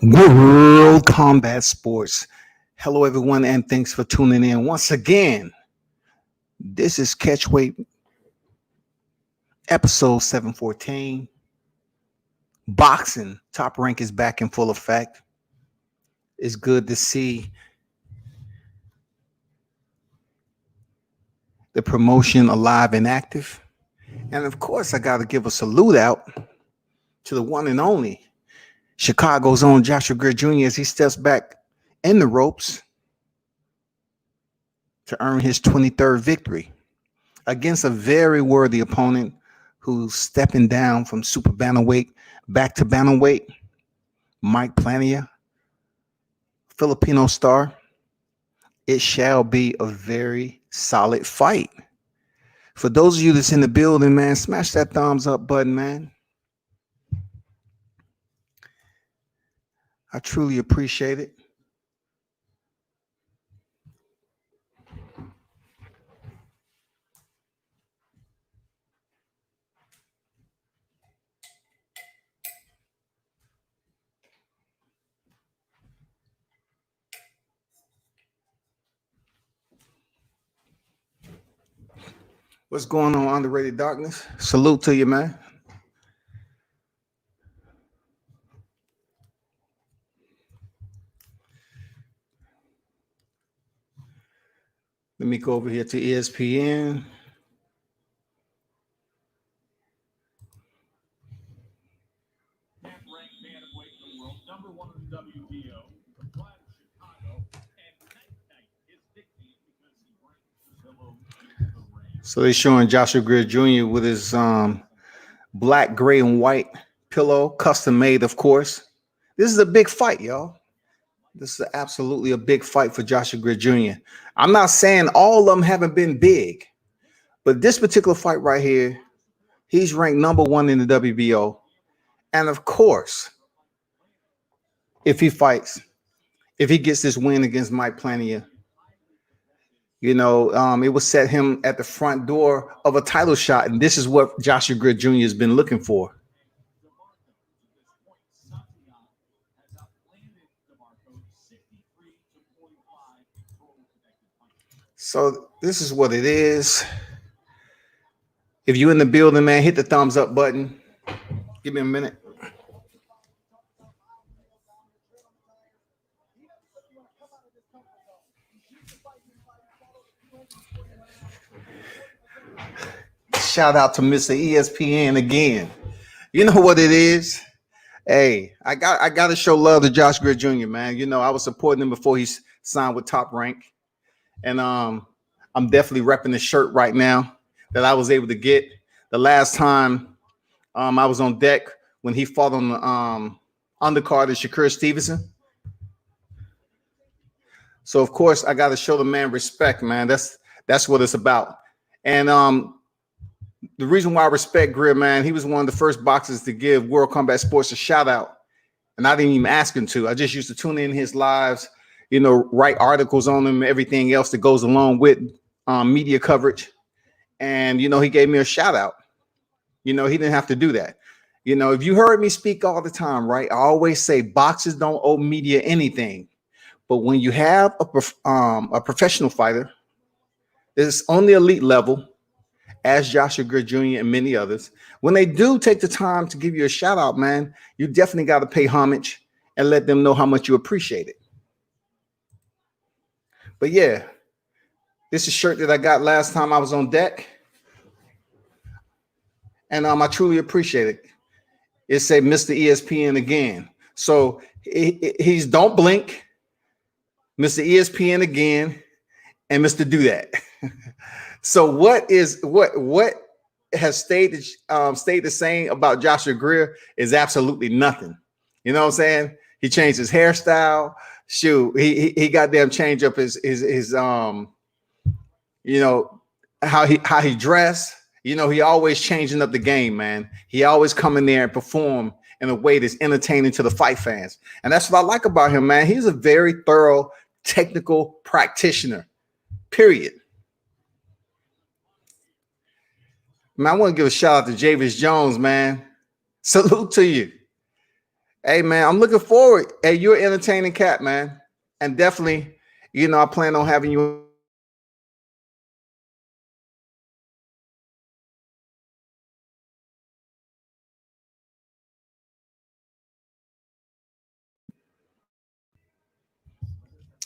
World Combat Sports. Hello, everyone, and thanks for tuning in once again. This is Catchweight episode 714. Boxing Top Rank is back in full effect. It's good to see the promotion alive and active. And of course, I got to give a salute out to the one and only Chicago's own Joshua Greer Jr. as he steps back in the ropes to earn his 23rd victory against a very worthy opponent who's stepping down from super bantamweight back to bantamweight, Mike Plania, Filipino star. It shall be a very solid fight. For those of you that's in the building, man, smash that thumbs up button, man. I truly appreciate it. What's going on, Underrated Darkness? Salute to you, man. Let me go over here to ESPN. So they're showing Joshua Greer Jr. with his black, gray, and white pillow, custom made, of course. This is a big fight, y'all. This is absolutely a big fight for Joshua Greer Jr. I'm not saying all of them haven't been big, but this particular fight right here, he's ranked number 1 in the WBO. And of course, if he gets this win against Mike Plania, it will set him at the front door of a title shot. And this is what Joshua Greer Jr. has been looking for. So this is what it is. If you're in the building, man, hit the thumbs up button. Give me a minute. Shout out to Mr. ESPN again. You know what it is? Hey, I got to show love to Josh Greer Jr., man. I was supporting him before he signed with Top Rank. And I'm definitely repping the shirt right now that I was able to get. The last time I was on deck when he fought on the undercard of Shakur Stevenson. So, of course, I got to show the man respect, man. That's what it's about. And the reason why I respect Greer, man, he was one of the first boxers to give World Combat Sports a shout out. And I didn't even ask him to. I just used to tune in his lives, write articles on him, everything else that goes along with media coverage. And, he gave me a shout out. He didn't have to do that. If you heard me speak all the time, right, I always say boxers don't owe media anything. But when you have a professional fighter, it's on the elite level, as Joshua Greer Jr. and many others, when they do take the time to give you a shout out, man, you definitely got to pay homage and let them know how much you appreciate it. But yeah, this is a shirt that I got last time I was on deck. And I truly appreciate it. It said Mr. ESPN again. So he's Don't Blink, Mr. ESPN again, and Mr. Do That. So what has stayed the same about Joshua Greer is absolutely nothing. You know what I'm saying? He changed his hairstyle. Shoot, he goddamn changed up his how he dressed. He always changing up the game, man. He always come in there and perform in a way that's entertaining to the fight fans. And that's what I like about him, man. He's a very thorough technical practitioner, period. Man, I want to give a shout out to Isiah Jones, man. Salute to you. Hey, man, I'm looking forward. Hey, you're an entertaining cat, man. And definitely, I plan on having you.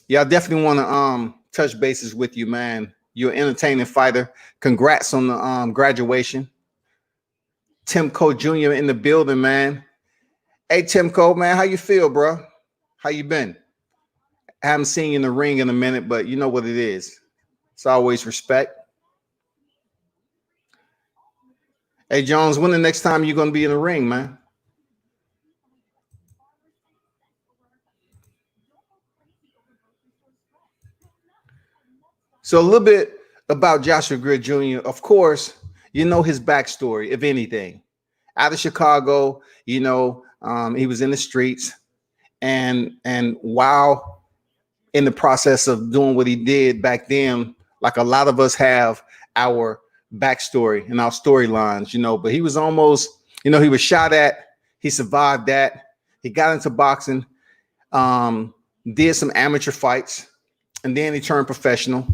Yeah, I definitely want to touch bases with you, man. You're an entertaining fighter. Congrats on the graduation. Timko Jr. in the building, man. Hey, Timko, man, how you feel, bro? How you been? I haven't seen you in the ring in a minute, but you know what it is. It's always respect. Hey, Jones, when the next time you're going to be in the ring, man? So a little bit about Joshua Greer Jr. Of course, you know his backstory, if anything. Out of Chicago, he was in the streets, and while in the process of doing what he did back then, like a lot of us have our backstory and our storylines, but he was almost, he was shot at, he survived that, he got into boxing, did some amateur fights, and then he turned professional.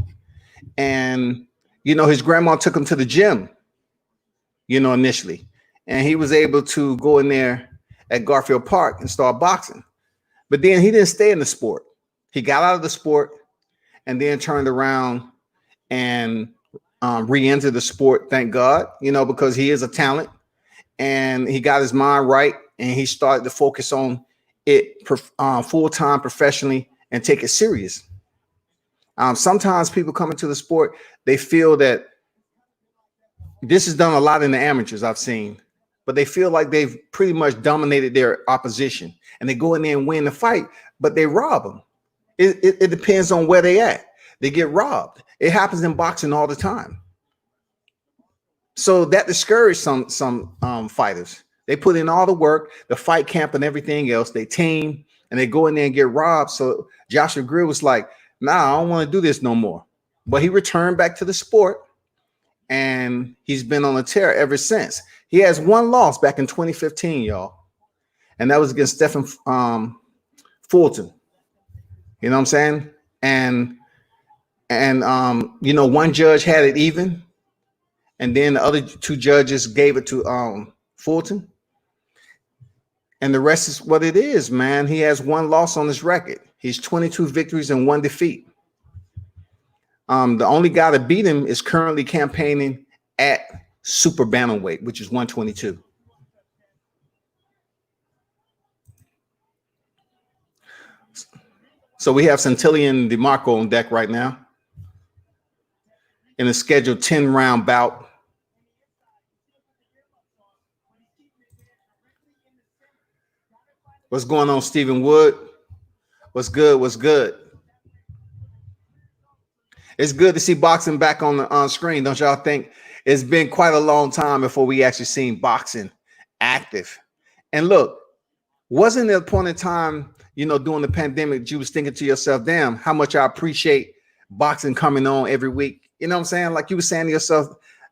And, his grandma took him to the gym, initially. And he was able to go in there at Garfield Park and start boxing. But then he didn't stay in the sport. He got out of the sport and then turned around and re-entered the sport, thank God, because he is a talent. And he got his mind right. And he started to focus on it full-time professionally and take it serious. Sometimes people come into the sport, they feel that this is done a lot in the amateurs I've seen, but they feel like they've pretty much dominated their opposition and they go in there and win the fight, but they rob them. It depends on where they at. They get robbed. It happens in boxing all the time. So that discouraged some fighters. They put in all the work, the fight camp and everything else. They team and they go in there and get robbed. So Joshua Greer was like, nah, I don't want to do this no more. But he returned back to the sport, and he's been on a tear ever since. He has one loss back in 2015, y'all, and that was against Stephen Fulton. You know what I'm saying? And one judge had it even, and then the other two judges gave it to Fulton. And the rest is what it is, man. He has one loss on his record. He's 22 victories and 1 defeat. The only guy that beat him is currently campaigning at super bantamweight, which is 122. So we have Santillan and DeMarco on deck right now in a scheduled 10-round bout. What's going on, Stephen Wood? What's good? What's good? It's good to see boxing back on screen. Don't y'all think? It's been quite a long time before we actually seen boxing active. And look, wasn't there a point in time, during the pandemic, you was thinking to yourself, damn, how much I appreciate boxing coming on every week. You know what I'm saying? Like you were saying to yourself,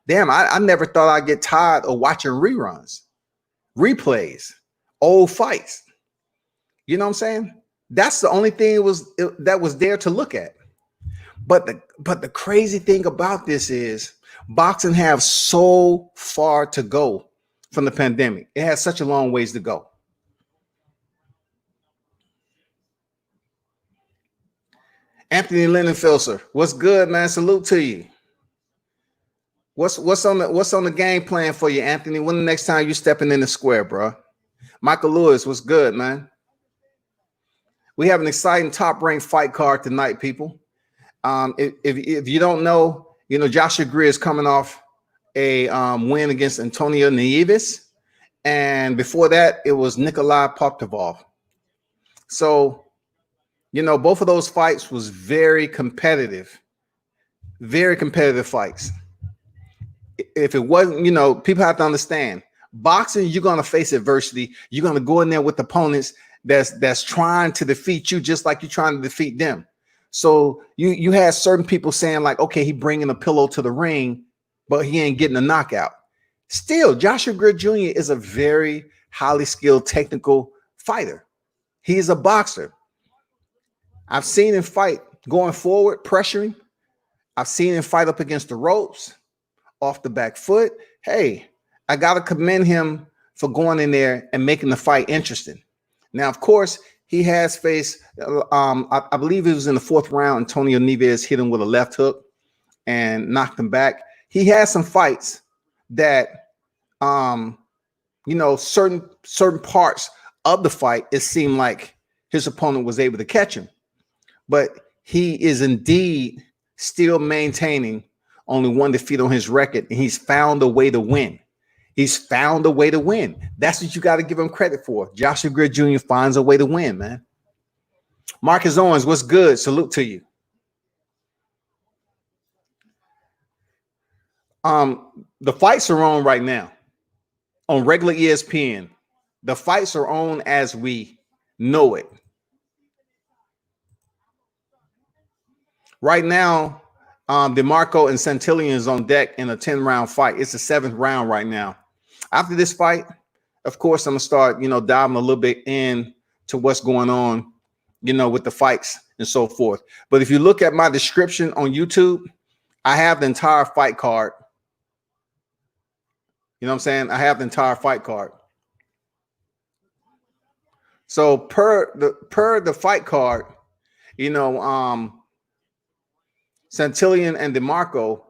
damn, I never thought I'd get tired of watching reruns, replays, old fights. You know what I'm saying? That's the only thing that was there to look at. But the crazy thing about this is boxing have so far to go from the pandemic. It has such a long ways to go. Anthony Lindenfelser, what's good, man? Salute to you. What's on the game plan for you, Anthony? When the next time you stepping in the square, bro? Michael Lewis, what's good, man? We have an exciting top-ranked fight card tonight, people. If you don't know, Joshua Greer is coming off a win against Antonio Nieves, and before that, it was Nikolai Poptavov. So, both of those fights was very competitive fights. If it wasn't, people have to understand, boxing, you're going to face adversity. You're going to go in there with opponents that's trying to defeat you just like you're trying to defeat them. So you had certain people saying like, okay, he bringing a pillow to the ring, but he ain't getting a knockout. Still, Joshua Greer Jr. is a very highly skilled technical fighter. He is a boxer. I've seen him fight going forward, pressuring. I've seen him fight up against the ropes, off the back foot. Hey, I got to commend him for going in there and making the fight interesting. Now, of course, he has faced, I believe it was in the 4th round, Antonio Nieves hit him with a left hook and knocked him back. He has some fights that, certain parts of the fight, it seemed like his opponent was able to catch him. But he is indeed still maintaining only 1 defeat on his record, and he's found a way to win. He's found a way to win. That's what you got to give him credit for. Joshua Greer Jr. finds a way to win, man. Marcus Owens, what's good? Salute to you. The fights are on right now on regular ESPN. The fights are on as we know it. Right now, DeMarco and Santillan is on deck in a 10-round fight. It's the 7th round right now. After this fight, of course, I'm going to start, diving a little bit in to what's going on, with the fights and so forth. But if you look at my description on YouTube, I have the entire fight card. You know what I'm saying? I have the entire fight card. So per the fight card, Santillan and DeMarco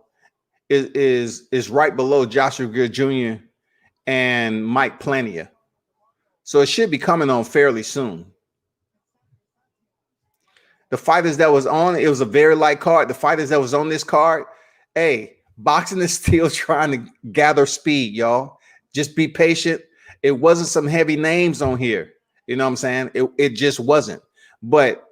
is right below Joshua Greer Jr. and Mike Plania. So it should be coming on fairly soon. The fighters that was on, it was a very light card. The fighters that was on this card, hey, boxing is still trying to gather speed, y'all. Just be patient. It wasn't some heavy names on here. You know what I'm saying? It just wasn't. But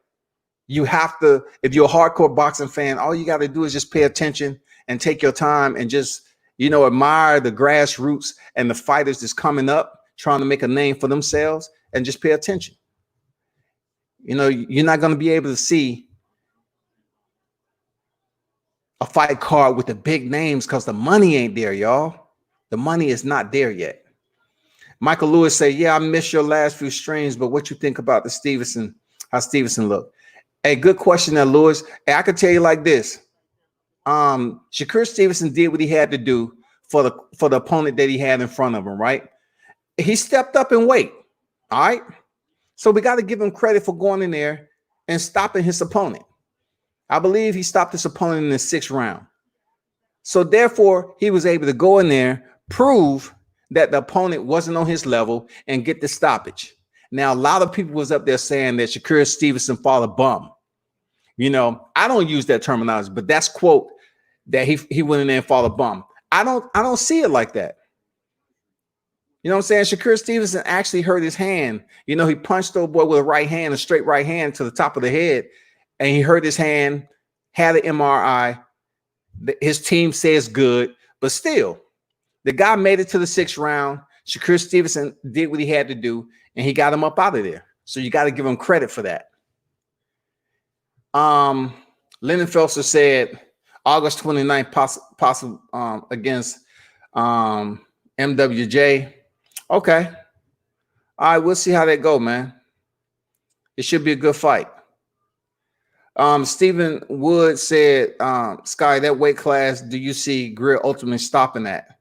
you have to, if you're a hardcore boxing fan, all you got to do is just pay attention and take your time and just, admire the grassroots and the fighters that's coming up, trying to make a name for themselves, and just pay attention. You're not going to be able to see a fight card with the big names because the money ain't there, y'all. The money is not there yet. Michael Lewis say, yeah, I missed your last few streams, but what you think about how Stevenson looked? Hey, good question there, Lewis. Hey, I could tell you like this. Shakur Stevenson did what he had to do for the opponent that he had in front of him, right? He stepped up in weight, all right? So we got to give him credit for going in there and stopping his opponent. I believe he stopped his opponent in the 6th round. So therefore, he was able to go in there, prove that the opponent wasn't on his level, and get the stoppage. Now, a lot of people was up there saying that Shakur Stevenson fought a bum. I don't use that terminology, but that's quote that he went in there and fought a bum. I don't see it like that. You know what I'm saying? Shakur Stevenson actually hurt his hand. He punched the boy with a right hand, a straight right hand to the top of the head, and he hurt his hand, had an MRI. His team says good, but still, the guy made it to the 6th round. Shakur Stevenson did what he had to do, and he got him up out of there. So you got to give him credit for that. Lennon Felser said August 29th possible against MWJ. Okay. All right, we'll see how that go, man. It should be a good fight. Stephen Wood said, Sky, that weight class, do you see Greer ultimately stopping at?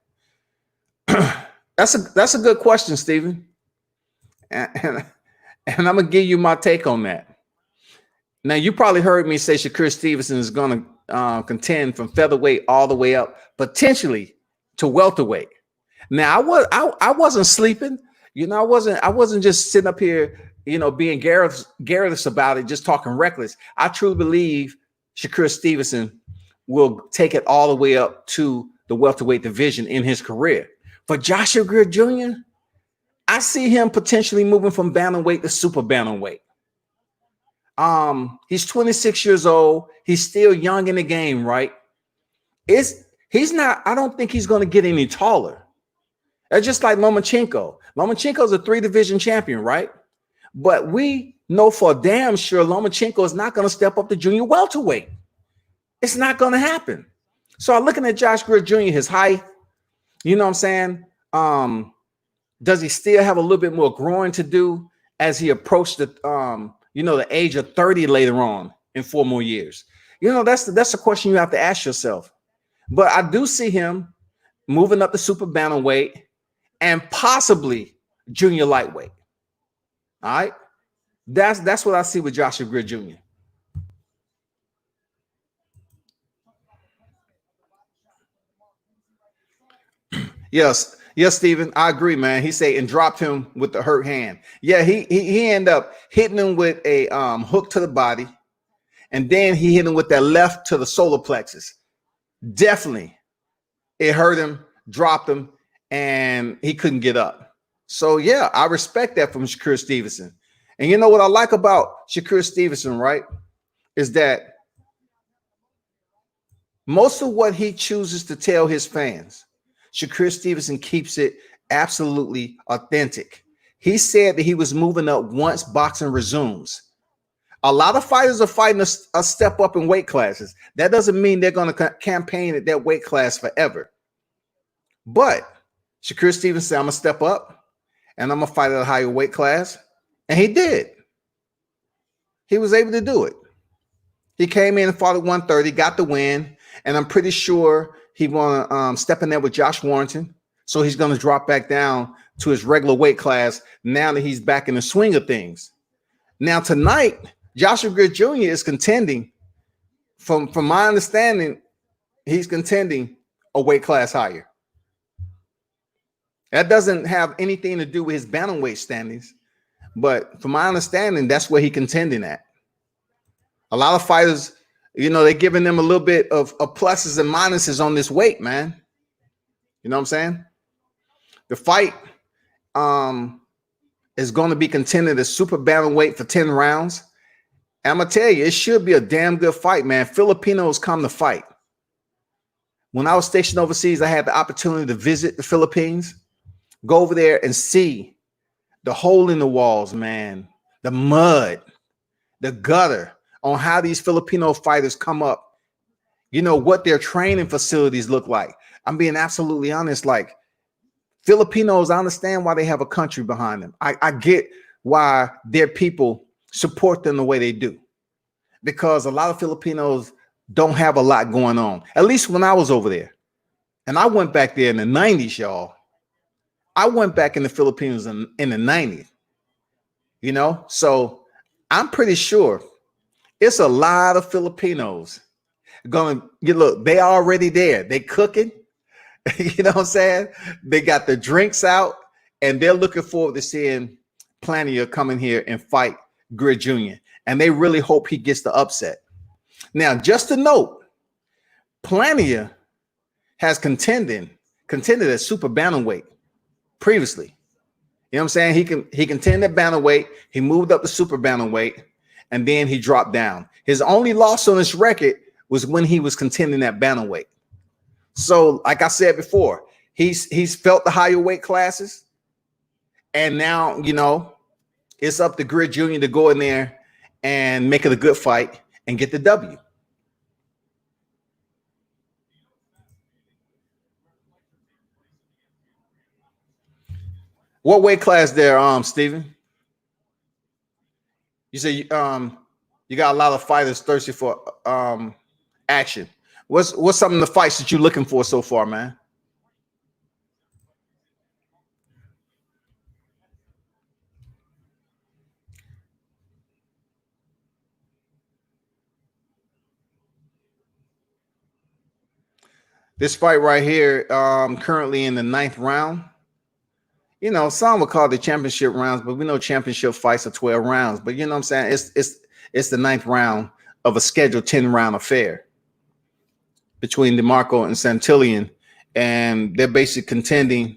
That's a good question, Stephen. And I'm gonna give you my take on that. Now, you probably heard me say Shakur Stevenson is going to contend from featherweight all the way up, potentially to welterweight. Now, I wasn't sleeping. I wasn't just sitting up here, being garrulous about it, just talking reckless. I truly believe Shakur Stevenson will take it all the way up to the welterweight division in his career. For Joshua Greer Jr., I see him potentially moving from bantamweight to super bantamweight. He's 26 years old. He's still young in the game, right? He's not, I don't think he's going to get any taller. That's just like Lomachenko. Lomachenko's a 3-division champion, right? But we know for damn sure Lomachenko is not going to step up to junior welterweight. It's not going to happen. So I'm looking at Josh Greer Jr., his height, you know what I'm saying? Does he still have a little bit more growing to do as he approached the age of 30 later on in 4 more years? That's a question you have to ask yourself. But I do see him moving up the super bantamweight and possibly junior lightweight. All right. That's what I see with Joshua Greer Jr. Yes, Stephen, I agree, man. He said and dropped him with the hurt hand. Yeah, he ended up hitting him with a hook to the body, and then he hit him with that left to the solar plexus. Definitely, it hurt him, dropped him, and he couldn't get up. So yeah, I respect that from Shakur Stevenson. And you know what I like about Shakur Stevenson, right, is that most of what he chooses to tell his fans, Shakur Stevenson keeps it absolutely authentic. He said that he was moving up once boxing resumes. A lot of fighters are fighting a step up in weight classes. That doesn't mean they're going to campaign at that weight class forever. But Shakur Stevenson said, I'm going to step up and I'm going to fight at a higher weight class. And he did. He was able to do it. He came in and fought at 130, got the win. And I'm pretty sure he want to step in there with Josh Warrington. So he's going to drop back down to his regular weight class now that he's back in the swing of things. Now tonight, Joshua Greer Jr. is contending. From my understanding, he's contending a weight class higher. That doesn't have anything to do with his bantamweight standings. But from my understanding, that's where he's contending at. A lot of fighters, they're giving them a little bit of pluses and minuses on this weight, man. You know what I'm saying? The fight is going to be contended as super bantamweight for 10 rounds. And I'm going to tell you, it should be a damn good fight, man. Filipinos come to fight. When I was stationed overseas, I had the opportunity to visit the Philippines, go over there and see the hole in the walls, man, the mud, the gutter, on how these Filipino fighters come up, what their training facilities look like. I'm being absolutely honest. Like, Filipinos, I understand why they have a country behind them. I get why their people support them the way they do, because a lot of Filipinos don't have a lot going on, at least when I was over there. And I went back there in the 90s, y'all. I went back in the Philippines in the 90s, so I'm pretty sure it's a lot of Filipinos going to look. They already there. They cooking. You know what I'm saying? They got the drinks out, and they're looking forward to seeing Plania come in here and fight Greer Jr. And they really hope he gets the upset. Now, just to note, Plania has contended at super bantamweight previously. You know what I'm saying? He contended at bantamweight. He moved up to super bantamweight, and then he dropped down. His only loss on his record was when he was contending at bantamweight. So, like I said before, he's felt the higher weight classes, and now it's up to Greer Jr. to go in there and make it a good fight and get the W. What weight class there, Steven? You say you got a lot of fighters thirsty for action. What's some of the fights that you're looking for so far, man? This fight right here, currently in the 9th round. Some would call it the championship rounds, but we know championship fights are 12 rounds. But you know what I'm saying? It's the 9th round of a scheduled 10-round affair between DeMarco and Santillan, and they're basically contending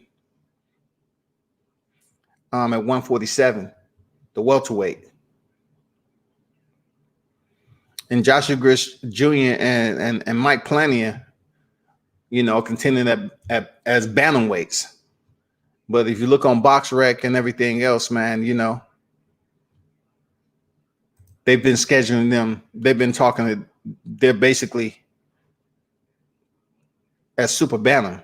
at 147, the welterweight. And Joshua Greer Jr. and Mike Plania, contending as bantamweights. But if you look on BoxRec and everything else, man, they've been scheduling them. They've been talking. They're basically as super bantam.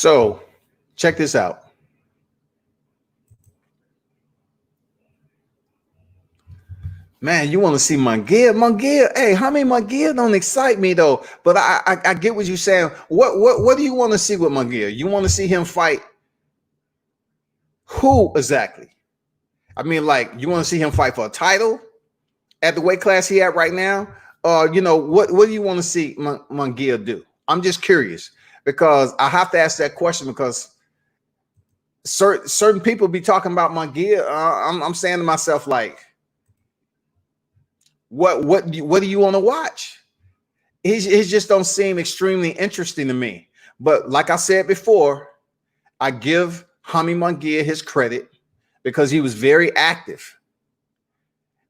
So check this out. Man, you want to see Munguia? Hey, Munguia don't excite me though. But I get what you're saying. What do you want to see with Munguia? You want to see him fight who exactly? I mean, like, you want to see him fight for a title at the weight class he at right now? You know, what do you want to see Munguia do? I'm just curious because I have to ask that question because certain people be talking about Munguia. I'm saying to myself, like, what do you want to watch? He just don't seem extremely interesting to me. But like I said before, I give Jaime Munguia his credit because he was very active.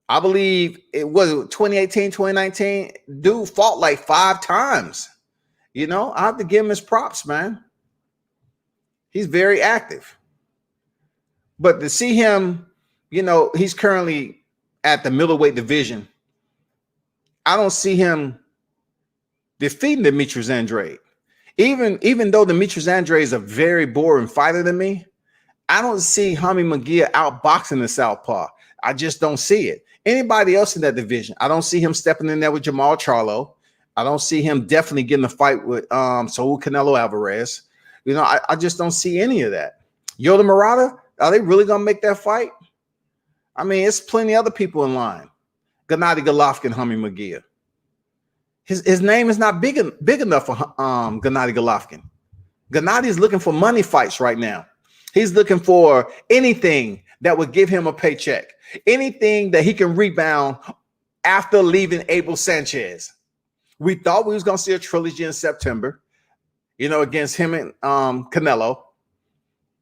I believe it was 2018, 2019. Dude fought like 5 times. You know, I have to give him his props, man. He's very active. But to see him, you know, he's currently at the middleweight division. I don't see him defeating Demetrius Andrade. Even though Demetrius Andrade is a very boring fighter to me, I don't see Jaime Munguia outboxing the southpaw. I just don't see it. Anybody else in that division, I don't see him stepping in there with Jamal Charlo. I don't see him definitely getting a fight with Saul Canelo Alvarez. You know, I just don't see any of that. Yoda Murata, are they really gonna make that fight? I mean, it's plenty of other people in line. Gennady Golovkin, Jaime Munguia. His name is not big enough for Gennady Golovkin. Gennady is looking for money fights right now. He's looking for anything that would give him a paycheck, anything that he can rebound after leaving Abel Sanchez. We thought we was going to see a trilogy in September, you know, against him and Canelo.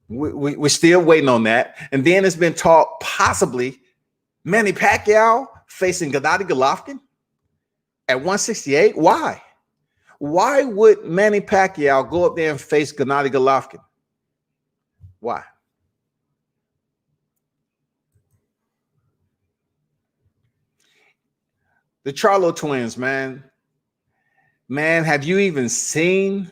We're still waiting on that. And then it's been talk possibly Manny Pacquiao facing Gennady Golovkin at 168. Why? Why would Manny Pacquiao go up there and face Gennady Golovkin? Why? The Charlo twins, man. Man, have you even seen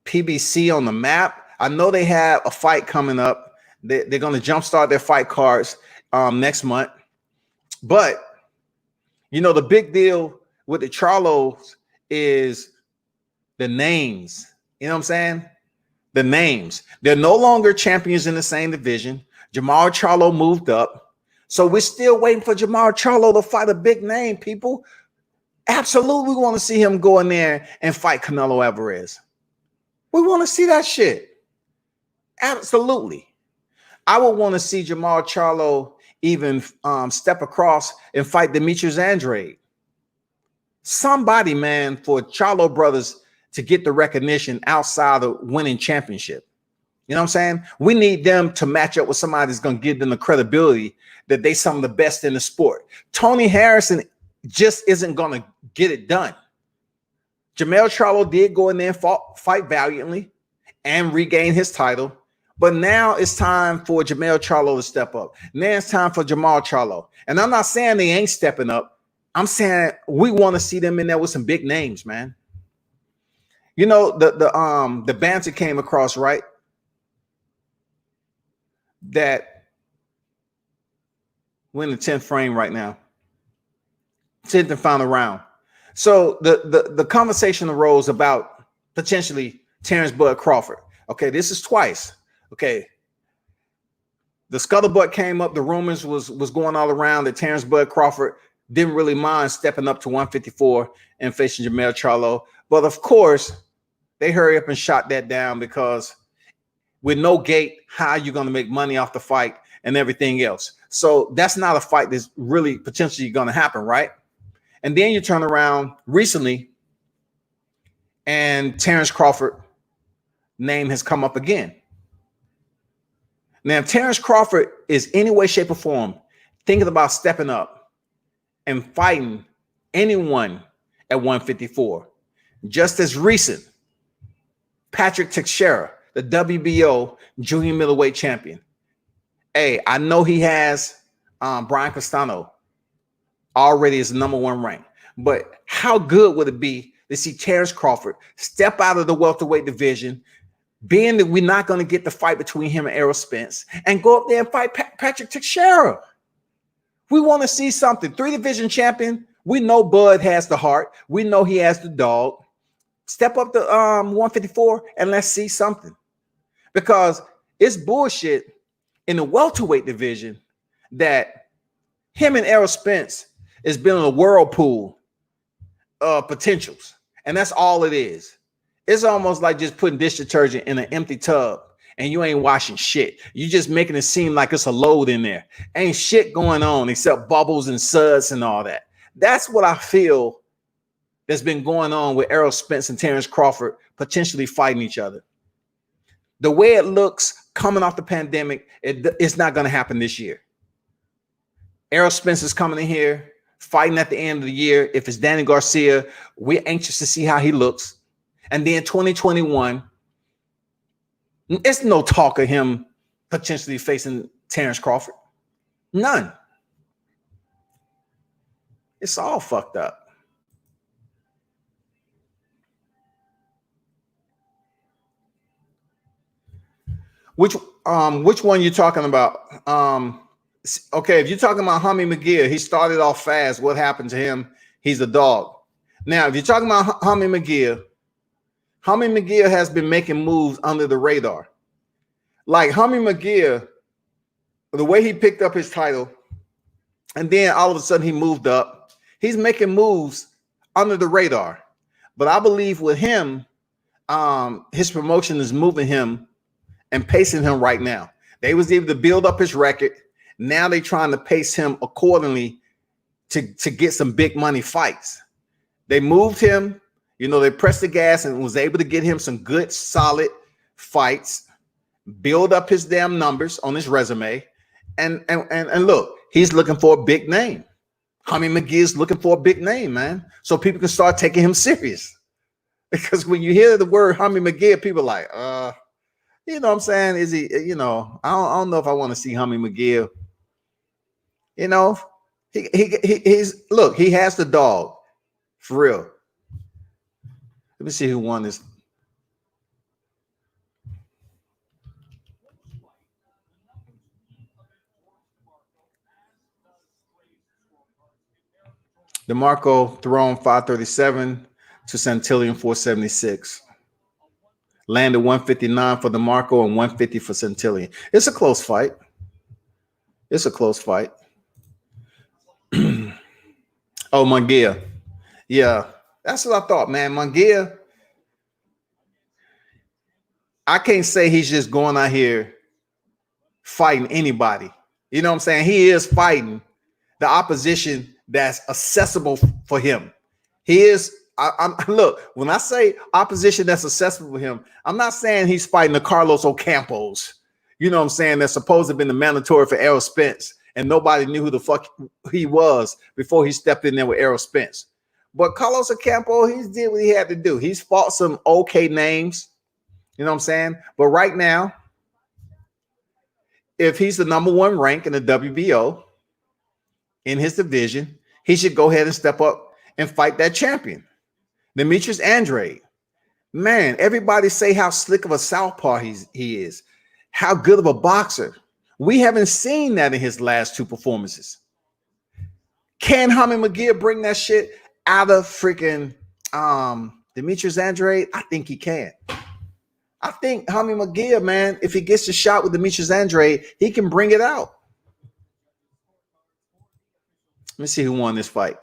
PBC on the map? I know they have a fight coming up. They're going to jumpstart their fight cards next month. But, you know, the big deal with the Charlos is the names. You know what I'm saying? The names. They're no longer champions in the same division. Jamal Charlo moved up. So we're still waiting for Jamal Charlo to fight a big name, people. Absolutely want to see him go in there and fight Canelo Alvarez. We want to see that shit. Absolutely. I would want to see Jamal Charlo even step across and fight Demetrius Andrade. Somebody, man, for Charlo brothers to get the recognition outside of winning championship. You know what I'm saying? We need them to match up with somebody that's going to give them the credibility that they some of the best in the sport. Tony Harrison just isn't going to get it done. Jamel Charlo did go in there and fight valiantly and regain his title. But now it's time for Jamel Charlo to step up. Now it's time for Jamal Charlo. And I'm not saying they ain't stepping up. I'm saying we want to see them in there with some big names, man. You know, the banter came across, right? That we're in the 10th frame right now. 10th and final round. So the conversation arose about potentially Terence Bud Crawford. Okay, this is twice. Okay. The scuttlebutt came up. The rumors was going all around that Terence Bud Crawford didn't really mind stepping up to 154 and facing Jamel Charlo. But of course, they hurry up and shot that down because with no gate, how are you going to make money off the fight and everything else? So that's not a fight that's really potentially going to happen, right? And then you turn around recently and Terence Crawford name has come up again. Now, if Terence Crawford is any way, shape, or form thinking about stepping up and fighting anyone at 154, just as recent, Patrick Teixeira, the WBO junior middleweight champion. Hey, I know he has Brian Castano already as the #1 rank, but how good would it be to see Terence Crawford step out of the welterweight division, being that we're not going to get the fight between him and Errol Spence, and go up there and fight Patrick Teixeira. We want to see something. 3-division champion. We know Bud has the heart. We know he has the dog. Step up to 154 and let's see something. Because it's bullshit in the welterweight division that him and Errol Spence is building a whirlpool of potentials. And that's all it is. It's almost like just putting dish detergent in an empty tub and you ain't washing shit. You just making it seem like it's a load in there. Ain't shit going on except bubbles and suds and all that. That's what I feel that's been going on with Errol Spence and Terence Crawford potentially fighting each other. The way it looks coming off the pandemic, it's not going to happen this year. Errol Spence is coming in here fighting at the end of the year. If it's Danny Garcia, we're anxious to see how he looks. And then 2021, it's no talk of him potentially facing Terence Crawford. None. It's all fucked up. Which one you talking about? Okay, if you're talking about Jaime Munguia, he started off fast. What happened to him? He's a dog. Now, if you're talking about Jaime Munguia has been making moves under the radar. Like Jaime Munguia, the way he picked up his title, and then all of a sudden he moved up. He's making moves under the radar. But I believe with him, his promotion is moving him and pacing him right now. They was able to build up his record. Now they're trying to pace him accordingly to get some big money fights. They moved him, they pressed the gas and was able to get him some good, solid fights, build up his damn numbers on his resume. And look, he's looking for a big name. Jaime Munguia is looking for a big name, man. So people can start taking him serious. Because when you hear the word Jaime Munguia, people are like, you know what I'm saying? Is he, I don't know if I want to see Jaime Munguia. He's look, he has the dog for real. Let me see who won this. DeMarco thrown 537 to Santillan 476. Landed 159 for DeMarco and 150 for Santillan. It's a close fight. It's a close fight. Oh, Munguia. Yeah, that's what I thought, man. Munguia, I can't say he's just going out here fighting anybody. You know what I'm saying? He is fighting the opposition that's accessible for him. He is. Look, when I say opposition that's accessible for him, I'm not saying he's fighting the Carlos Ocampos. You know what I'm saying? That's supposed to have been the mandatory for Errol Spence, and nobody knew who the fuck he was before he stepped in there with Errol Spence. But Carlos Ocampo, he did what he had to do. He's fought some okay names. You know what I'm saying? But right now, if he's the #1 rank in the WBO in his division, he should go ahead and step up and fight that champion. Demetrius Andrade, man, everybody say how slick of a southpaw he is, how good of a boxer. We haven't seen that in his last 2 performances. Can Jaime Munguia bring that shit out of freaking Demetrius Andrade? I think he can. I think Jaime Munguia, man, if he gets the shot with Demetrius Andrade, he can bring it out. Let me see who won this fight.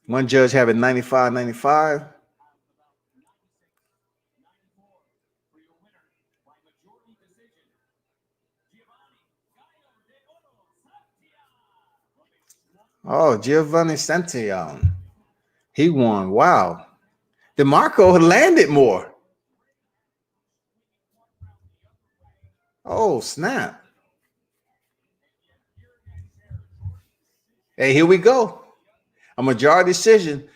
One judge having 95-95. Oh, Giovani Santillan. He won. Wow. DeMarco had landed more. Oh, snap. Hey, here we go. A majority decision.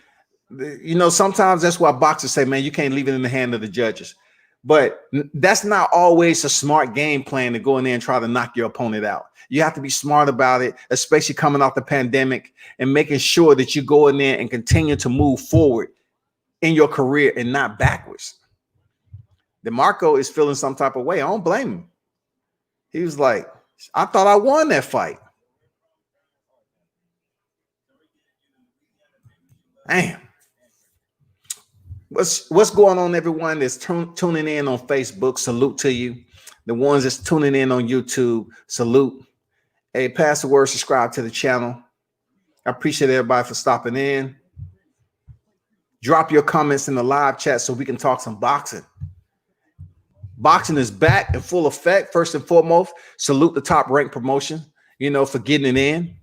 Sometimes that's why boxers say, man, you can't leave it in the hand of the judges. But that's not always a smart game plan to go in there and try to knock your opponent out. You have to be smart about it, especially coming off the pandemic, and making sure that you go in there and continue to move forward in your career and not backwards. DeMarco is feeling some type of way. I don't blame him. He was like, I thought I won that fight. Damn. What's going on, everyone that's tuning in on Facebook? Salute to you. The ones that's tuning in on YouTube, salute. Hey, pass the word, subscribe to the channel. I appreciate everybody for stopping in. Drop your comments in the live chat so we can talk some boxing. Boxing is back in full effect. First and foremost, salute the Top Rank promotion, for getting it in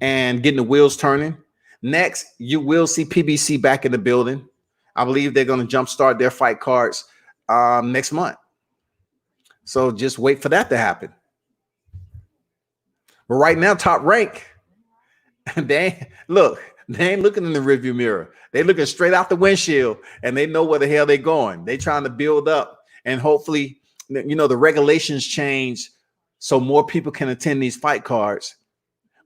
and getting the wheels turning. Next, you will see PBC back in the building. I believe they're going to jumpstart their fight cards next month. So just wait for that to happen. But right now, Top Rank, they ain't looking in the rearview mirror. They're looking straight out the windshield, and they know where the hell they're going. They're trying to build up, and hopefully, the regulations change so more people can attend these fight cards.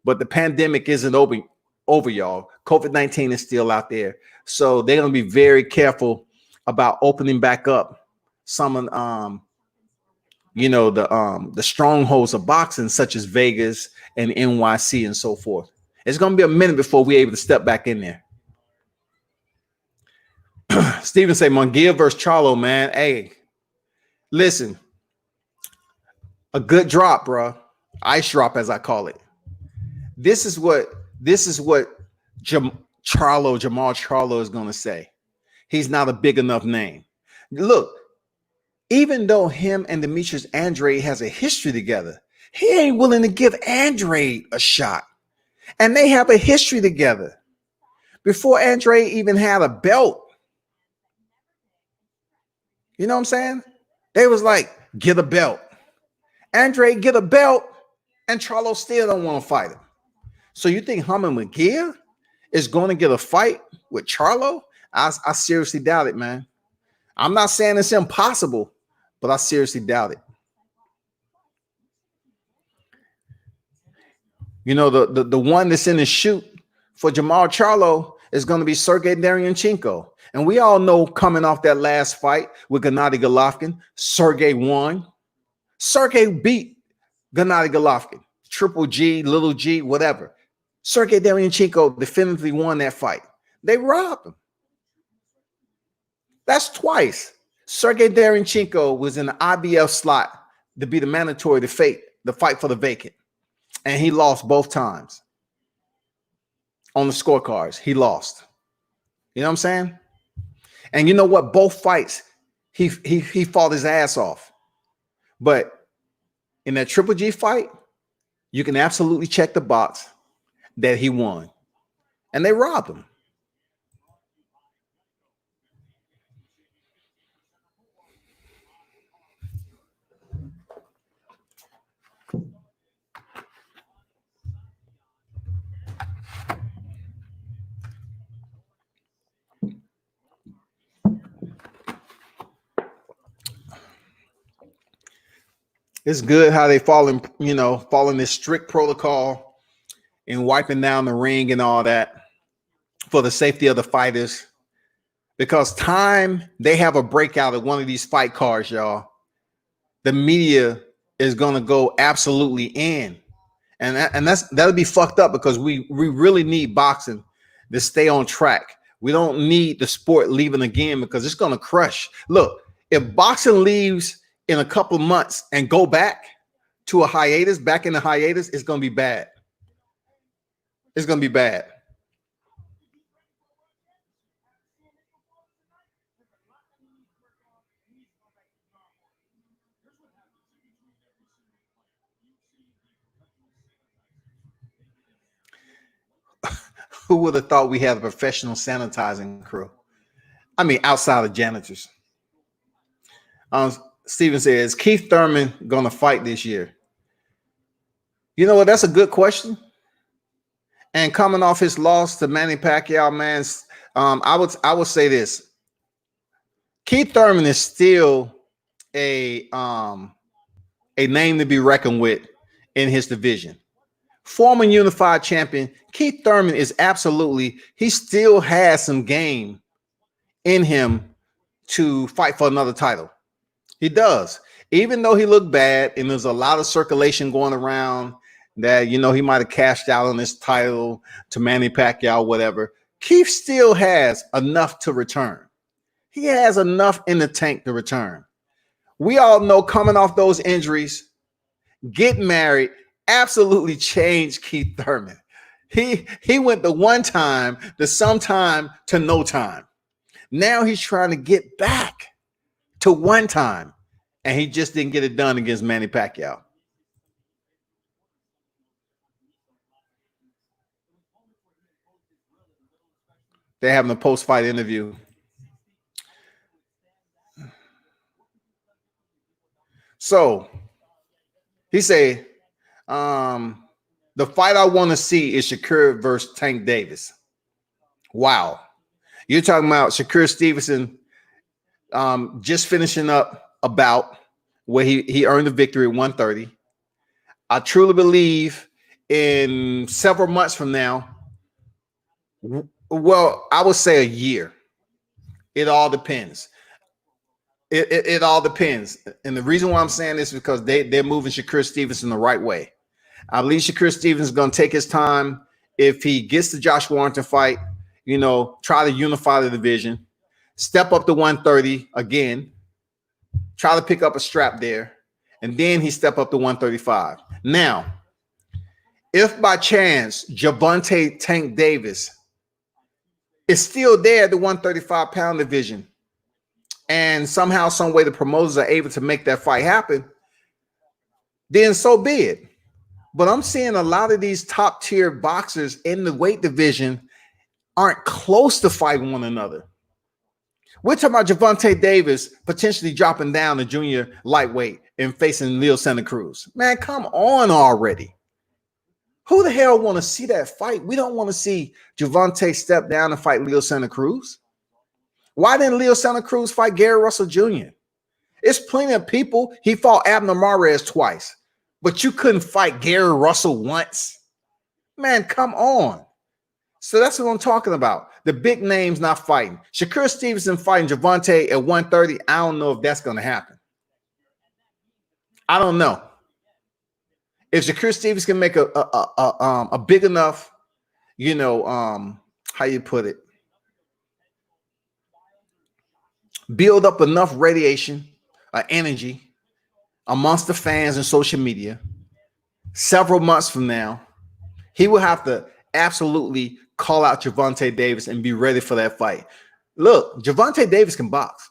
But the pandemic isn't over, y'all. COVID-19 is still out there. So they're going to be very careful about opening back up some of the strongholds of boxing, such as Vegas and NYC and so forth. It's going to be a minute before we're able to step back in there. Steven say Munguia versus Charlo, man. Hey, listen, a good drop, bro. Ice drop, as I call it. This is what Jamal Charlo is going to say. He's not a big enough name. Look, even though him and Demetrius Andrade has a history together, he ain't willing to give Andrade a shot. And they have a history together. Before Andrade even had a belt. You know what I'm saying? They was like, get a belt. Andrade get a belt, and Charlo still don't want to fight him. So you think Herman Munguia is going to get a fight with Charlo? I seriously doubt it, man. I'm not saying it's impossible, but I seriously doubt it. The one that's in the shoot for Jamal Charlo is going to be Sergey Derevyanchenko. And we all know, coming off that last fight with Gennady Golovkin, Sergey won. Sergey beat Gennady Golovkin. Triple G, little G, whatever. Sergey Derevyanchenko definitively won that fight. They robbed him. That's twice. Sergey Derevyanchenko was in the IBF slot to be the mandatory to fight for the vacant. And he lost both times. On the scorecards, he lost. You know what I'm saying? And you know what? Both fights, he fought his ass off. But in that Triple G fight, you can absolutely check the box that he won. And they robbed him. It's good how they following this strict protocol and wiping down the ring and all that for the safety of the fighters. Because time they have a breakout at one of these fight cards, y'all, the media is gonna go absolutely in, and that'll be fucked up, because we really need boxing to stay on track. We don't need the sport leaving again, because it's gonna crush. Look, if boxing leaves in a couple months and go back to a hiatus, back in the hiatus, it's going to be bad. It's going to be bad. Who would have thought we had a professional sanitizing crew? I mean, outside of janitors. Steven says, Keith Thurman going to fight this year? You know what? That's a good question. And coming off his loss to Manny Pacquiao, man, I would say this: Keith Thurman is still a name to be reckoned with in his division. Former unified champion Keith Thurman is absolutely, he still has some game in him to fight for another title. He does. Even though he looked bad and there's a lot of circulation going around that, he might have cashed out on his title to Manny Pacquiao, whatever, Keith still has enough to return. He has enough in the tank to return. We all know coming off those injuries, getting married absolutely changed Keith Thurman. He went to one time, to sometime, to no time. Now he's trying to get back to one time, and he just didn't get it done against Manny Pacquiao. They're having a post-fight interview. So he said, the fight I want to see is Shakur versus Tank Davis. Wow. You're talking about Shakur Stevenson just finishing up a bout where he earned the victory at 130. I truly believe in several months from now, well, I would say a year. It all depends. It all depends. And the reason why I'm saying this is because they're moving Shakur Stevenson the right way. I believe Shakur Stevenson is going to take his time. If he gets the Josh Warrington fight, try to unify the division, step up to 130 again, try to pick up a strap there, and then he step up to 135. Now, if by chance Gervonta Tank Davis is still there at the 135-pound division, and somehow, some way the promoters are able to make that fight happen, then so be it. But I'm seeing a lot of these top-tier boxers in the weight division aren't close to fighting one another. We're talking about Gervonta Davis potentially dropping down to junior lightweight and facing Leo Santa Cruz. Man, come on already. Who the hell want to see that fight? We don't want to see Gervonta step down and fight Leo Santa Cruz. Why didn't Leo Santa Cruz fight Gary Russell Jr.? It's plenty of people. He fought Abner Mares twice, but you couldn't fight Gary Russell once. Man, come on. So that's what I'm talking about. The big names not fighting. Shakur Stevenson fighting Gervonta at 130. I don't know if that's going to happen. I don't know. If Shakur Stevenson can make a big enough, how you put it, build up enough radiation or energy amongst the fans and social media, several months from now, he will have to absolutely call out Gervonta Davis and be ready for that fight. Look, Gervonta Davis can box.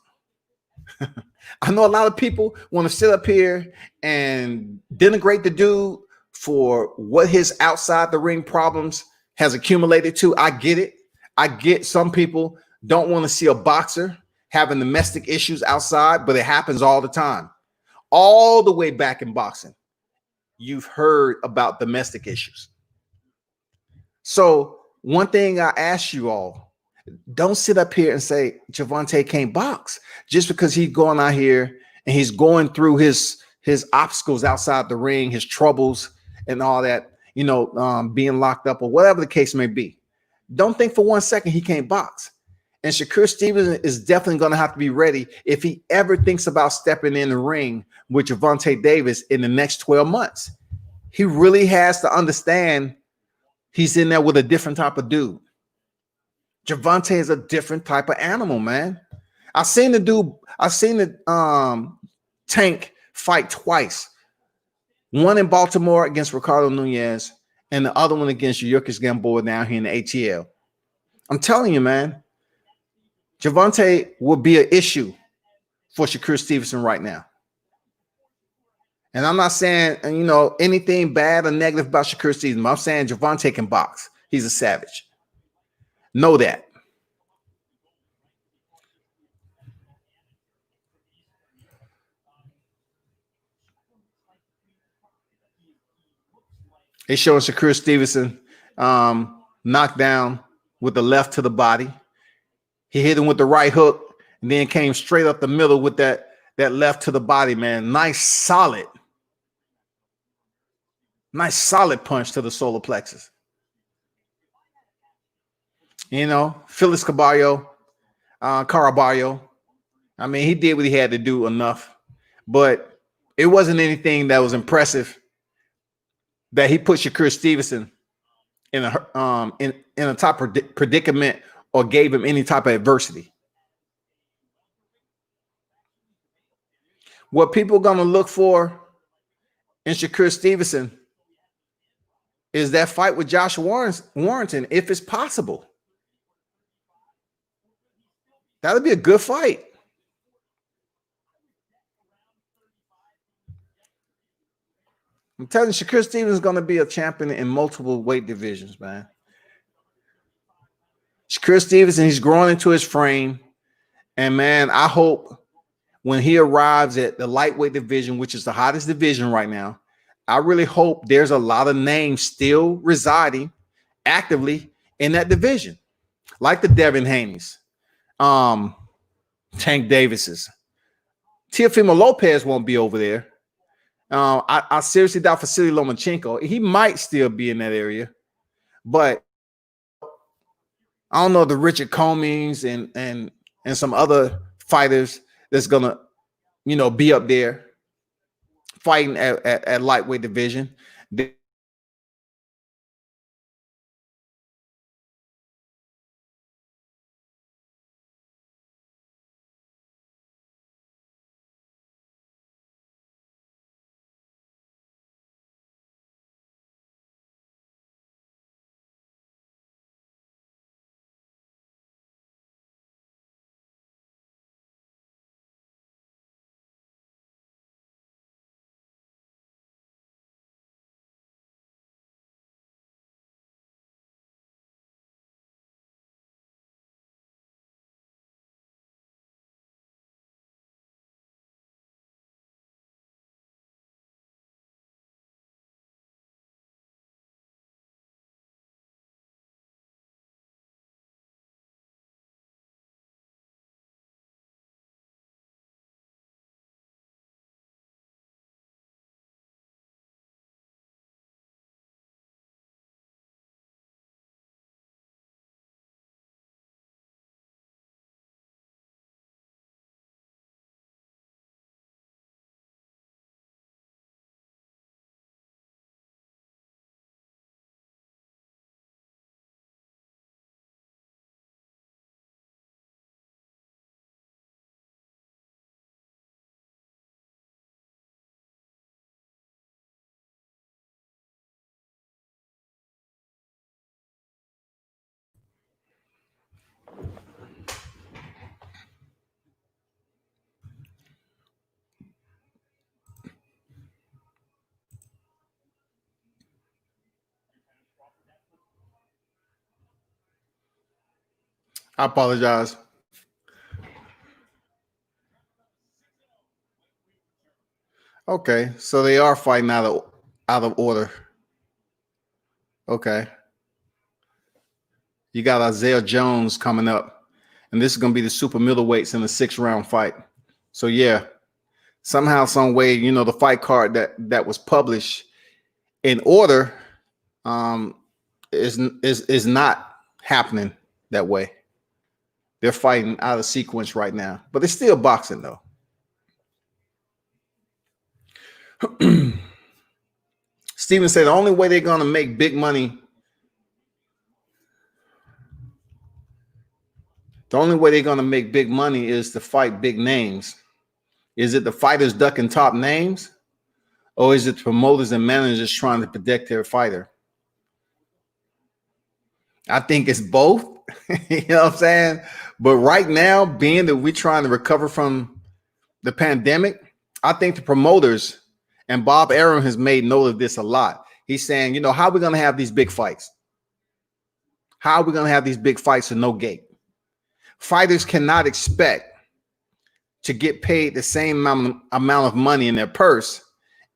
I know a lot of people want to sit up here and denigrate the dude for what his outside the ring problems has accumulated to. I get it. I get some people don't want to see a boxer having domestic issues outside, but it happens all the time. All the way back in boxing, you've heard about domestic issues. So one thing I ask you all, don't sit up here and say Gervonta can't box just because he's going out here and he's going through his obstacles outside the ring, his troubles and all that, being locked up or whatever the case may be. Don't think for 1 second he can't box. And Shakur Stevenson is definitely going to have to be ready if he ever thinks about stepping in the ring with Gervonta Davis in the next 12 months. He really has to understand he's in there with a different type of dude. Gervonta is a different type of animal, man. I've seen the Tank fight twice. One in Baltimore against Ricardo Nunez and the other one against Yurkis Gamboa down here in the ATL. I'm telling you, man, Gervonta will be an issue for Shakur Stevenson right now. And I'm not saying, anything bad or negative about Shakur Stevenson. I'm saying Gervonta can box. He's a savage. Know that. It's showing Shakur Stevenson knocked down with the left to the body. He hit him with the right hook and then came straight up the middle with that left to the body, man. Nice solid punch to the solar plexus. Felix Caballo, Caraballo. I mean, he did what he had to do enough, but it wasn't anything that was impressive that he put Shakur Stevenson in a top predicament or gave him any type of adversity. What people are going to look for in Shakur Stevenson is that fight with Josh Warrington, if it's possible. That'll be a good fight. I'm telling you, Shakur Stevenson is going to be a champion in multiple weight divisions, man. Shakur Stevenson, he's growing into his frame. And, man, I hope when he arrives at the lightweight division, which is the hottest division right now, I really hope there's a lot of names still residing actively in that division, like the Devin Haney's, Tank Davis's. Teofimo Lopez won't be over there. I seriously doubt Vasily Lomachenko. He might still be in that area, but I don't know the Richard Comings and some other fighters that's gonna, be up there fighting at lightweight division. I apologize. Okay, so they are fighting out of order. Okay. You got Isiah Jones coming up, and this is going to be the super middleweights in the 6-round fight. So yeah, somehow, some way, the fight card that was published in order is not happening that way. They're fighting out of sequence right now, but they're still boxing though. Steven said the only way they're going to make big money, is to fight big names. Is it the fighters ducking top names, or is it the promoters and managers trying to protect their fighter? I think it's both. You know what I'm saying? But right now, being that we're trying to recover from the pandemic, I think the promoters, and Bob Arum has made note of this a lot. He's saying, how are we going to have these big fights? How are we going to have these big fights with no gate? Fighters cannot expect to get paid the same amount of money in their purse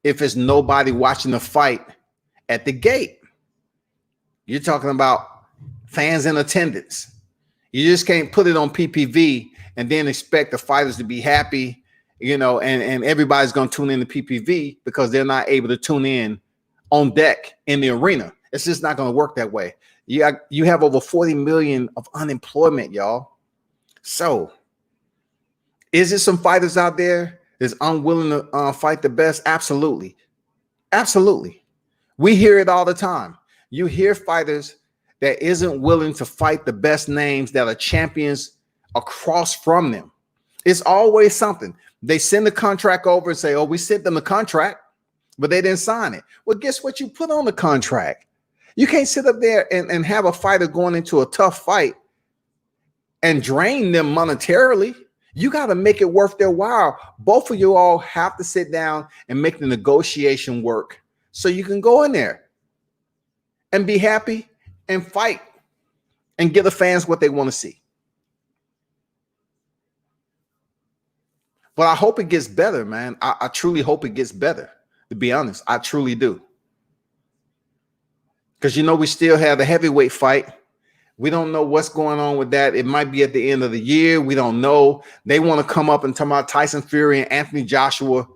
if there's nobody watching the fight at the gate. You're talking about fans in attendance. You just can't put it on PPV and then expect the fighters to be happy, and everybody's going to tune in to PPV because they're not able to tune in on deck in the arena. It's just not going to work that way. You have over 40 million of unemployment, y'all. So, is there some fighters out there that's unwilling to fight the best? Absolutely. Absolutely. We hear it all the time. You hear fighters that isn't willing to fight the best names that are champions across from them. It's always something. They send the contract over and say, oh, we sent them the contract, but they didn't sign it. Well, guess what you put on the contract? You can't sit up there and have a fighter going into a tough fight and drain them monetarily. You got to make it worth their while. Both of you all have to sit down and make the negotiation work so you can go in there and be happy and fight and give the fans what they want to see. But I hope it gets better, man. I truly hope it gets better, to be honest. I truly do. Because, you know, we still have the heavyweight fight. We don't know what's going on with that. It might be at the end of the year. We don't know. They want to come up and talk about Tyson Fury and Anthony Joshua.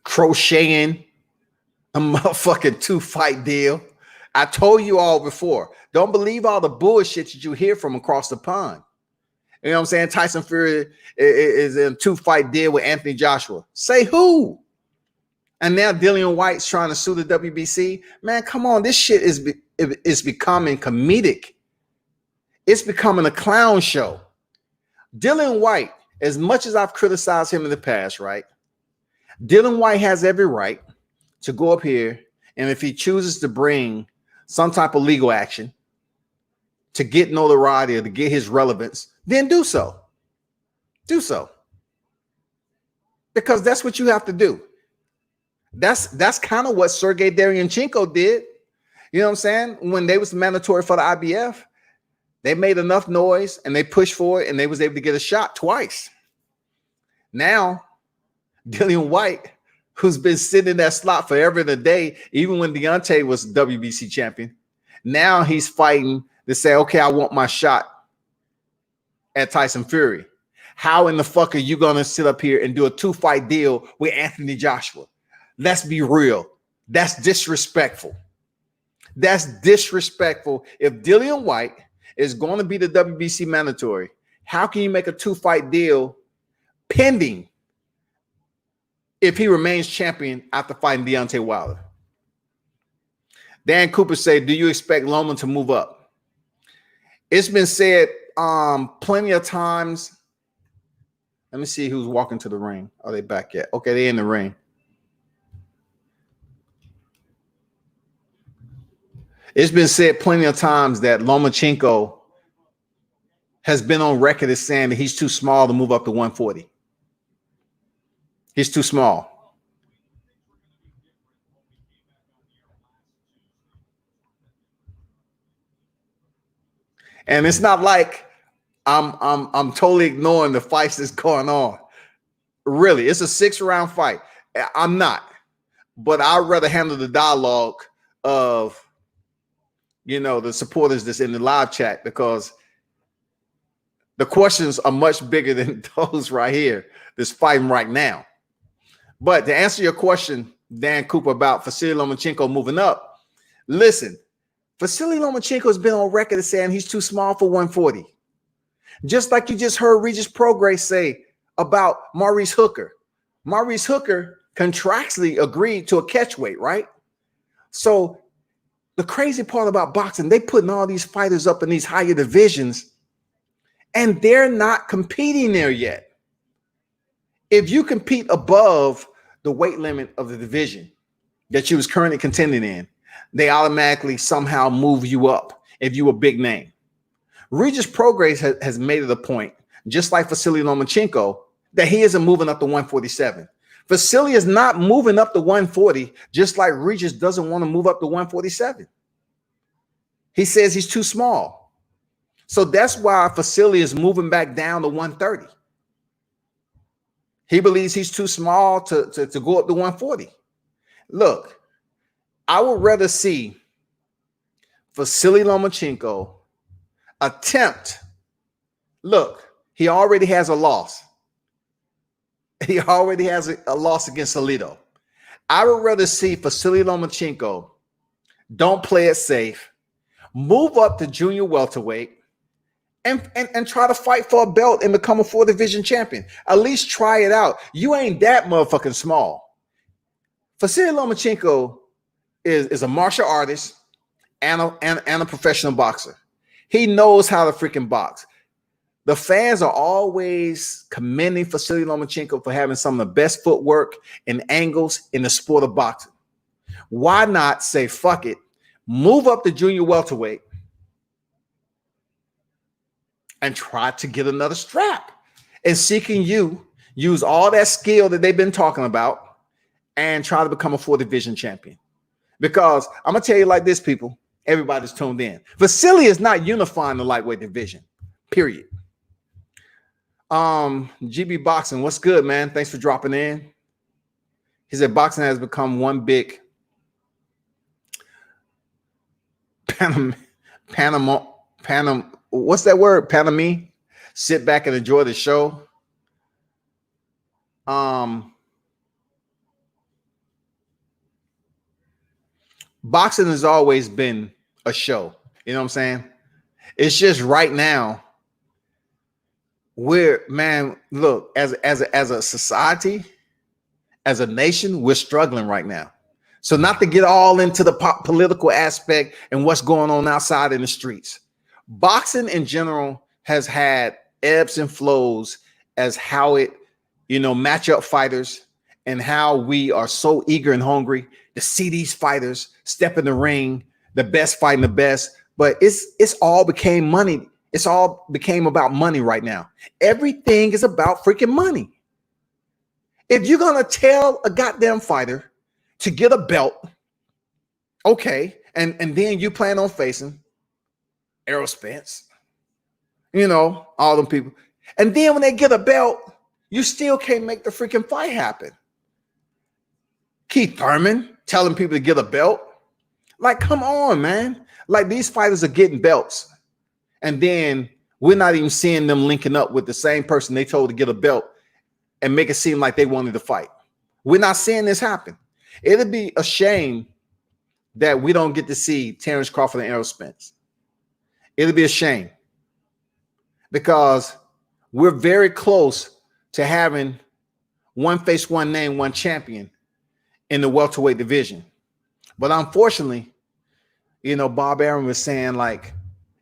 Crocheting a motherfucking 2-fight deal. I told you all before, don't believe all the bullshit that you hear from across the pond. You know what I'm saying? Tyson Fury is in a 2-fight deal with Anthony Joshua. Say who? And now Dillian White's trying to sue the WBC. Man, come on. This shit is becoming comedic. It's becoming a clown show. Dillian White, as much as I've criticized him in the past, right? Dillian White has every right to go up here, and if he chooses to bring some type of legal action to get notoriety or to get his relevance, then do so. Do so. Because that's what you have to do. That's kind of what Sergey Derevyanchenko did. You know what I'm saying? When they was mandatory for the IBF, they made enough noise and they pushed for it and they was able to get a shot twice. Now, Dillian White, who's been sitting in that slot forever and a day, even when Deontay was WBC champion, now he's fighting to say, okay, I want my shot at Tyson Fury. How in the fuck are you going to sit up here and do a 2-fight deal with Anthony Joshua? Let's be real. That's disrespectful. That's disrespectful. If Dillian White is going to be the WBC mandatory, how can you make a 2-fight deal pending if he remains champion after fighting Deontay Wilder? Dan Cooper said, do you expect Loma to move up? It's been said plenty of times. Let me see who's walking to the ring. Are they back yet? Okay, they're in the ring. It's been said plenty of times that Lomachenko has been on record as saying that he's too small to move up to 140. He's too small. And it's not like I'm totally ignoring the fights that's going on. Really, it's a 6-round fight. I'm not, but I'd rather handle the dialogue of, you know, the supporters that's in the live chat, because the questions are much bigger than those right here that's fighting right now. But to answer your question, Dan Cooper, about Vasily Lomachenko moving up, listen, Vasily Lomachenko has been on record as saying he's too small for 140. Just like you just heard Regis Prograis say about Maurice Hooker. Maurice Hooker contractually agreed to a catch weight, right? So the crazy part about boxing, they putting all these fighters up in these higher divisions, and they're not competing there yet. If you compete above the weight limit of the division that you was currently contending in, they automatically somehow move you up if you a big name. Regis Prograis has made it a point, just like Vasily Lomachenko, that he isn't moving up to 147. Vasily is not moving up to 140, just like Regis doesn't want to move up to 147. He says he's too small. So that's why Vasily is moving back down to 130. He believes he's too small to go up to 140. Look, I would rather see Vasily Lomachenko attempt. Look, he already has a loss. He already has a loss against Alito. I would rather see Vasily Lomachenko Don't play it safe. Move up to junior welterweight and try to fight for a belt and become a 4 division champion. At least try it out. You ain't that motherfucking small. Vasily Lomachenko is a martial artist and a professional boxer. He knows how to freaking box. The fans are always commending Vasily Lomachenko for having some of the best footwork and angles in the sport of boxing. Why not say, fuck it, move up to junior welterweight and try to get another strap? And seeking you, use all that skill that they've been talking about and try to become a 4 division champion. Because I'm going to tell you like this, people, everybody's tuned in. Vasily is not unifying the lightweight division, period. GB Boxing, what's good, man? Thanks for dropping in. He said boxing has become one big Panama, what's that word? Panami. Sit back and enjoy the show. Boxing has always been a show. You know what I'm saying? It's just right now, look, as a society, as a nation, we're struggling right now. So not to get all into the political aspect and what's going on outside in the streets. Boxing in general has had ebbs and flows as how it, match up fighters and how we are so eager and hungry to see these fighters step in the ring, the best fighting the best. But it's all became money. It's all became about money right now. Everything is about freaking money. If you're going to tell a goddamn fighter to get a belt, okay, and then you plan on facing Errol Spence, all them people. And then when they get a belt, you still can't make the freaking fight happen. Keith Thurman telling people to get a belt. Like, come on, man. Like, these fighters are getting belts. And then we're not even seeing them linking up with the same person they told to get a belt and make it seem like they wanted to fight. We're not seeing this happen. It'd be a shame that we don't get to see Terence Crawford and Errol Spence. It'd be a shame because we're very close to having one face, one name, one champion in the welterweight division. But unfortunately, Bob Arum was saying, like,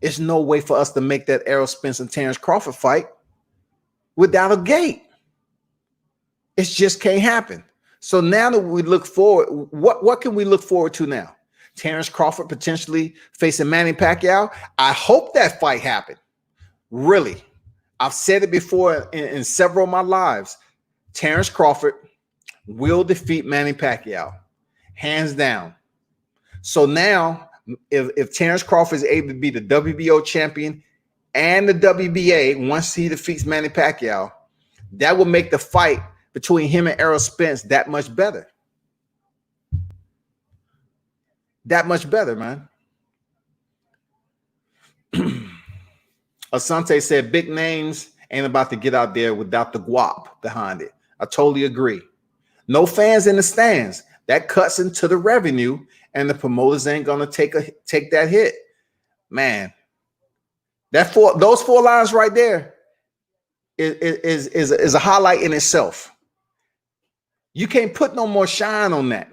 it's no way for us to make that Errol Spence and Terence Crawford fight without a gate. It just can't happen. So now that we look forward, what can we look forward to now? Terence Crawford potentially facing Manny Pacquiao. I hope that fight happened. Really. I've said it before in several of my lives. Terence Crawford will defeat Manny Pacquiao, hands down. So now, if Terence Crawford is able to be the WBO champion and the WBA once he defeats Manny Pacquiao, that will make the fight between him and Errol Spence that much better. That much better, man. Asante said big names ain't about to get out there without the guap behind it. I totally agree. No fans in the stands. That cuts into the revenue, and the promoters ain't gonna take that hit. Man, those 4 lines right there is a highlight in itself. You can't put no more shine on that.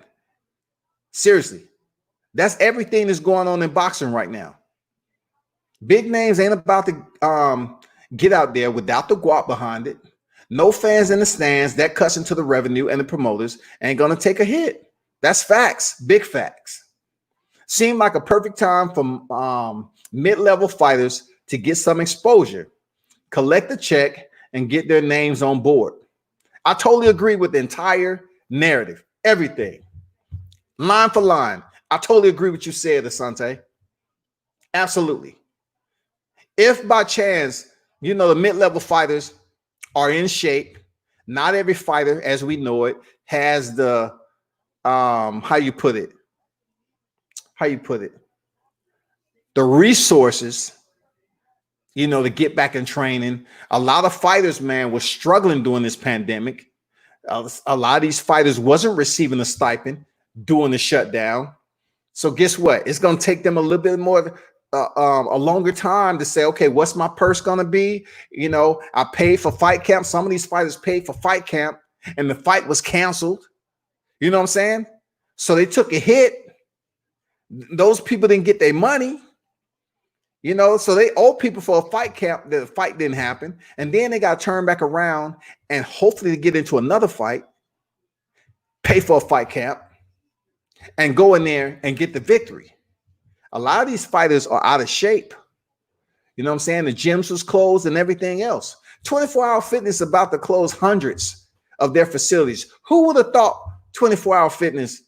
Seriously. That's everything that's going on in boxing right now. Big names ain't about to get out there without the guap behind it. No fans in the stands. That cuts into the revenue, and the promoters ain't going to take a hit. That's facts. Big facts. Seemed like a perfect time for mid-level fighters to get some exposure, collect a check, and get their names on board. I totally agree with the entire narrative. Everything. Line for line. I totally agree with what you said, Asante. Absolutely. If by chance, the mid-level fighters are in shape, not every fighter, as we know it, has the, how you put it? The resources, to get back in training. A lot of fighters, man, were struggling during this pandemic. A lot of these fighters wasn't receiving a stipend during the shutdown. So guess what? It's going to take them a little bit more, a longer time to say, okay, what's my purse going to be? You know, I paid for fight camp. Some of these fighters paid for fight camp and the fight was canceled. You know what I'm saying? So they took a hit. Those people didn't get their money. You know, so they owe people for a fight camp. The fight didn't happen. And then they got to turn back around and hopefully get into another fight, pay for a fight camp, and go in there and get the victory. A lot of these fighters are out of shape. You know what I'm saying? The gyms was closed and everything else. 24-hour fitness is about to close hundreds of their facilities. Who would have thought 24-hour fitness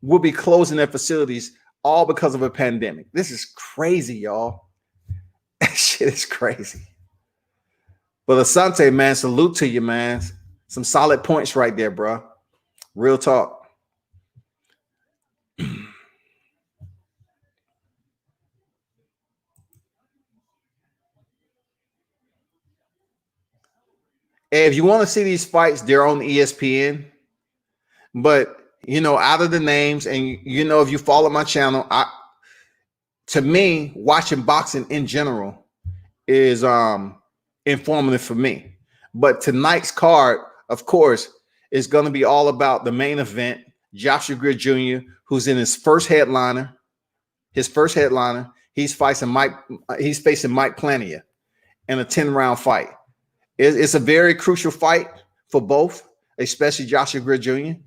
would be closing their facilities all because of a pandemic? This is crazy, y'all. That shit is crazy. But Asante, man, salute to you, man. Some solid points right there, bro. Real talk. If you want to see these fights, they're on ESPN. But, you know, out of the names, and, you know, if you follow my channel, to me, watching boxing in general is informative for me. But tonight's card, of course, is going to be all about the main event. Joshua Greer Jr., who's in his first headliner. He's facing Mike Plania in a 10-round fight. It's a very crucial fight for both, especially Joshua Greer Jr.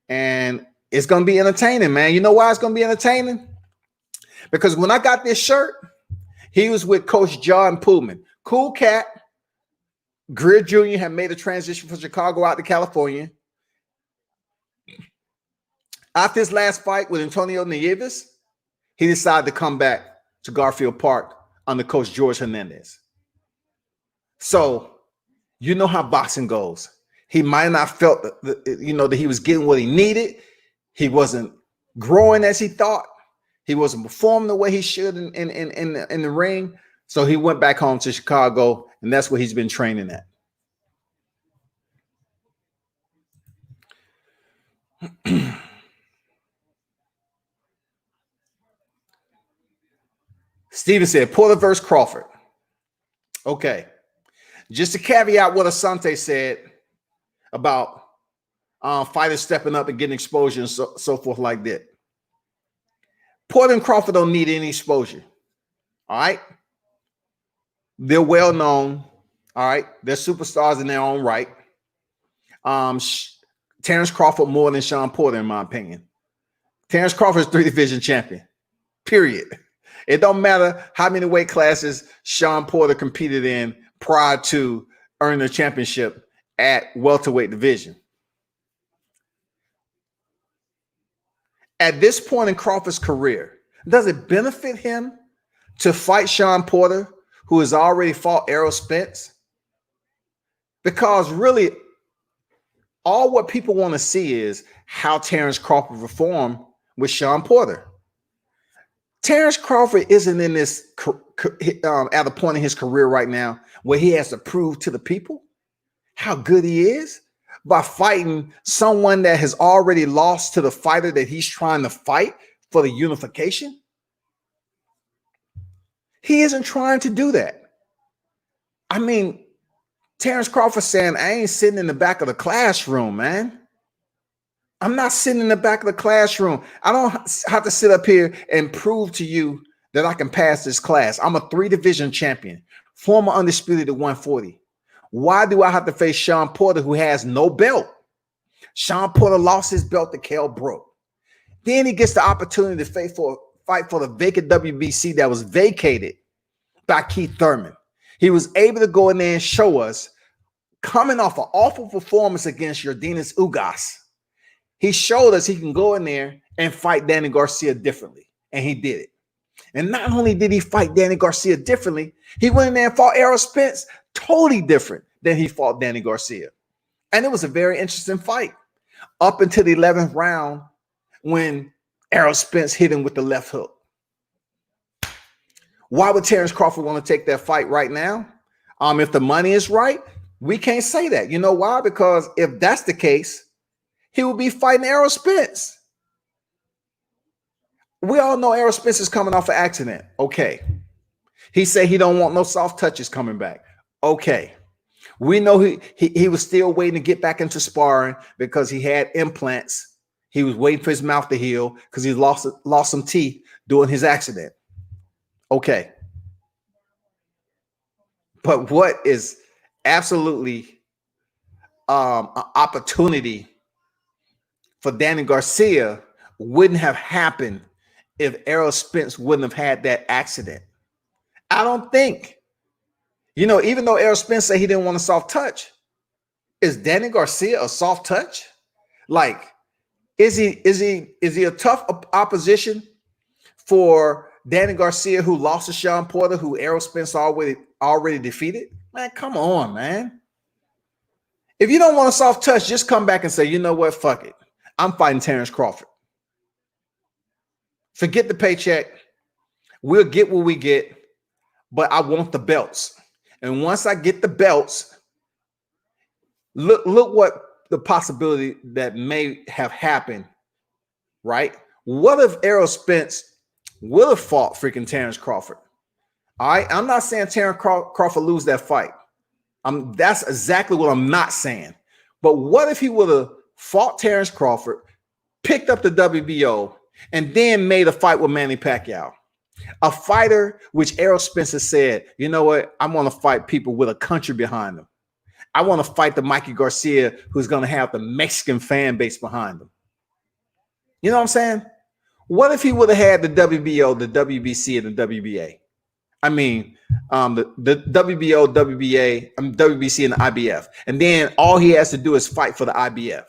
And it's going to be entertaining, man. You know why it's going to be entertaining? Because when I got this shirt, he was with Coach John Pullman. Cool cat. Greer Jr. had made a transition from Chicago out to California. After his last fight with Antonio Nieves, he decided to come back to Garfield Park under Coach George Hernandez. So, you know how boxing goes. He might not have felt that he was getting what he needed. He wasn't growing as he thought. He wasn't performing the way he should in the ring. So he went back home to Chicago, and that's where he's been training at. Steven said, Porter versus Crawford. Okay. Just to caveat what Asante said about fighters stepping up and getting exposure and so forth like that. Porter and Crawford don't need any exposure. All right. They're well known. All right. They're superstars in their own right. Terence Crawford more than Sean Porter, in my opinion. Terence Crawford is 3-division champion. Period. It don't matter how many weight classes Sean Porter competed in prior to earning the championship at welterweight division. At this point in Crawford's career, does it benefit him to fight Sean Porter, who has already fought Errol Spence? Because really, all what people want to see is how Terence Crawford performed with Sean Porter. Terence Crawford isn't in this at a point in his career right now where he has to prove to the people how good he is by fighting someone that has already lost to the fighter that he's trying to fight for the unification. He isn't trying to do that. I mean, Terence Crawford saying, I ain't sitting in the back of the classroom, man. I'm not sitting in the back of the classroom. I don't have to sit up here and prove to you that I can pass this class. I'm a 3-division champion, former undisputed at 140. Why do I have to face Sean Porter, who has no belt? Sean Porter lost his belt to Kell Brook. Then he gets the opportunity to fight for the vacant WBC that was vacated by Keith Thurman. He was able to go in there and show us, coming off an awful performance against Yordenis Ugas, he showed us he can go in there and fight Danny Garcia differently, and he did it. And not only did he fight Danny Garcia differently, he went in there and fought Errol Spence totally different than he fought Danny Garcia. And it was a very interesting fight up until the 11th round when Errol Spence hit him with the left hook. Why would Terence Crawford want to take that fight right now? If the money is right, we can't say that. You know why? Because if that's the case, he will be fighting Errol Spence. We all know Errol Spence is coming off an accident. Okay. He said he don't want no soft touches coming back. Okay. We know he was still waiting to get back into sparring because he had implants. He was waiting for his mouth to heal because he lost some teeth during his accident. Okay. But what is absolutely an opportunity for Danny Garcia wouldn't have happened if Errol Spence wouldn't have had that accident. I don't think. Even though Errol Spence said he didn't want a soft touch, is Danny Garcia a soft touch? Like, is he a tough opposition for Danny Garcia, who lost to Sean Porter, who Errol Spence already defeated? Man, come on, man. If you don't want a soft touch, just come back and say, you know what, fuck it. I'm fighting Terence Crawford. Forget the paycheck. We'll get what we get, but I want the belts. And once I get the belts, look what the possibility that may have happened, right? What if Errol Spence would have fought freaking Terence Crawford? All right, I'm not saying Terence Crawford lose that fight. That's exactly what I'm not saying. But what if he would have fought Terence Crawford, picked up the WBO, and then made a fight with Manny Pacquiao? A fighter which Errol Spence said, you know what? I want to fight people with a country behind them. I want to fight the Mikey Garcia who's going to have the Mexican fan base behind them. You know what I'm saying? What if he would have had the WBO, the WBC, and the WBA? I mean, the WBO, WBA, WBC, and the IBF. And then all he has to do is fight for the IBF.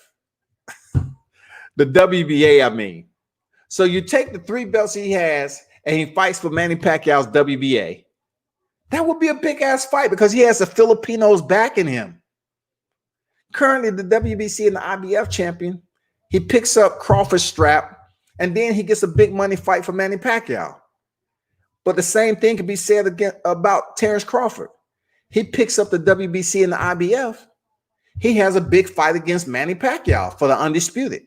The WBA, I mean. So you take the 3 belts he has and he fights for Manny Pacquiao's WBA. That would be a big-ass fight because he has the Filipinos backing him. Currently, the WBC and the IBF champion, he picks up Crawford's strap, and then he gets a big money fight for Manny Pacquiao. But the same thing can be said again about Terence Crawford. He picks up the WBC and the IBF. He has a big fight against Manny Pacquiao for the undisputed.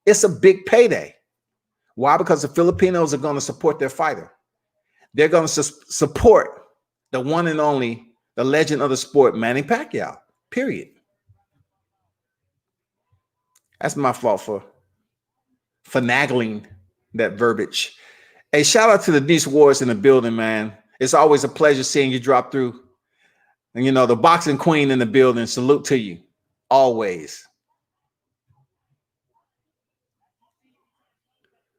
It's a big payday. Why? Because the Filipinos are going to support their fighter. They're going to support the one and only, the legend of the sport, Manny Pacquiao, period. That's my fault for finagling that verbiage. Hey, shout out to the Beast Wars in the building, man. It's always a pleasure seeing you drop through. And, the boxing queen in the building, salute to you, always.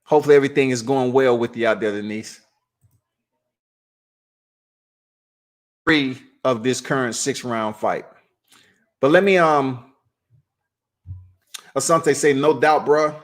Hopefully everything is going well with you out there, Denise. 3 of this current 6-round fight. But let me, Asante say, no doubt, bro.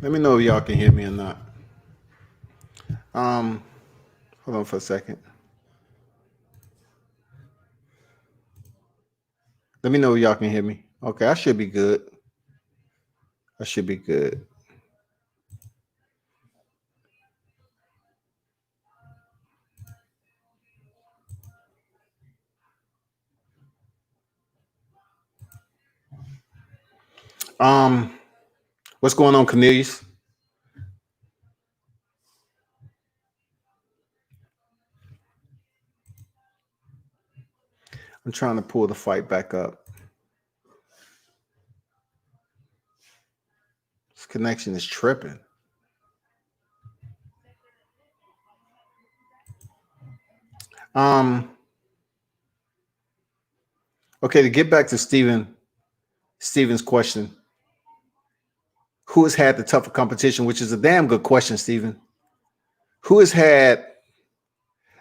Let me know if y'all can hear me or not. Hold on for a second. Let me know if y'all can hear me. Okay, I should be good. I should be good. What's going on, Cornelius? I'm trying to pull the fight back up. This connection is tripping. Okay, to get back to Steven's question. Who has had the tougher competition, which is a damn good question, Steven. Who has had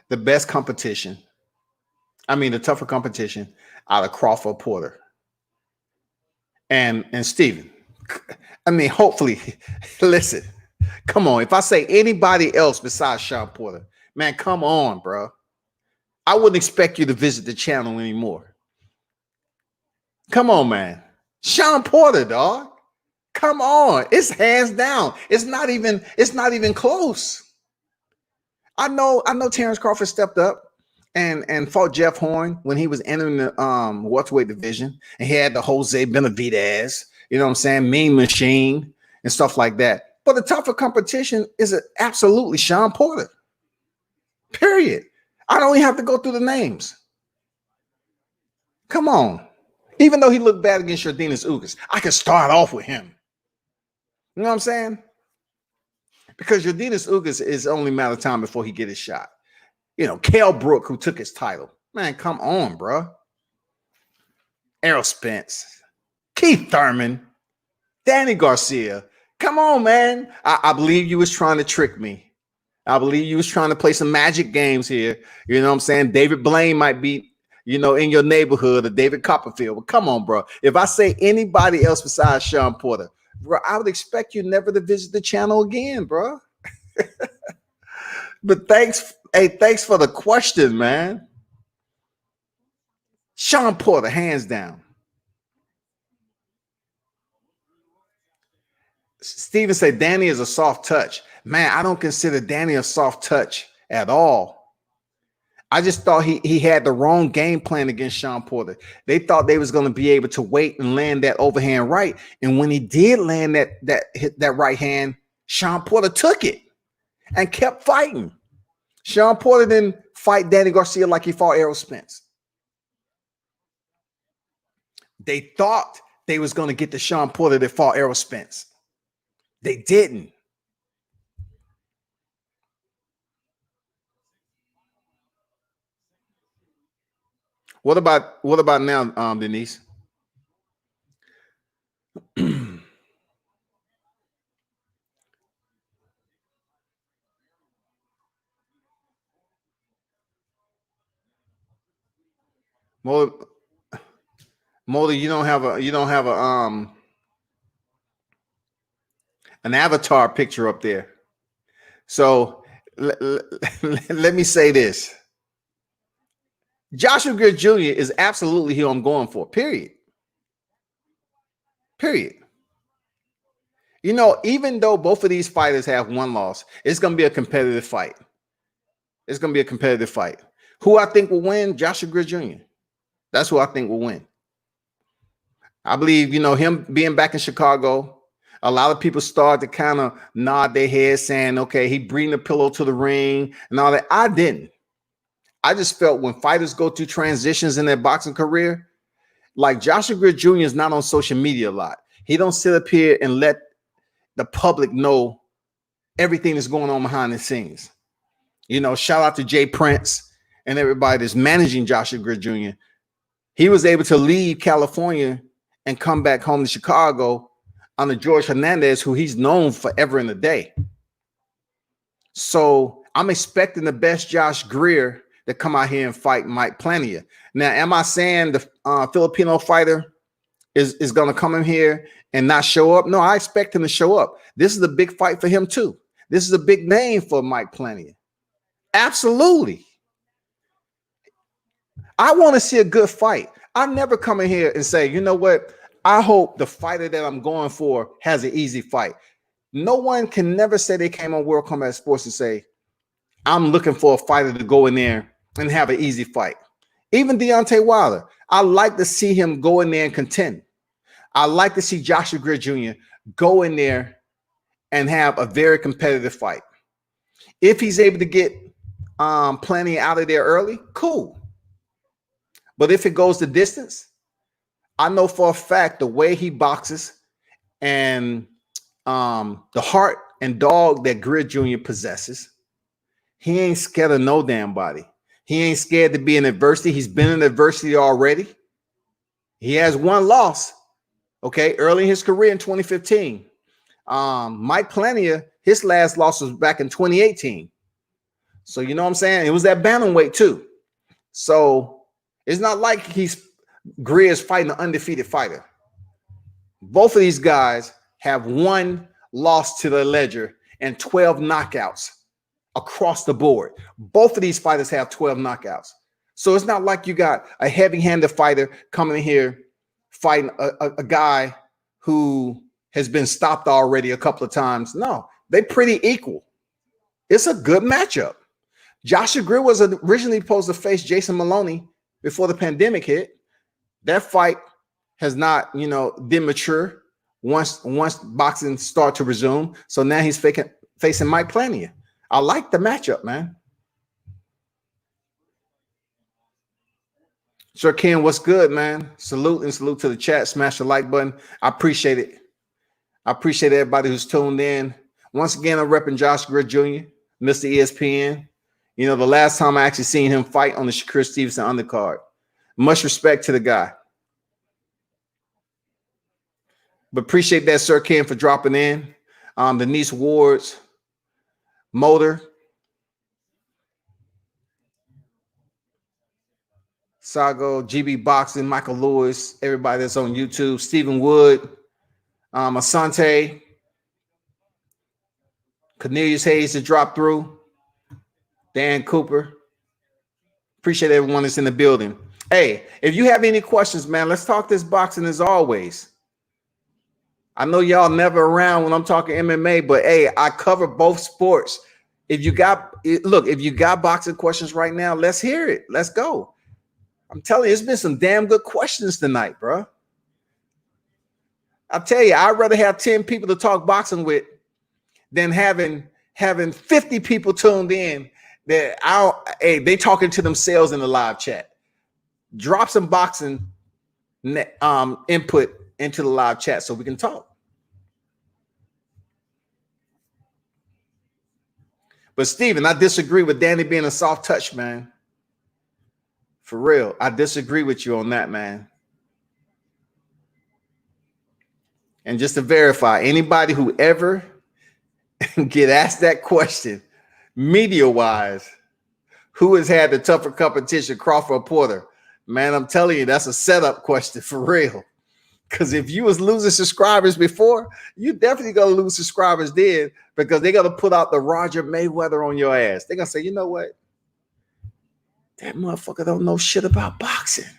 the best competition? I mean, the tougher competition out of Crawford Porter and Steven. I mean, hopefully, listen, come on. If I say anybody else besides Shawn Porter, man, come on, bro. I wouldn't expect you to visit the channel anymore. Come on, man. Shawn Porter, dog. Come on. It's hands down. It's not even close. I know Terence Crawford stepped up and fought Jeff Horn when he was entering the welterweight division, and he had the Jose Benavidez, you know what I'm saying, Mean Machine and stuff like that. But the tougher competition is absolutely Shawn Porter. Period. I don't even have to go through the names. Come on. Even though he looked bad against Yordenis Ugas, I can start off with him. You know what I'm saying? Because Yordenis Ugas is only a matter of time before he get his shot. You know, Kell Brook, who took his title. Man, come on, bro. Errol Spence, Keith Thurman, Danny Garcia. Come on, man. I believe you was trying to trick me. I believe you was trying to play some magic games here. You know what I'm saying? David Blaine might be, you know, in your neighborhood, or David Copperfield. But come on, bro. If I say anybody else besides Shawn Porter, bro, I would expect you never to visit the channel again, bro. But thanks for the question, man. Shawn Porter, hands down. Steven said Danny is a soft touch. Man, I don't consider Danny a soft touch at all. I just thought he had the wrong game plan against Shawn Porter. They thought they was going to be able to wait and land that overhand right. And when he did land that right hand, Shawn Porter took it and kept fighting. Shawn Porter didn't fight Danny Garcia like he fought Errol Spence. They thought they was going to get the Shawn Porter that fought Errol Spence. They didn't. What about now, Denise? Moldy, you don't have an avatar picture up there. So let me say this. Joshua Greer Jr. is absolutely who I'm going for, period. Period. You know, even though both of these fighters have one loss, it's going to be a competitive fight. It's going to be a competitive fight. Who I think will win? Joshua Greer Jr. That's who I think will win. I believe, you know, him being back in Chicago, a lot of people start to kind of nod their head saying, okay, he bring the pillow to the ring and all that. I didn't. I just felt when fighters go through transitions in their boxing career, like Joshua Greer Jr. is not on social media a lot. He don't sit up here and let the public know everything that's going on behind the scenes. You know, shout out to Jay Prince and everybody that's managing Joshua Greer Jr. He was able to leave California and come back home to Chicago under George Hernandez, who he's known forever and a day. So I'm expecting the best Josh Greer to come out here and fight Mike Plania. Now, am I saying the Filipino fighter is going to come in here and not show up? No, I expect him to show up. This is a big fight for him too. This is a big name for Mike Plania. Absolutely. I want to see a good fight. I never come in here and say, you know what? I hope the fighter that I'm going for has an easy fight. No one can never say they came on World Combat Sports and say, I'm looking for a fighter to go in there and have an easy fight. Even Deontay Wilder, I like to see him go in there and contend. I like to see Joshua Greer Jr. go in there and have a very competitive fight. If he's able to get Plania out of there early, cool. But if it goes the distance, I know for a fact the way he boxes and the heart and dog that Greer Jr. possesses, he ain't scared of no damn body. He ain't scared to be in adversity. He's been in adversity already. He has one loss, okay, early in his career in 2015. Mike Plania, his last loss was back in 2018. So you know what I'm saying? It was that bantamweight too. So it's not like Greer's fighting an undefeated fighter. Both of these guys have one loss to their ledger and 12 knockouts across the board. Both of these fighters have 12 knockouts. So it's not like you got a heavy-handed fighter coming in here fighting a guy who has been stopped already a couple of times. No, they pretty equal. It's a good matchup. Joshua Greer was originally supposed to face Jason Maloney before the pandemic hit. That fight has not, been mature once boxing started to resume. So now he's facing Mike Plania. I like the matchup, man. Sir Ken, what's good, man? Salute to the chat. Smash the like button. I appreciate it. I appreciate everybody who's tuned in. Once again, I'm repping Josh Greer Jr., Mr. ESPN. The last time I actually seen him fight on the Shakur Stevenson undercard. Much respect to the guy. But appreciate that, Sir Ken, for dropping in. Denise Ward's Motor. Sago, GB Boxing, Michael Lewis, everybody that's on YouTube, Stephen Wood, Asante, Cornelius Hayes to drop through, Dan Cooper. Appreciate everyone that's in the building. Hey, if you have any questions, man, let's talk this boxing as always. I know y'all never around when I'm talking MMA, but hey, I cover both sports. If you got boxing questions right now, let's hear it. Let's go. I'm telling you, it's been some damn good questions tonight, bro. I'll tell you, I'd rather have 10 people to talk boxing with than having 50 people tuned in that they talking to themselves in the live chat. Drop some boxing input into the live chat so we can talk. But Steven, I disagree with Danny being a soft touch, man. For real, I disagree with you on that, man. And just to verify, anybody who ever get asked that question, media-wise, who has had the tougher competition, Crawford or Porter? Man, I'm telling you, that's a setup question for real. Because if you was losing subscribers before, you definitely gonna lose subscribers then, because they're gonna put out the Roger Mayweather on your ass. They're gonna say, you know what? That motherfucker don't know shit about boxing.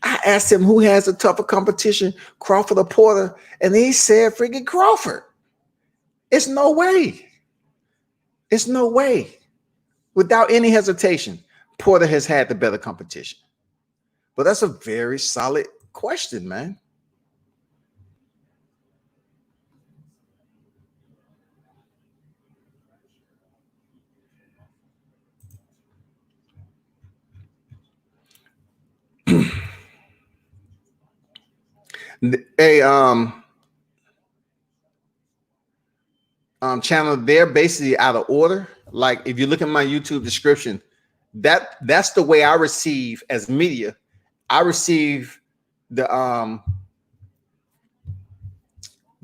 I asked him who has a tougher competition, Crawford or Porter, and he said freaking Crawford. It's no way. It's no way. Without any hesitation, Porter has had the better competition. But that's a very solid question, man. Hey, channel, they're basically out of order. Like if you look at my YouTube description, that's the way I receive as media. I receive the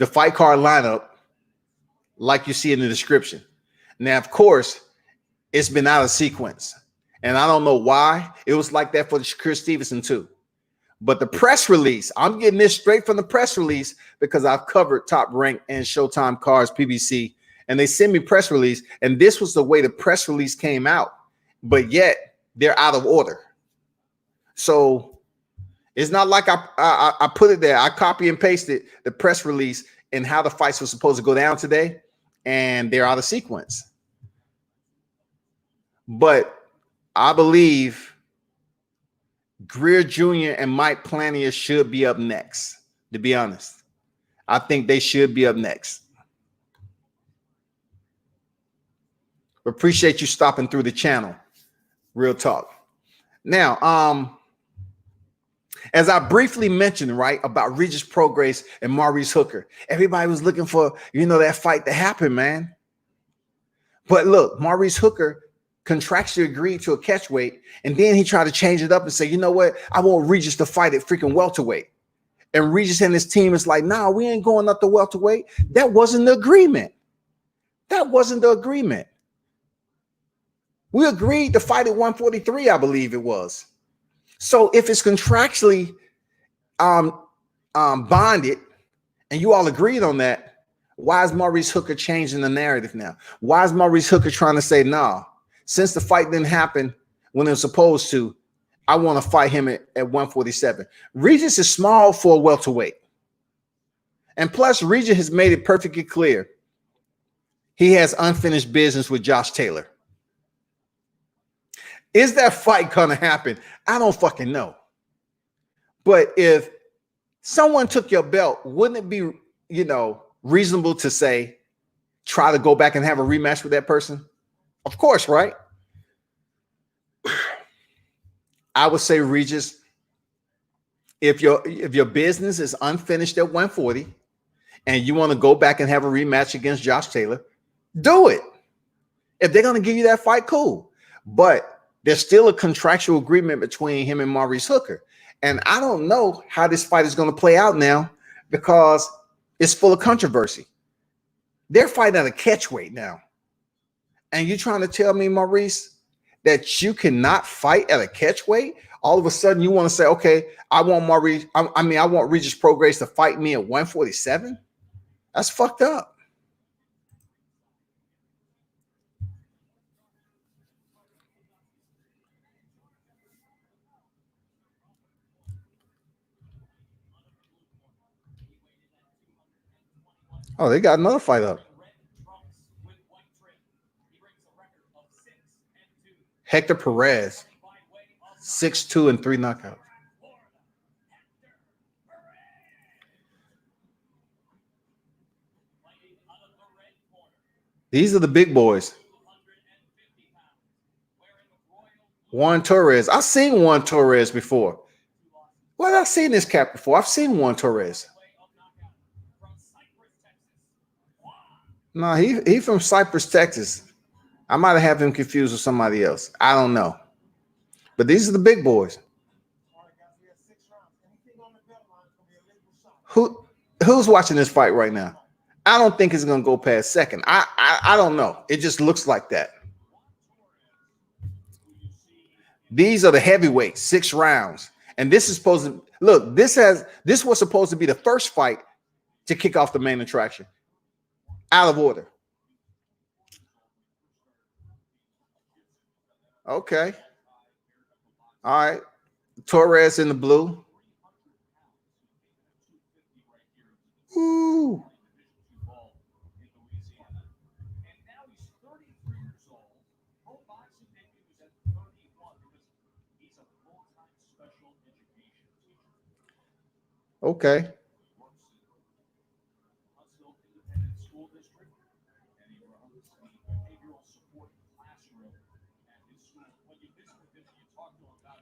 fight card lineup like you see in the description. Now, of course, it's been out of sequence, and I don't know why. It was like that for the Shakur Stevenson too. But the press release, I'm getting this straight from the press release because I've covered Top Rank and Showtime Cards, PBC, and they send me press release. And this was the way the press release came out, but yet they're out of order. So it's not like I put it there. I copy and pasted the press release and how the fights were supposed to go down today, and they're out of sequence. But I believe Greer Jr. and Mike Plania should be up next, to be honest. I think they should be up next. Appreciate you stopping through the channel. Real talk. Now, as I briefly mentioned, right, about Regis Prograis and Maurice Hooker, everybody was looking for, that fight to happen, man. But look, Maurice Hooker contractually agreed to a catch weight, and then he tried to change it up and say, you know what, I want Regis to fight at freaking welterweight. And Regis and his team is like, nah, we ain't going up to welterweight. That wasn't the agreement. That wasn't the agreement. We agreed to fight at 143, I believe it was. So if it's contractually bonded and you all agreed on that, why is Maurice Hooker changing the narrative now? Why is Maurice Hooker trying to say, nah, since the fight didn't happen when it was supposed to, I want to fight him at 147. Regis is small for a welterweight. And plus, Regis has made it perfectly clear he has unfinished business with Josh Taylor. Is that fight going to happen? I don't fucking know. But if someone took your belt, wouldn't it be, reasonable to say, try to go back and have a rematch with that person? Of course, right? I would say, Regis, if your business is unfinished at 140 and you want to go back and have a rematch against Josh Taylor, do it. If they're going to give you that fight, cool. But there's still a contractual agreement between him and Maurice Hooker. And I don't know how this fight is going to play out now because it's full of controversy. They're fighting at a catch weight now. And you're trying to tell me, Maurice, that you cannot fight at a catch weight? All of a sudden you want to say, okay, I want Regis Prograis to fight me at 147? That's fucked up. Oh, they got another fight up. Hector Perez, 6'2" and 3 knockouts. These are the big boys. Juan Torres. I've seen Juan Torres before. Well, I've seen this cat before. I've seen Juan Torres. No, he from Cypress, Texas. I might have him confused with somebody else. I don't know. But these are the big boys. Who's watching this fight right now? I don't think it's going to go past second. I don't know. It just looks like that. These are the heavyweights, 6 rounds. And this is supposed to look, this was supposed to be the first fight to kick off the main attraction. Out of order. Okay. All right. Torres in the blue. Ooh. Okay.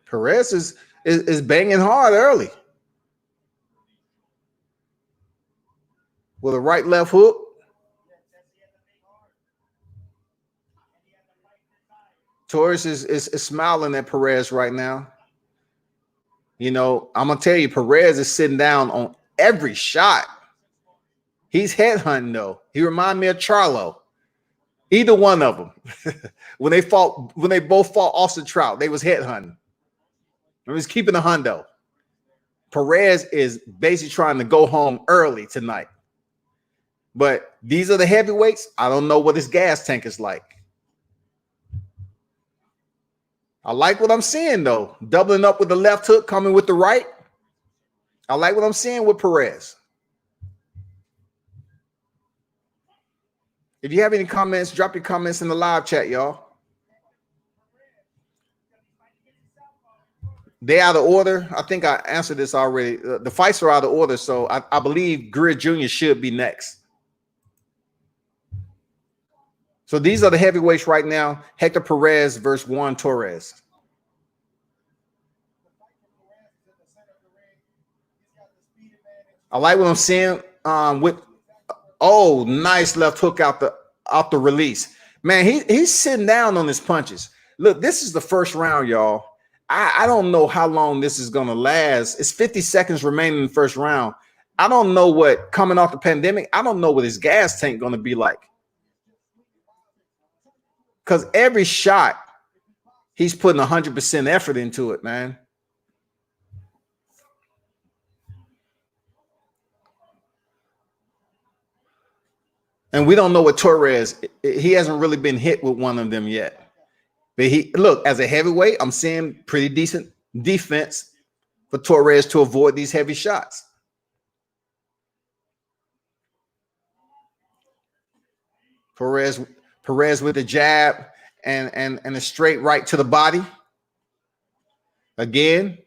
Perez is banging hard early with a right left hook. Torres is smiling at Perez right now. I'm gonna tell you, Perez is sitting down on every shot. He's headhunting though. He reminds me of Charlo. Either one of them. when they both fought Austin Trout, they was headhunting. He was keeping a hundo. Perez is basically trying to go home early tonight. But these are the heavyweights. I don't know what his gas tank is like. I like what I'm seeing, though. Doubling up with the left hook, coming with the right. I like what I'm seeing with Perez. If you have any comments, drop your comments in the live chat, y'all. They out of order. I think I answered this already. The fights are out of order, so I believe Greer Jr. should be next. So these are the heavyweights right now. Hector Perez versus Juan Torres. I like what I'm seeing with nice left hook out the release. Man, he's sitting down on his punches. Look, this is the first round, y'all. I don't know how long this is going to last. It's 50 seconds remaining in the first round. I don't know what, coming off the pandemic, I don't know what his gas tank going to be like. Because every shot, he's putting 100% effort into it, man. And we don't know what Torres, he hasn't really been hit with one of them yet. But look, as a heavyweight, I'm seeing pretty decent defense for Torres to avoid these heavy shots. Perez with the jab and a straight right to the body. Again,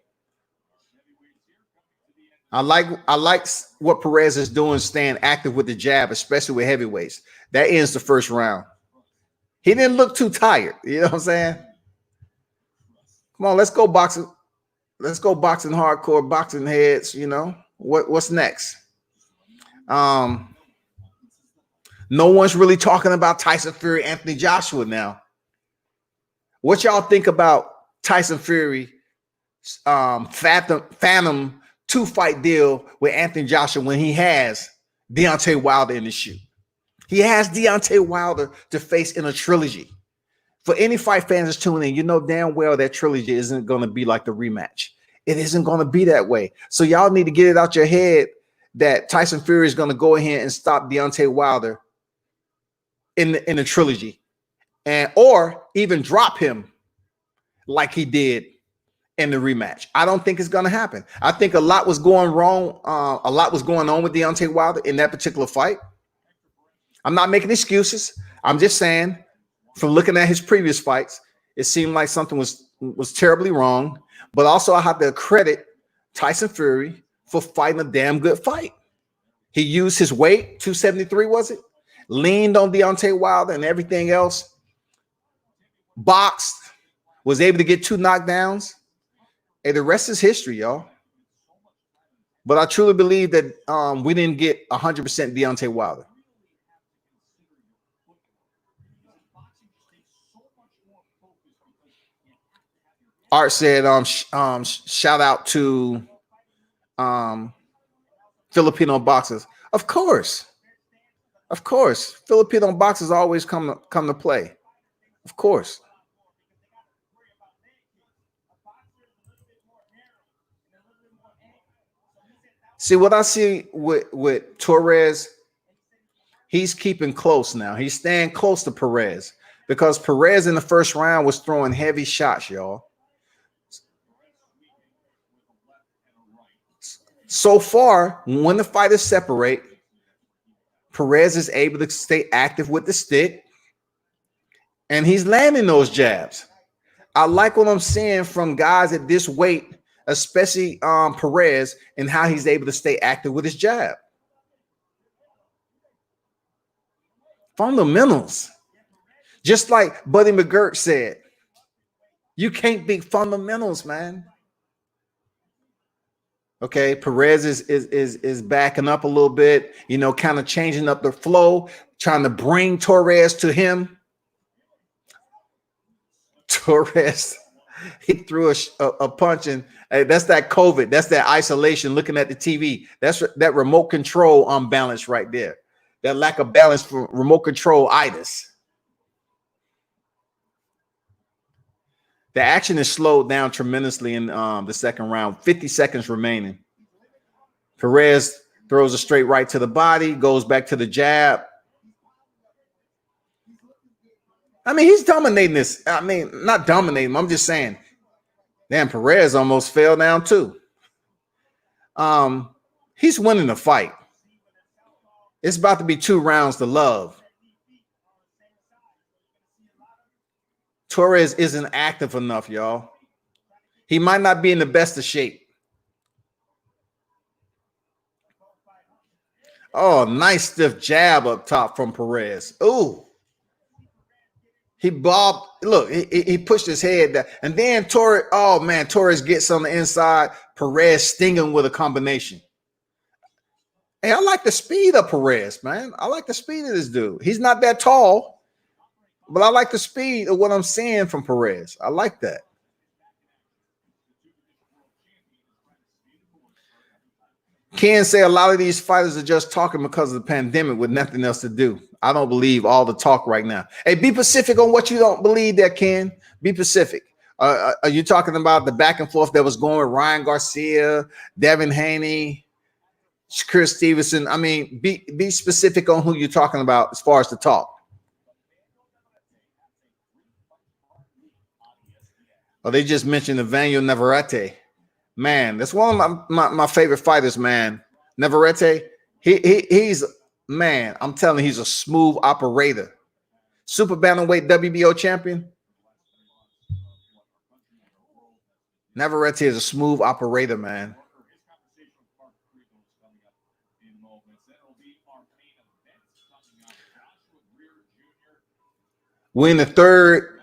I like what Perez is doing, staying active with the jab, especially with heavyweights. That ends the first round. He didn't look too tired. You know what I'm saying? Come on, let's go boxing. Let's go boxing hardcore, boxing heads. You know what's next? No one's really talking about Tyson Fury, Anthony Joshua now. What y'all think about Tyson Fury, Phantom 2-fight deal with Anthony Joshua when he has Deontay Wilder in the shoe? He has Deontay Wilder to face in a trilogy. For any fight fans that's tuning in, you know damn well that trilogy isn't going to be like the rematch. It isn't going to be that way. So y'all need to get it out your head that Tyson Fury is going to go ahead and stop Deontay Wilder in the trilogy, or even drop him like he did in the rematch. I don't think it's going to happen. I think a lot was going wrong. A lot was going on with Deontay Wilder in that particular fight. I'm not making excuses. I'm just saying, from looking at his previous fights, it seemed like something was terribly wrong. But also, I have to credit Tyson Fury for fighting a damn good fight. He used his weight, 273 was it? Leaned on Deontay Wilder and everything else. Boxed, was able to get 2 knockdowns. Hey, the rest is history, y'all. But I truly believe that we didn't get 100% Deontay Wilder. Art said, shout out to Filipino boxers. Of course. Filipino boxers always come to play. Of course. See, what I see with Torres, he's keeping close now. He's staying close to Perez because Perez in the first round was throwing heavy shots, y'all. So far, when the fighters separate, Perez is able to stay active with the stick, and he's landing those jabs. I like what I'm seeing from guys at this weight, especially Perez, and how he's able to stay active with his jab. Fundamentals. Just like Buddy McGirt said, you can't beat fundamentals, man. Okay, Perez is backing up a little bit, you know, kind of changing up the flow, trying to bring Torres to him. Torres, he threw a punch, and that's that COVID, that's that isolation, looking at the TV. That's that remote control unbalance right there. That lack of balance for remote control itis. The action is slowed down tremendously in the second round. 50 seconds remaining. Perez throws a straight right to the body, goes back to the jab. I mean, he's dominating this. I mean, not dominating him. I'm just saying, damn, Perez almost fell down too. He's winning the fight. It's about to be 2 rounds to love. Torres isn't active enough, y'all. He might not be in the best of shape. Oh, nice stiff jab up top from Perez. Ooh. He bobbed. Look, he pushed his head down. And then Torres, oh man, Torres gets on the inside. Perez stinging with a combination. Hey, I like the speed of Perez, man. I like the speed of this dude. He's not that tall, but I like the speed of what I'm seeing from Perez. I like that. Ken say a lot of these fighters are just talking because of the pandemic with nothing else to do. I don't believe all the talk right now. Hey, be specific on what you don't believe there, Ken. Be specific. Are you talking about the back and forth that was going with Ryan Garcia, Devin Haney, Shakur Stevenson? I mean, be specific on who you're talking about as far as the talk. Oh, they just mentioned Evanio Navarrete. Man, that's one of my favorite fighters, man. Navarrete, he's, man, I'm telling you, he's a smooth operator. Super bantamweight WBO champion. Navarrete is a smooth operator, man. We're in the 3rd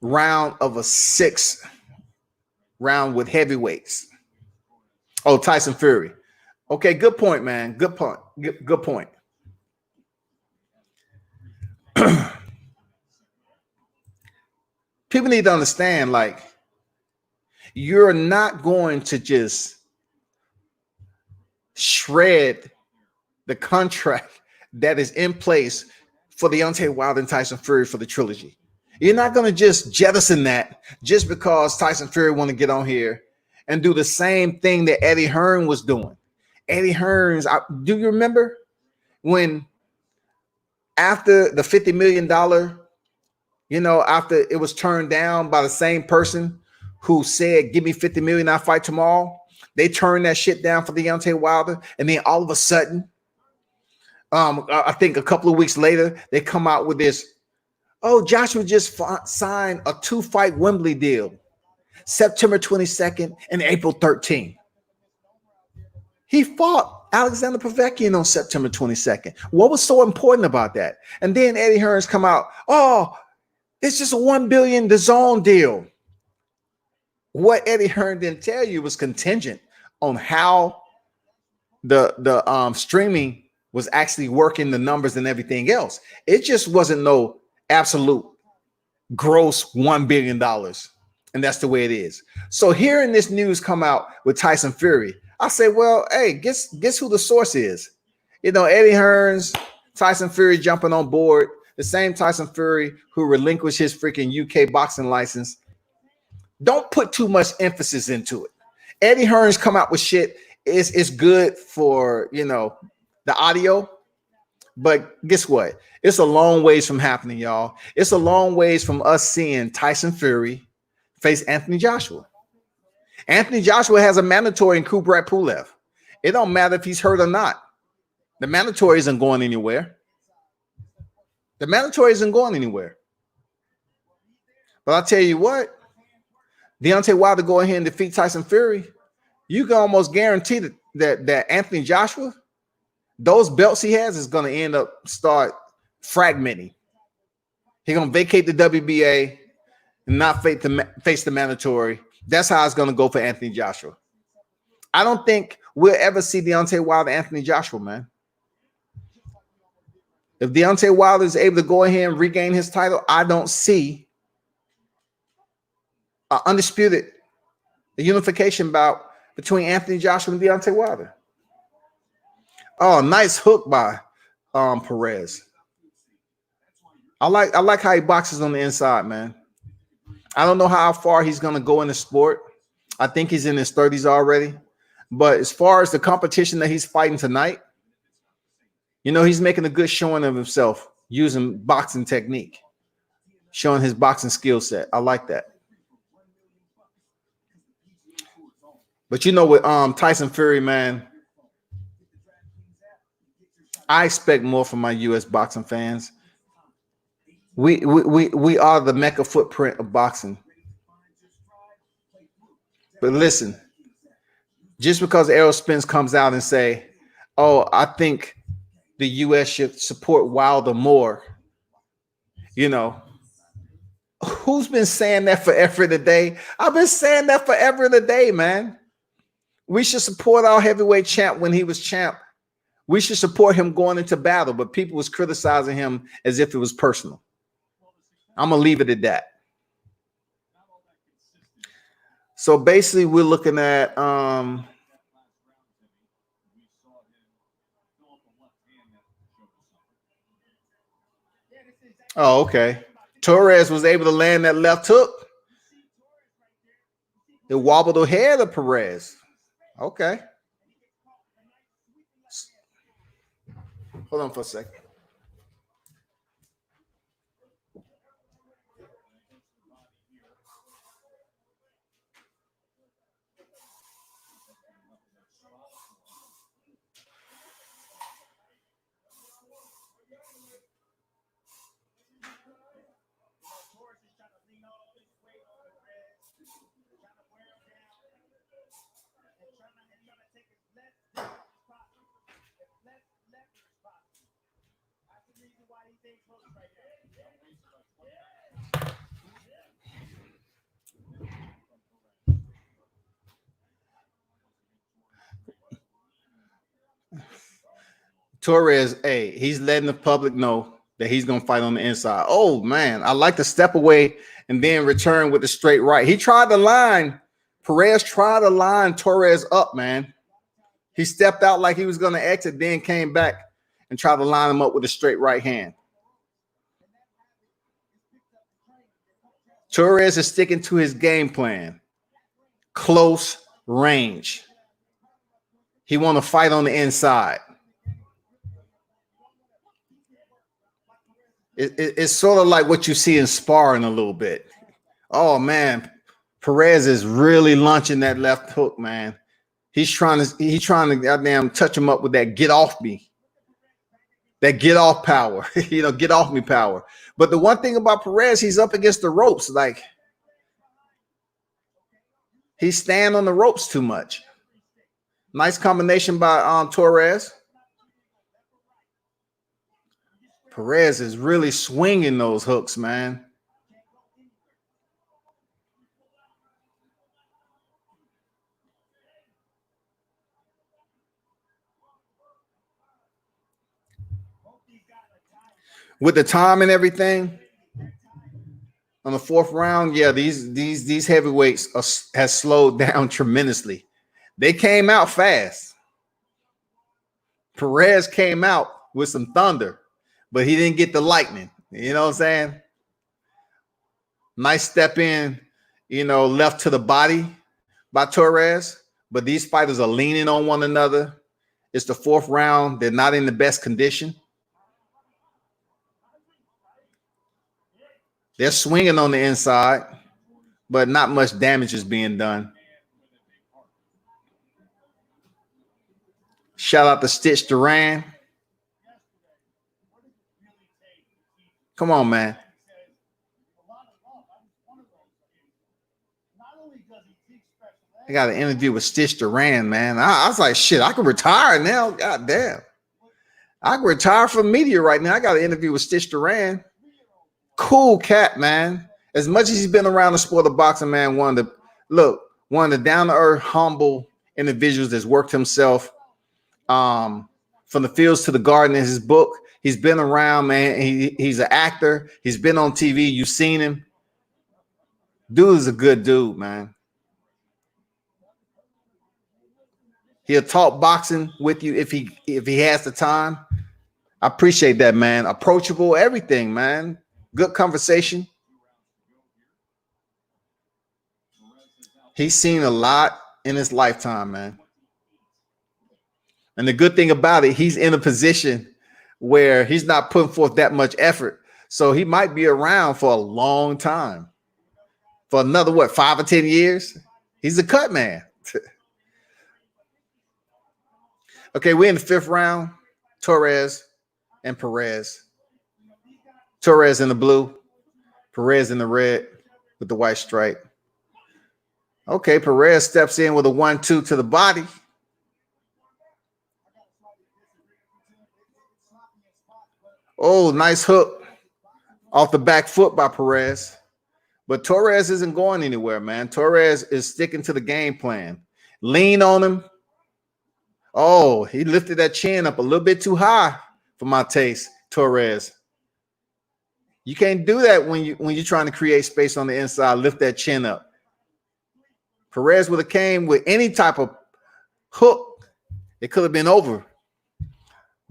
round of a 6th round with heavyweights. Oh, Tyson Fury. Okay, good point, man. Good point. Good point. People need to understand, like, you're not going to just shred the contract that is in place for Deontay Wilder and Tyson Fury for the trilogy. You're not going to just jettison that just because Tyson Fury want to get on here and do the same thing that Eddie Hearn was doing. Eddie Hearn's, do you remember when after the $50 million, after it was turned down by the same person who said, give me $50 million, I'll fight tomorrow. They turned that shit down for Deontay Wilder. And then all of a sudden, I think a couple of weeks later, they come out with this, oh, Joshua just signed a 2-fight Wembley deal, September 22nd and April 13th. He fought Alexander Povetkin on September 22nd. What was so important about that? And then Eddie Hearns come out, oh, it's just a $1 billion DAZN deal. What Eddie Hearn didn't tell you was contingent on how the streaming was actually working the numbers and everything else. It just wasn't no absolute gross $1 billion. And that's the way it is. So hearing this news come out with Tyson Fury, I say, well, hey, guess who the source is? Eddie Hearns, Tyson Fury jumping on board, the same Tyson Fury who relinquished his freaking UK boxing license. Don't put too much emphasis into it. Eddie Hearns come out with shit. It's good for, the audio. But guess what? It's a long ways from happening, y'all. It's a long ways from us seeing Tyson Fury face Anthony Joshua. Anthony Joshua has a mandatory in Kubrat Pulev. It don't matter if he's hurt or not. The mandatory isn't going anywhere. The mandatory isn't going anywhere. But I'll tell you what, Deontay Wilder go ahead and defeat Tyson Fury, you can almost guarantee that Anthony Joshua, those belts he has is going to start fragmenting. He's going to vacate the WBA and not face the mandatory. That's how it's going to go for Anthony Joshua. I don't think we'll ever see Deontay Wilder, Anthony Joshua, man. If Deontay Wilder is able to go ahead and regain his title, I don't see an undisputed unification bout between Anthony Joshua and Deontay Wilder. Oh, nice hook by Perez. I like how he boxes on the inside, man. I don't know how far he's going to go in the sport. I think he's in his 30s already. But as far as the competition that he's fighting tonight, you know, he's making a good showing of himself using boxing technique, showing his boxing skill set. I like that. But you know, with Tyson Fury, man, I expect more from my U.S. boxing fans. We are the Mecca footprint of boxing. But listen, just because Errol Spence comes out and say, "Oh, I think the U.S. should support Wilder more," you know, who's been saying that forever and a day? I've been saying that forever and a day, man. We should support our heavyweight champ when he was champ. We should support him going into battle, but people was criticizing him as if it was personal. I'm gonna leave it at that. So basically, we're looking at oh, okay. Torres was able to land that left hook. It wobbled the head of Perez. Okay. Hold on for a second. Torres, hey, he's letting the public know that he's going to fight on the inside. Oh, man, I like to step away and then return with the straight right. He tried to line. Perez tried to line Torres up, man. He stepped out like he was going to exit, then came back and tried to line him up with a straight right hand. Torres is sticking to his game plan. Close range. He want to fight on the inside. It's sort of like what you see in sparring a little bit. Oh, man. Perez is really launching that left hook, man. He's trying to goddamn touch him up with that get off me. That get off power. You know, get off me power. But the one thing about Perez, he's up against the ropes. Like, he's staying on the ropes too much. Nice combination by Torres. Perez is really swinging those hooks, man. With the time and everything on the fourth round, yeah, these heavyweights has slowed down tremendously. They came out fast. Perez came out with some thunder, but he didn't get the lightning. You know what I'm saying? Nice step in, you know, left to the body by Torres, but these fighters are leaning on one another. It's the fourth round. They're not in the best condition. They're swinging on the inside, but not much damage is being done. Shout out to Stitch Duran. Come on, man. I got an interview with Stitch Duran, man. I was like, shit, I could retire now. God damn. I could retire from media right now. I got an interview with Stitch Duran. Cool cat, man. As much as he's been around the sport of boxing, man, one of the down-to-earth, humble individuals that's worked himself from the fields to the garden in his book. He's been around, man. He's an actor. He's been on TV. You've seen him. Dude is a good dude, man. He'll talk boxing with you if he has the time. I appreciate that, man. Approachable, everything, man. Good conversation. He's seen a lot in his lifetime, man. And the good thing about it, he's in a position where he's not putting forth that much effort. So he might be around for a long time. For another, what, 5 or 10 years? He's a cut man. Okay, we're in the 5th round. Torres and Perez. Torres in the blue. Perez in the red with the white stripe. Okay, Perez steps in with a 1-2 to the body. Oh, nice hook off the back foot by Perez. But Torres isn't going anywhere, man. Torres is sticking to the game plan. Lean on him. Oh, he lifted that chin up a little bit too high for my taste, Torres. You can't do that when you're trying to create space on the inside. Lift that chin up. Perez would have came with any type of hook. It could have been over.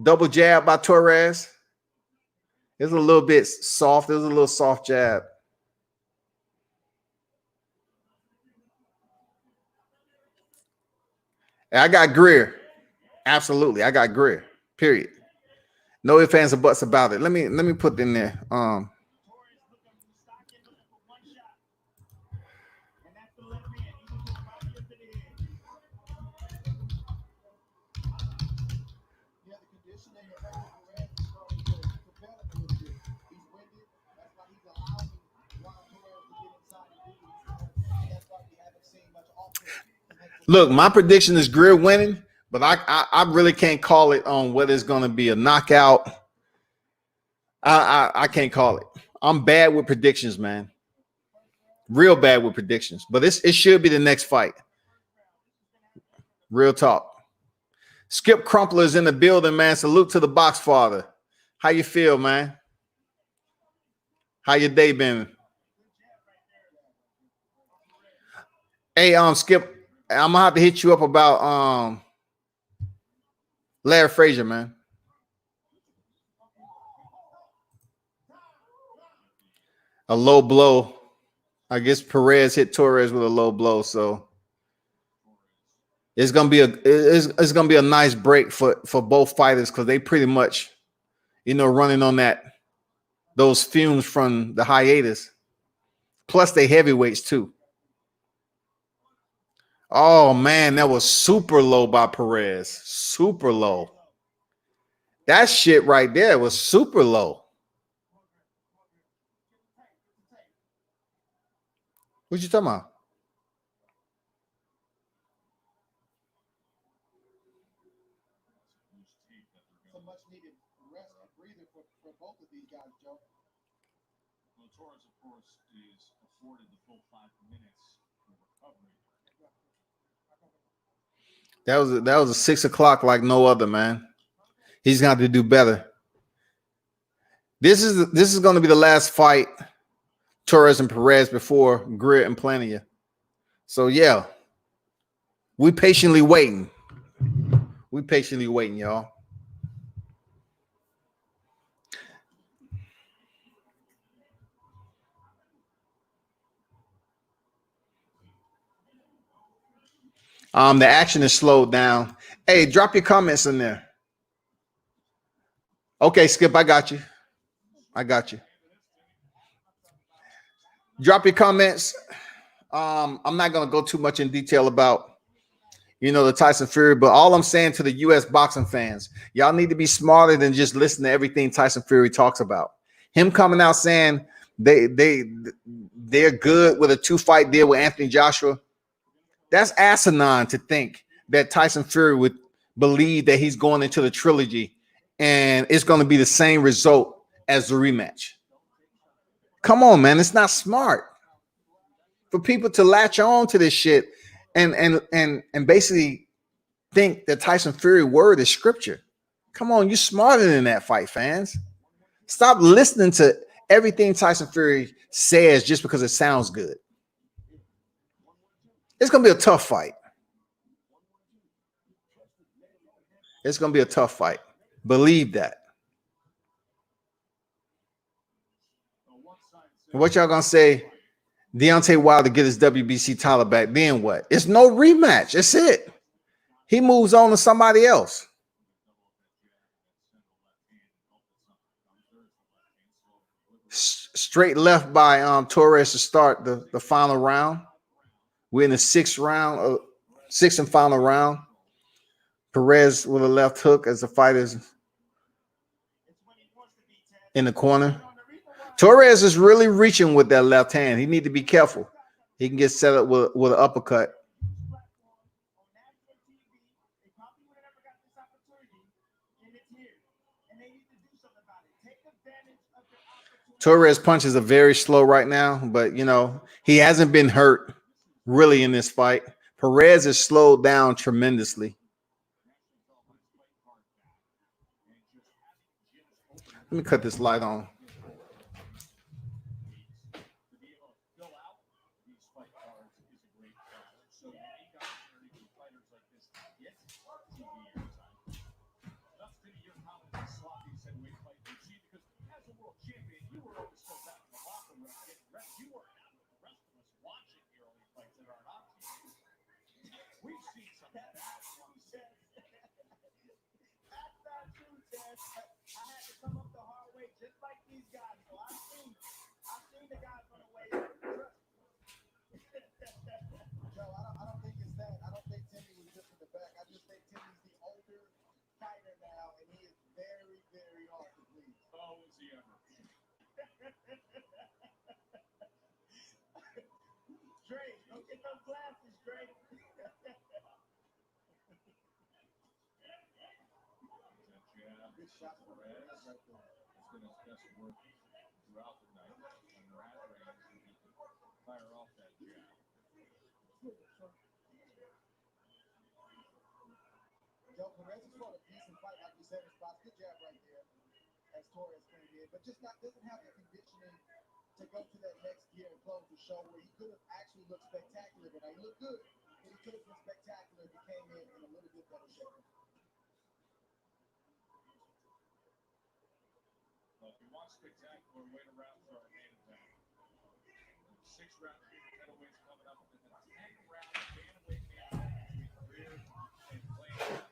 Double jab by Torres. It was a little bit soft. It was a little soft jab. I got Greer. Absolutely. I got Greer. Period. No ifs, ands, or buts about it. Let me put it in there. Look, my prediction is Greer winning, but I really can't call it on whether it's going to be a knockout. I can't call it. I'm bad with predictions, man. Real bad with predictions. But it should be the next fight. Real talk. Skip Crumpler is in the building, man. Salute to the box father. How you feel, man? How your day been? Hey, Skip, I'm gonna have to hit you up about Larry Frazier, man. A low blow. I guess Perez hit Torres with a low blow, so it's gonna be a nice break for both fighters because they pretty much, running on those fumes from the hiatus. Plus they heavyweights too. Oh man, that was super low by Perez. Super low. That shit right there was super low. What you talking about? Torres, of course, is afforded the full 5 minutes for recovery. That was a 6 o'clock like no other, man. He's going to have to do better. This is going to be the last fight, Torres and Perez, before Greer and Plania. So yeah, we patiently waiting. We patiently waiting, y'all. The action is slowed down. Hey, drop your comments in there. Okay, Skip, I got you. Drop your comments. I'm not going to go too much in detail about, the Tyson Fury, but all I'm saying to the U.S. boxing fans, y'all need to be smarter than just listen to everything Tyson Fury talks about. Him coming out saying they're good with a 2-fight deal with Anthony Joshua. That's asinine to think that Tyson Fury would believe that he's going into the trilogy and it's going to be the same result as the rematch. Come on, man. It's not smart for people to latch on to this shit and basically think that Tyson Fury word is scripture. Come on, you're smarter than that, fight fans. Stop listening to everything Tyson Fury says just because it sounds good. It's going to be a tough fight. It's going to be a tough fight. Believe that. What y'all going to say? Deontay Wilder get his WBC title back. Then what? It's no rematch. That's it. He moves on to somebody else. Straight left by Torres to start the final round. We're in the sixth and final round. Perez with a left hook as the fighters in the corner. Torres is really reaching with that left hand. He need to be careful. He can get set up with an uppercut. Torres punches are very slow right now, but you know, he hasn't been hurt really in this fight. Perez is slowed down tremendously. Let me cut this light on. But just doesn't have the conditioning to go to that next year and close the show where he could have actually looked spectacular. But he looked good, but he could have been spectacular if he came in a little bit better shape. Well, if you want spectacular, wait around for a hand attack. 6 round middleweights coming up, and then a 10-round bantamweight match between Greer and Plania.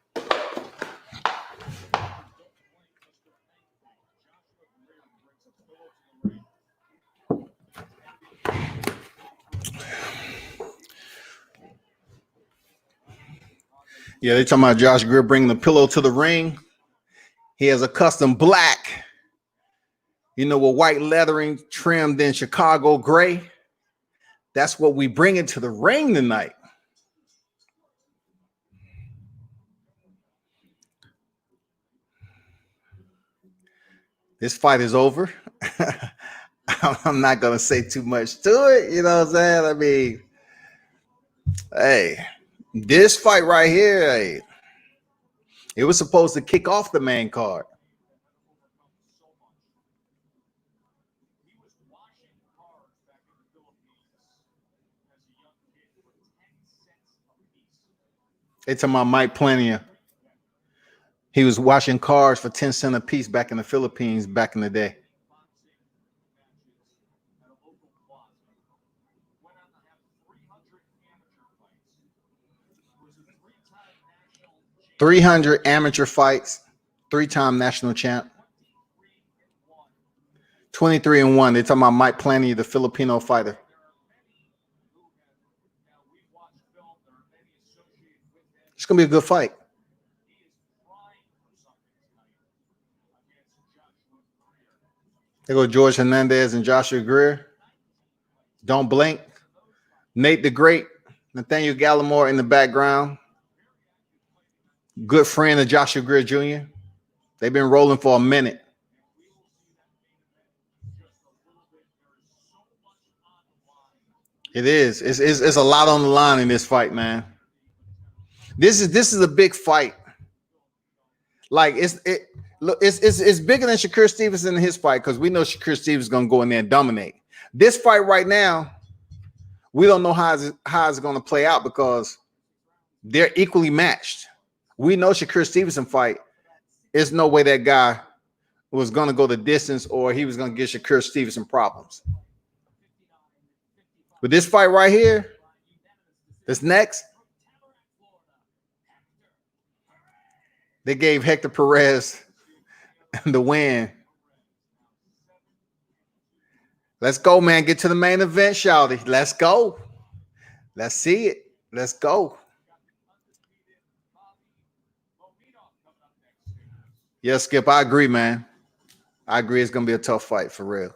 Yeah, they're talking about Josh Greer bringing the pillow to the ring. He has a custom black, you know, with white lettering trimmed in Chicago gray. That's what we bring into the ring tonight. This fight is over. I'm not going to say too much to it. You know what I'm saying? I mean, hey, this fight right here, hey, it was supposed to kick off the main card. They talking about Mike Plania. He was washing cars for 10 cents a piece back in the Philippines back in the day. .300 amateur fights, 3-time national champ. 23-1. They're talking about Mike Plania, the Filipino fighter. It's gonna be a good fight. There go George Hernandez and Joshua Greer. Don't blink. Nate the Great, Nathaniel Gallimore in the background. Good friend of Joshua Greer Jr. They've been rolling for a minute. It is. It's a lot on the line in this fight, man. This is a big fight. Like it's bigger than Shakur Stevenson in his fight because we know Shakur Stevenson is gonna go in there and dominate. This fight right now, we don't know how it's gonna play out because they're equally matched. We know Shakur Stevenson fight. There's no way that guy was gonna go the distance or he was gonna give Shakur Stevenson problems. But this fight right here, this next, they gave Hector Perez the win Let's go, man. Get to the main event, shawty. Let's go. Let's see it. Let's go. Yeah, Skip, I agree, man. I agree. It's going to be a tough fight for real.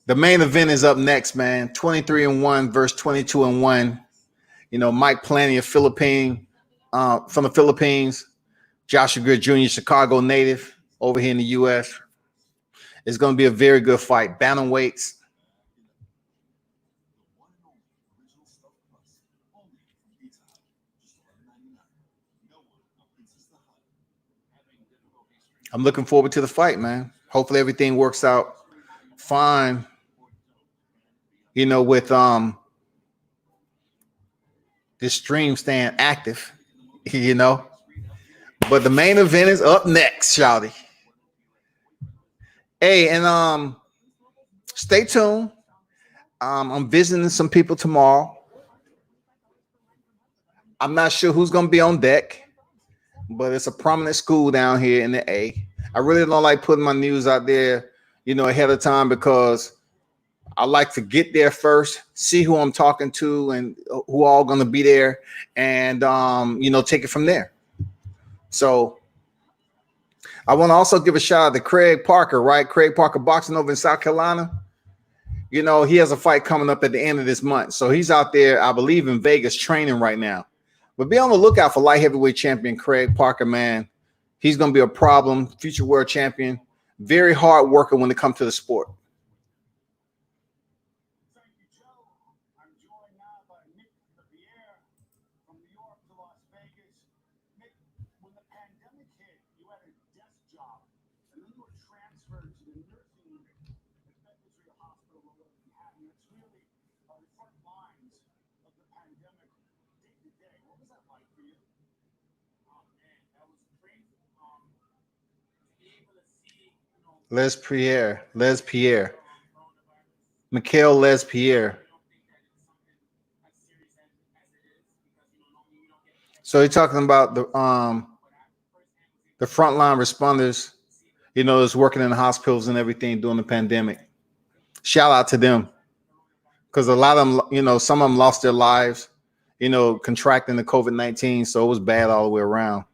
The main event is up next, man. 23-1 versus 22-1. Mike Plania, Philippine, from the Philippines. Joshua Greer Jr., Chicago native, over here in the U.S. It's going to be a very good fight. Bantamweights. I'm looking forward to the fight, man. Hopefully everything works out fine. With this stream staying active, But the main event is up next, shawty. Hey, and stay tuned. I'm visiting some people tomorrow. I'm not sure who's gonna be on deck, but it's a prominent school down here in the A. I really don't like putting my news out there, ahead of time, because I like to get there first, see who I'm talking to and who all going to be there, and take it from there. So I want to also give a shout out to Craig Parker, right? Craig Parker Boxing over in South Carolina. He has a fight coming up at the end of this month. So he's out there, I believe, in Vegas training right now. But be on the lookout for light heavyweight champion Craig Parker, man. He's going to be a problem, future world champion, very hard worker when it comes to the sport. Les Pierre. Mikhail Les Pierre. So you're talking about the frontline responders, that's working in the hospitals and everything during the pandemic. Shout out to them, because a lot of them, some of them lost their lives, contracting the COVID-19. So it was bad all the way around.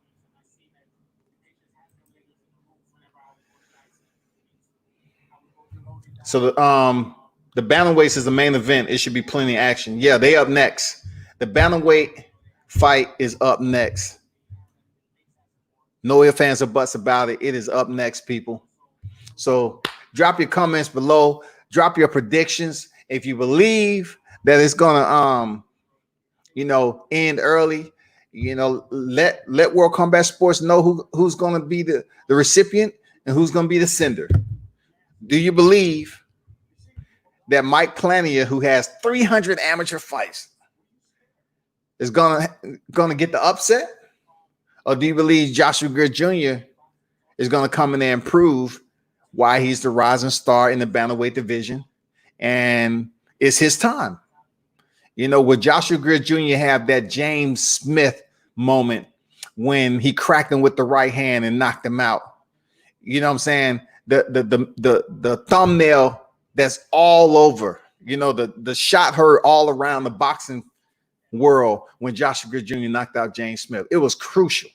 So the bantamweights is the main event. It should be plenty of action. Yeah, they up next. The bantamweight fight is up next. No ifs, fans, or buts about it. It is up next, people. So drop your comments below. Drop your predictions. If you believe that it's gonna end early, let World Combat Sports know who's gonna be the recipient and who's gonna be the sender. Do you believe that Mike Plania, who has 300 amateur fights, is gonna get the upset? Or do you believe Joshua Greer Jr. is gonna come in there and prove why he's the rising star in the bantamweight division and it's his time? Will Joshua Greer Jr. have that James Smith moment when he cracked him with the right hand and knocked him out? You know what I'm saying? The thumbnail that's all over, the shot heard all around the boxing world when Joshua Greer Jr. knocked out James Smith. It was crucial.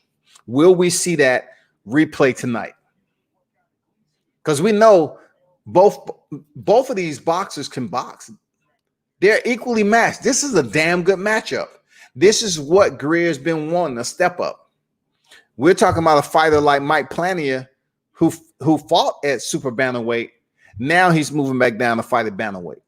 Will we see that replay tonight? Because we know both of these boxers can box. They're equally matched. This is a damn good matchup. This is what Greer's been wanting, a step up. We're talking about a fighter like Mike Plania, who fought at super bantamweight. Now he's moving back down to fight at bantamweight.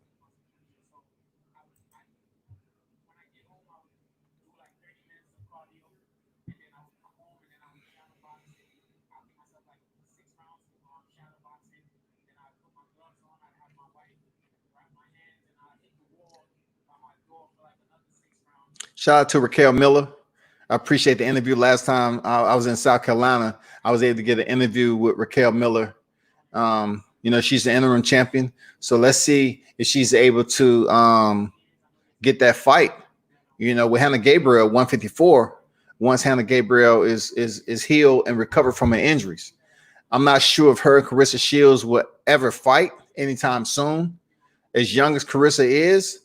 Shout out to Raquel Miller. I appreciate the interview. Last time I was in South Carolina, I was able to get an interview with Raquel Miller. She's the interim champion. So let's see if she's able to get that fight, with Hannah Gabriel, 154, once Hannah Gabriel is healed and recovered from her injuries. I'm not sure if her and Carissa Shields will ever fight anytime soon. As young as Carissa is,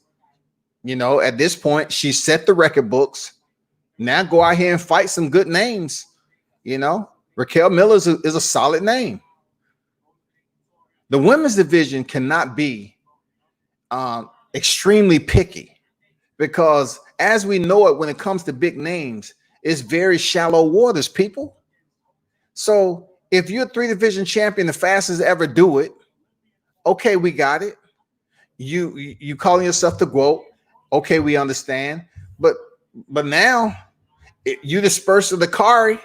at this point, she set the record books. Now go out here and fight some good names. Raquel Miller is a solid name. The women's division cannot be extremely picky because as we know it, when it comes to big names, it's very shallow waters, people. So if you're a 3-division champion, the fastest to ever do it, okay, we got it. You calling yourself the GOAT, okay, we understand. But now you disperse the car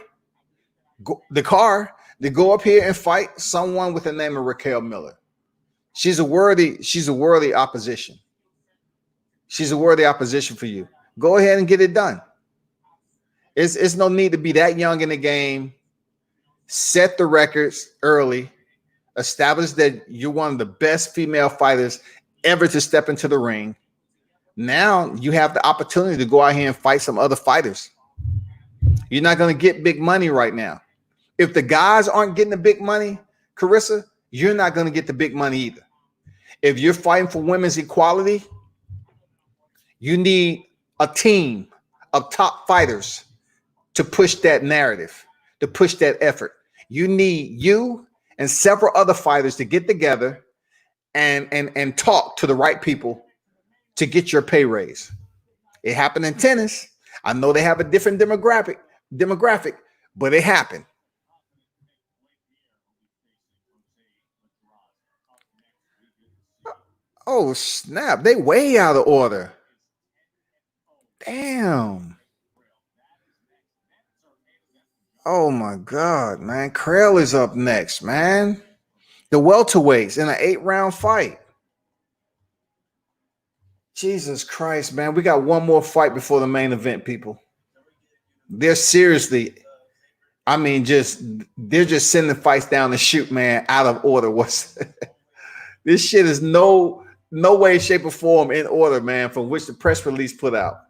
to go up here and fight someone with the name of Raquel Miller. She's a worthy opposition. She's a worthy opposition for you. Go ahead and get it done. It's no need to be that young in the game. Set the records early. Establish that you're one of the best female fighters ever to step into the ring. Now you have the opportunity to go out here and fight some other fighters. You're not going to get big money right now. If the guys aren't getting the big money, Carissa, you're not going to get the big money either. If you're fighting for women's equality, you need a team of top fighters to push that narrative, to push that effort. You need you and several other fighters to get together and talk to the right people to get your pay raise. It happened in tennis. I know they have a different demographic, but it happened. Oh, snap. They way out of order. Damn. Oh, my God, man. Krael is up next, man. The welterweights in an 8-round fight. Jesus Christ, man. We got one more fight before the main event, people. They're seriously, they're just sending fights down the chute, man, out of order. This shit is no way, shape, or form in order, man, from which the press release put out.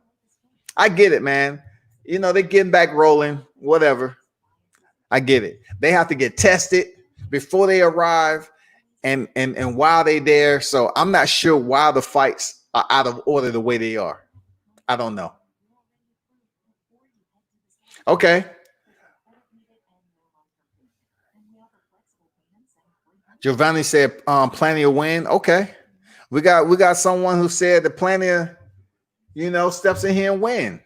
I get it, man. They're getting back rolling, whatever. I get it. They have to get tested before they arrive and while they're there. So I'm not sure why the fights are out of order the way they are. I don't know. Okay. Giovani said Plania win. Okay. We got someone who said that Plania, steps in here and win.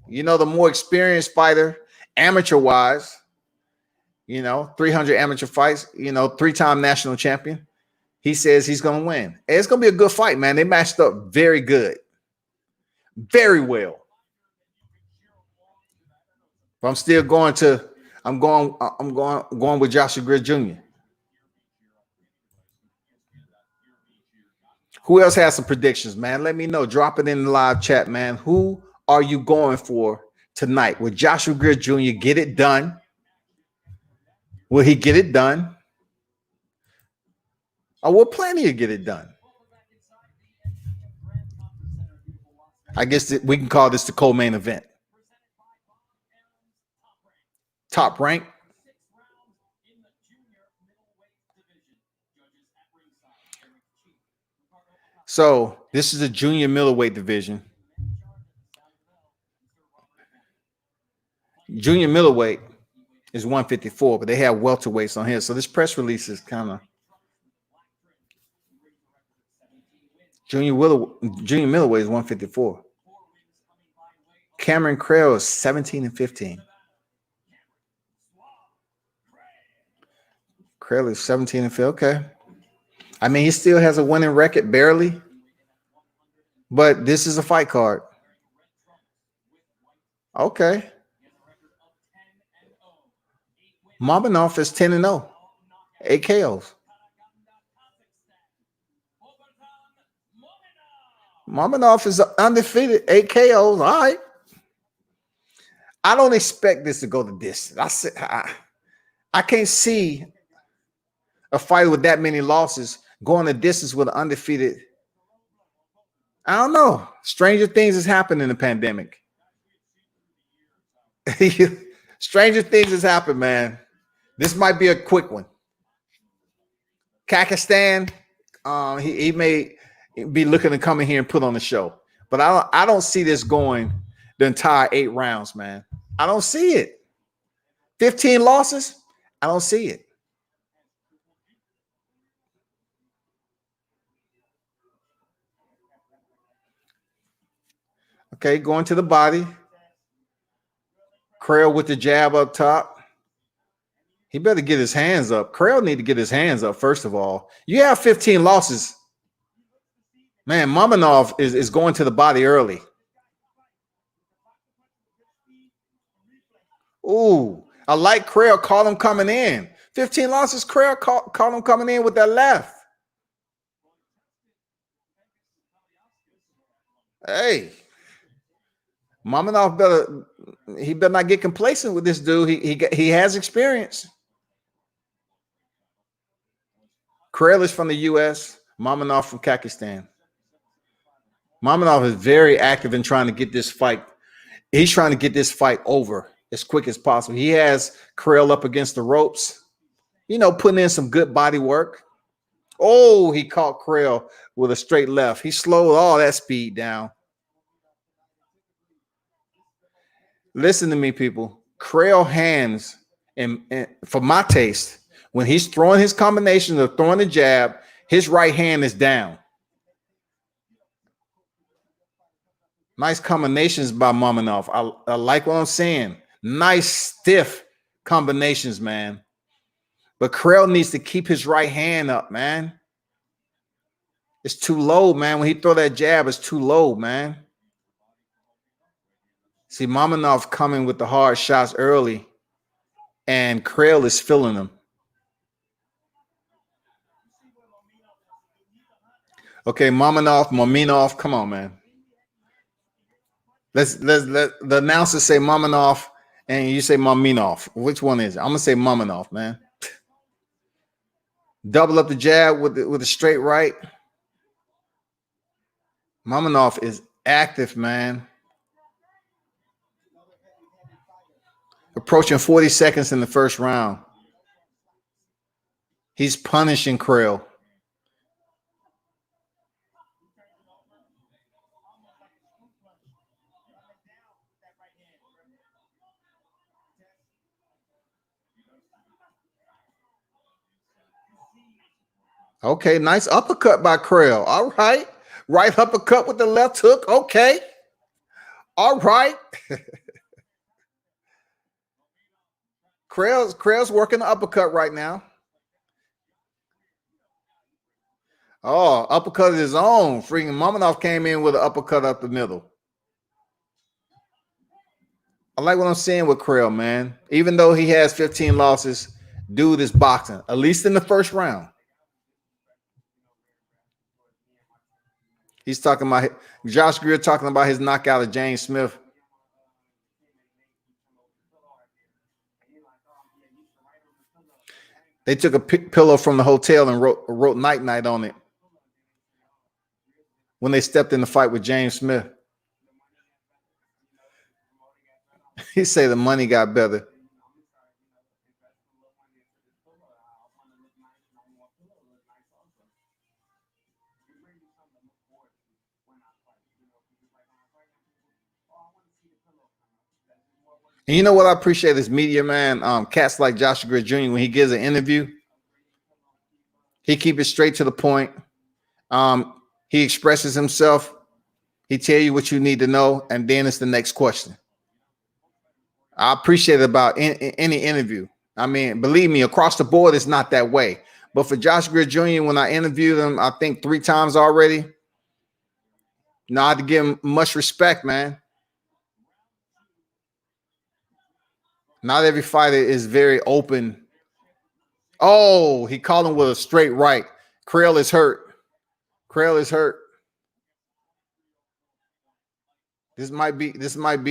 The more experienced fighter, amateur-wise, 300 amateur fights, 3-time national champion. He says he's going to win. It's going to be a good fight, man. They matched up very good. Very well. But I'm still going with Joshua Greer Jr. Who else has some predictions, man? Let me know. Drop it in the live chat, man. Who are you going for tonight? Will Joshua Greer Jr. get it done? Will he get it done? Or will Plania get it done? I guess we can call this the co-main event. Top rank. So this is a junior middleweight division. Junior middleweight is 154, but they have welterweights on here. So this press release is kind of junior middleweight is 154. Cameron Krael is 17-15. Krael is 17-15. Okay. He still has a winning record, barely. But this is a fight card. Okay. Mominov is 10-0. 8 KOs. Mominov is undefeated. 8 KOs. All right. I don't expect this to go the distance. I can't see a fight with that many losses going the distance with an undefeated. I don't know. Stranger things has happened in the pandemic. Stranger things has happened, man. This might be a quick one. Kakistan, he may be looking to come in here and put on the show. But I don't see this going the entire 8 rounds, man. I don't see it. 15 losses, I don't see it. Okay, going to the body. Krael with the jab up top. He better get his hands up. Krael need to get his hands up, first of all. You have 15 losses. Man, Mominov is going to the body early. Ooh, I like Krael. Call him coming in. 15 losses, Krael. Call him coming in with that left. Hey, Mominov better not get complacent with this dude. He has experience. Krael is from the U.S. Mominov from Kakistan. Mominov is very active in trying to get this fight. He's trying to get this fight over as quick as possible. He has Krael up against the ropes, putting in some good body work. Oh, he caught Krael with a straight left. He slowed all that speed down. Listen to me, people. Krael hands, and for my taste, when he's throwing his combinations or throwing the jab, his right hand is down. Nice combinations by Mominov. I like what I'm saying. Nice, stiff combinations, man. But Krael needs to keep his right hand up, man. It's too low, man. When he throw that jab, it's too low, man. See, Mominov coming with the hard shots early, and Krael is filling them. Okay, Mominov, come on, man. Let the announcer say Mominov, and you say Mominov. Which one is it? I'm gonna say Mominov, man. Double up the jab with the straight right. Mominov is active, man. Approaching 40 seconds in the first round. He's punishing Krael. Okay, nice uppercut by Krael. All right. Right uppercut with the left hook. Okay. All right. Krael's working the uppercut right now. Oh, uppercut of his own. Freaking Mominov came in with an uppercut up the middle. I like what I'm saying with Krael, man. Even though he has 15 losses, dude is boxing, at least in the first round. He's talking about Josh Greer talking about his knockout of James Smith. They took a pillow from the hotel and wrote night night on it when they stepped in the fight with James Smith. He say the money got better. And you know what I appreciate this media, man? Cats like Josh Greer Jr., when he gives an interview, he keep it straight to the point. He expresses himself. He tell you what you need to know, and then it's the next question. I appreciate it about any interview. I mean, believe me, across the board, it's not that way. But for Josh Greer Jr., when I interviewed him, I think 3 times already, I had to give him much respect, man. Not every fighter is very open. Oh, he called him with a straight right. Krael is hurt. Krael is hurt. This might be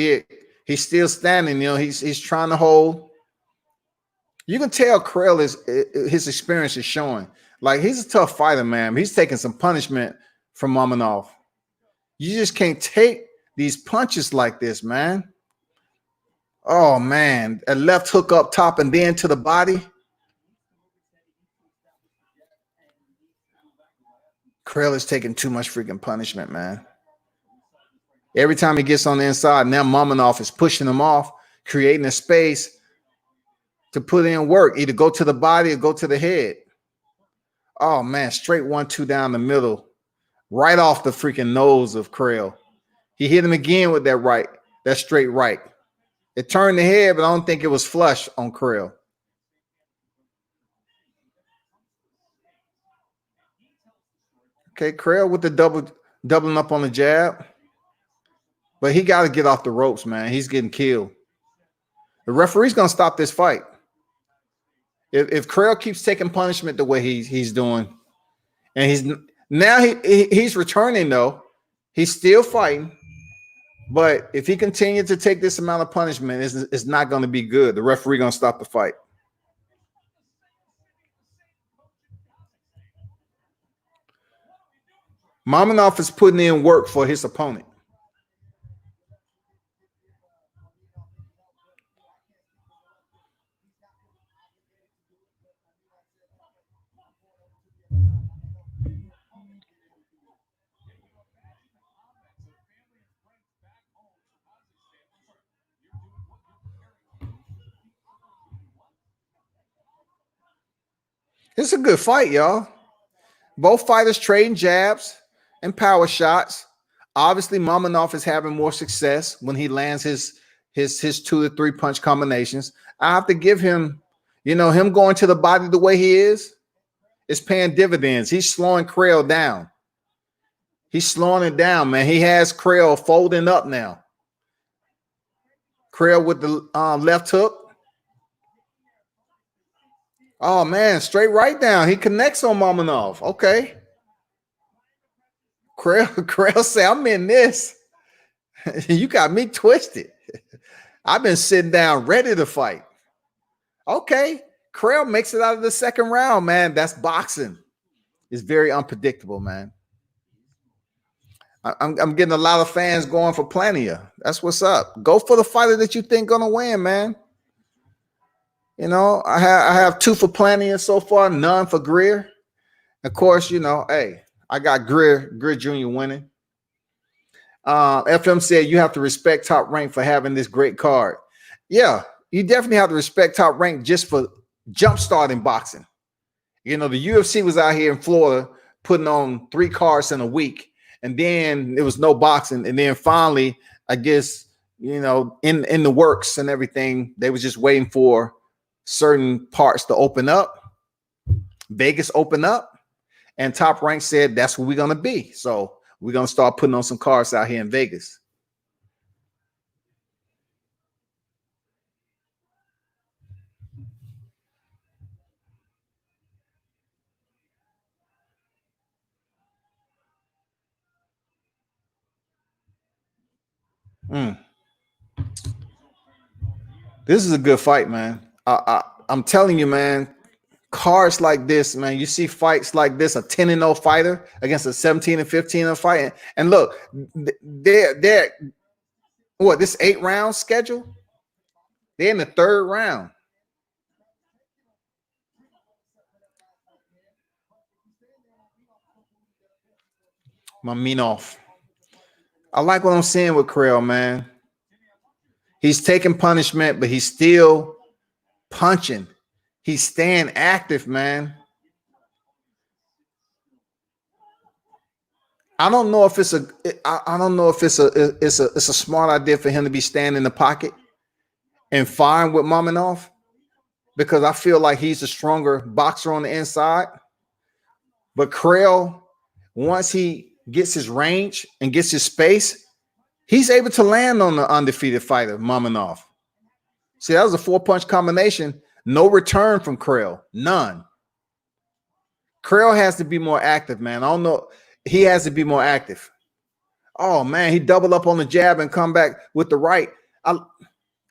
it. He's still standing. He's trying to hold. You can tell Krael his experience is showing. Like, he's a tough fighter, man. He's taking some punishment from Mominov. You just can't take these punches like this, man. Oh, man. A left hook up top and then to the body. Krael is taking too much freaking punishment, man. Every time he gets on the inside, now Mominov is pushing him off, creating a space to put in work, either go to the body or go to the head. Oh, man, straight 1-2 down the middle, right off the freaking nose of Krael. He hit him again with that straight right. It turned the head, but I don't think it was flush on Krael. Okay, Krael with the doubling up on the jab. But he got to get off the ropes, man. He's getting killed. The referee's going to stop this fight. If Krael keeps taking punishment the way he's doing, and he's returning though, he's still fighting. But if he continues to take this amount of punishment, it's not going to be good. The referee going to stop the fight. Mominov is putting in work for his opponent. It's a good fight, y'all. Both fighters trading jabs and power shots. Obviously, Mominov is having more success when he lands his 2 to 3 punch combinations. I have to give him, him going to the body the way he is paying dividends. He's slowing Krael down. He's slowing it down, man. He has Krael folding up now. Krael with the left hook. Oh, man, straight right down. He connects on Mominov. Okay. Krael say, I'm in this. You got me twisted. I've been sitting down ready to fight. Okay. Krael makes it out of the second round, man. That's boxing. It's very unpredictable, man. I'm getting a lot of fans going for Plania. That's what's up. Go for the fighter that you think gonna win, man. I have 2 for Plania so far, none for Greer. Of course, hey, I got Greer Jr. winning. FM said you have to respect Top Rank for having this great card. Yeah, you definitely have to respect Top Rank just for jump-starting boxing. The UFC was out here in Florida putting on 3 cards in a week, and then there was no boxing. And then finally, I guess, in the works and everything, they was just waiting for certain parts to open up. Vegas opened up, and Top Rank said that's what we're going to be. So we're going to start putting on some cards out here in Vegas. This is a good fight, man. I'm telling you, man, cards like this, man, you see fights like this, a 10-0 fighter against a 17-15 fight. And look, they're what, this 8-round schedule? They're in the 3rd round. Mominov. I like what I'm seeing with Krael, man. He's taking punishment, but he's still punching. He's staying active, man. I don't know if it's a smart idea for him to be standing in the pocket and firing with Mominov, because I feel like he's a stronger boxer on the inside. But Krael, once he gets his range and gets his space, he's able to land on the undefeated fighter, Mominov. See, that was a 4-punch combination. No return from Krael. None. Krael has to be more active, man. I don't know. He has to be more active. Oh, man, he doubled up on the jab and come back with the right.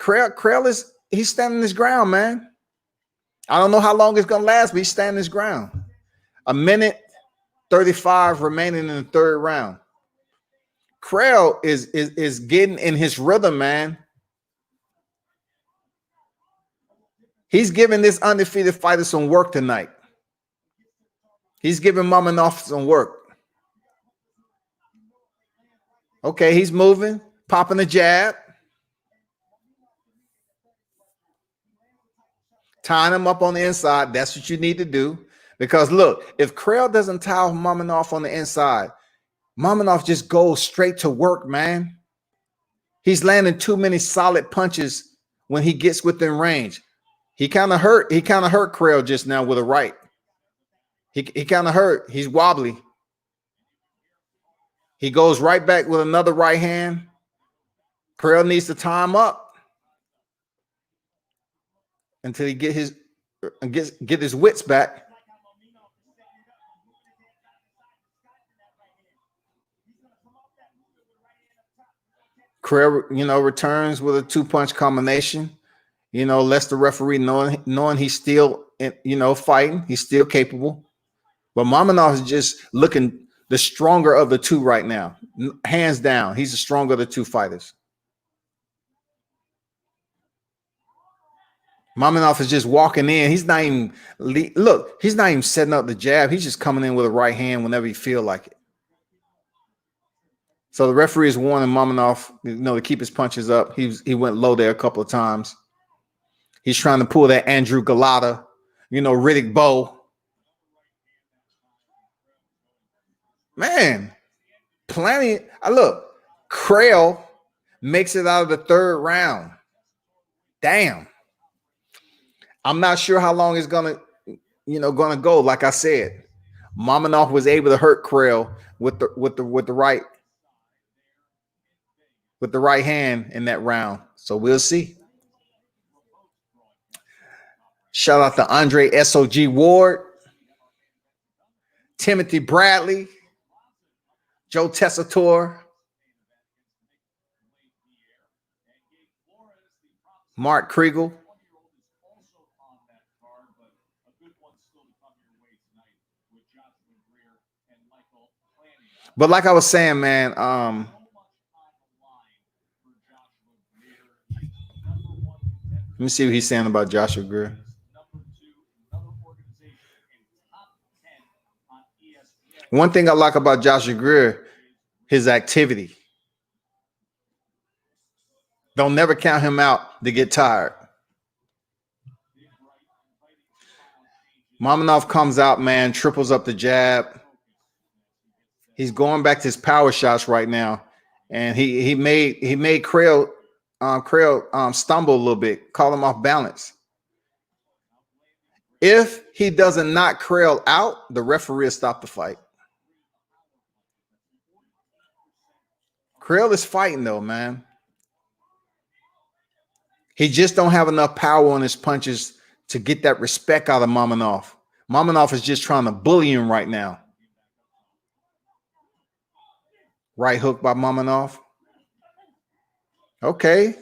Krael he's standing his ground, man. I don't know how long it's going to last, but he's standing his ground. 1:35 remaining in the 3rd round. Krael is getting in his rhythm, man. He's giving this undefeated fighter some work tonight. He's giving Mominov some work. Okay, he's moving, popping the jab. Tying him up on the inside. That's what you need to do. Because look, if Krael doesn't tie Mominov on the inside, Mominov just goes straight to work, man. He's landing too many solid punches when he gets within range. He kind of hurt. He kind of hurt Krael just now with a right. He kind of hurt. He's wobbly. He goes right back with another right hand. Krael needs to tie him up until he get his wits back. Krael, returns with a 2-punch combination. Lets the referee knowing he's still, fighting. He's still capable. But Mominov is just looking the stronger of the two right now. Hands down, he's the stronger of the two fighters. Mominov is just walking in. He's not even he's not even setting up the jab. He's just coming in with a right hand whenever he feel like it. So the referee is warning Mominov, to keep his punches up. He went low there a couple of times. He's trying to pull that Andrew Galata, Riddick Bowe. Man, Plania. Look, Krael makes it out of the third round. Damn. I'm not sure how long it's gonna go. Like I said, Mominov was able to hurt Krael with the right hand in that round. So we'll see. Shout out to Andre SOG Ward, Timothy Bradley, Joe Tessitore, Mark Kriegel. But like I was saying, man, let me see what he's saying about Joshua Greer. One thing I like about Joshua Greer, his activity. Don't never count him out to get tired. Mominov comes out, man, triples up the jab. He's going back to his power shots right now, and he made Krael stumble a little bit, call him off balance. If he doesn't knock Krael out, the referee will stop the fight. Krael is fighting though, man. He just don't have enough power on his punches to get that respect out of Mominov. Mominov is just trying to bully him right now. Right hook by Mominov. Okay.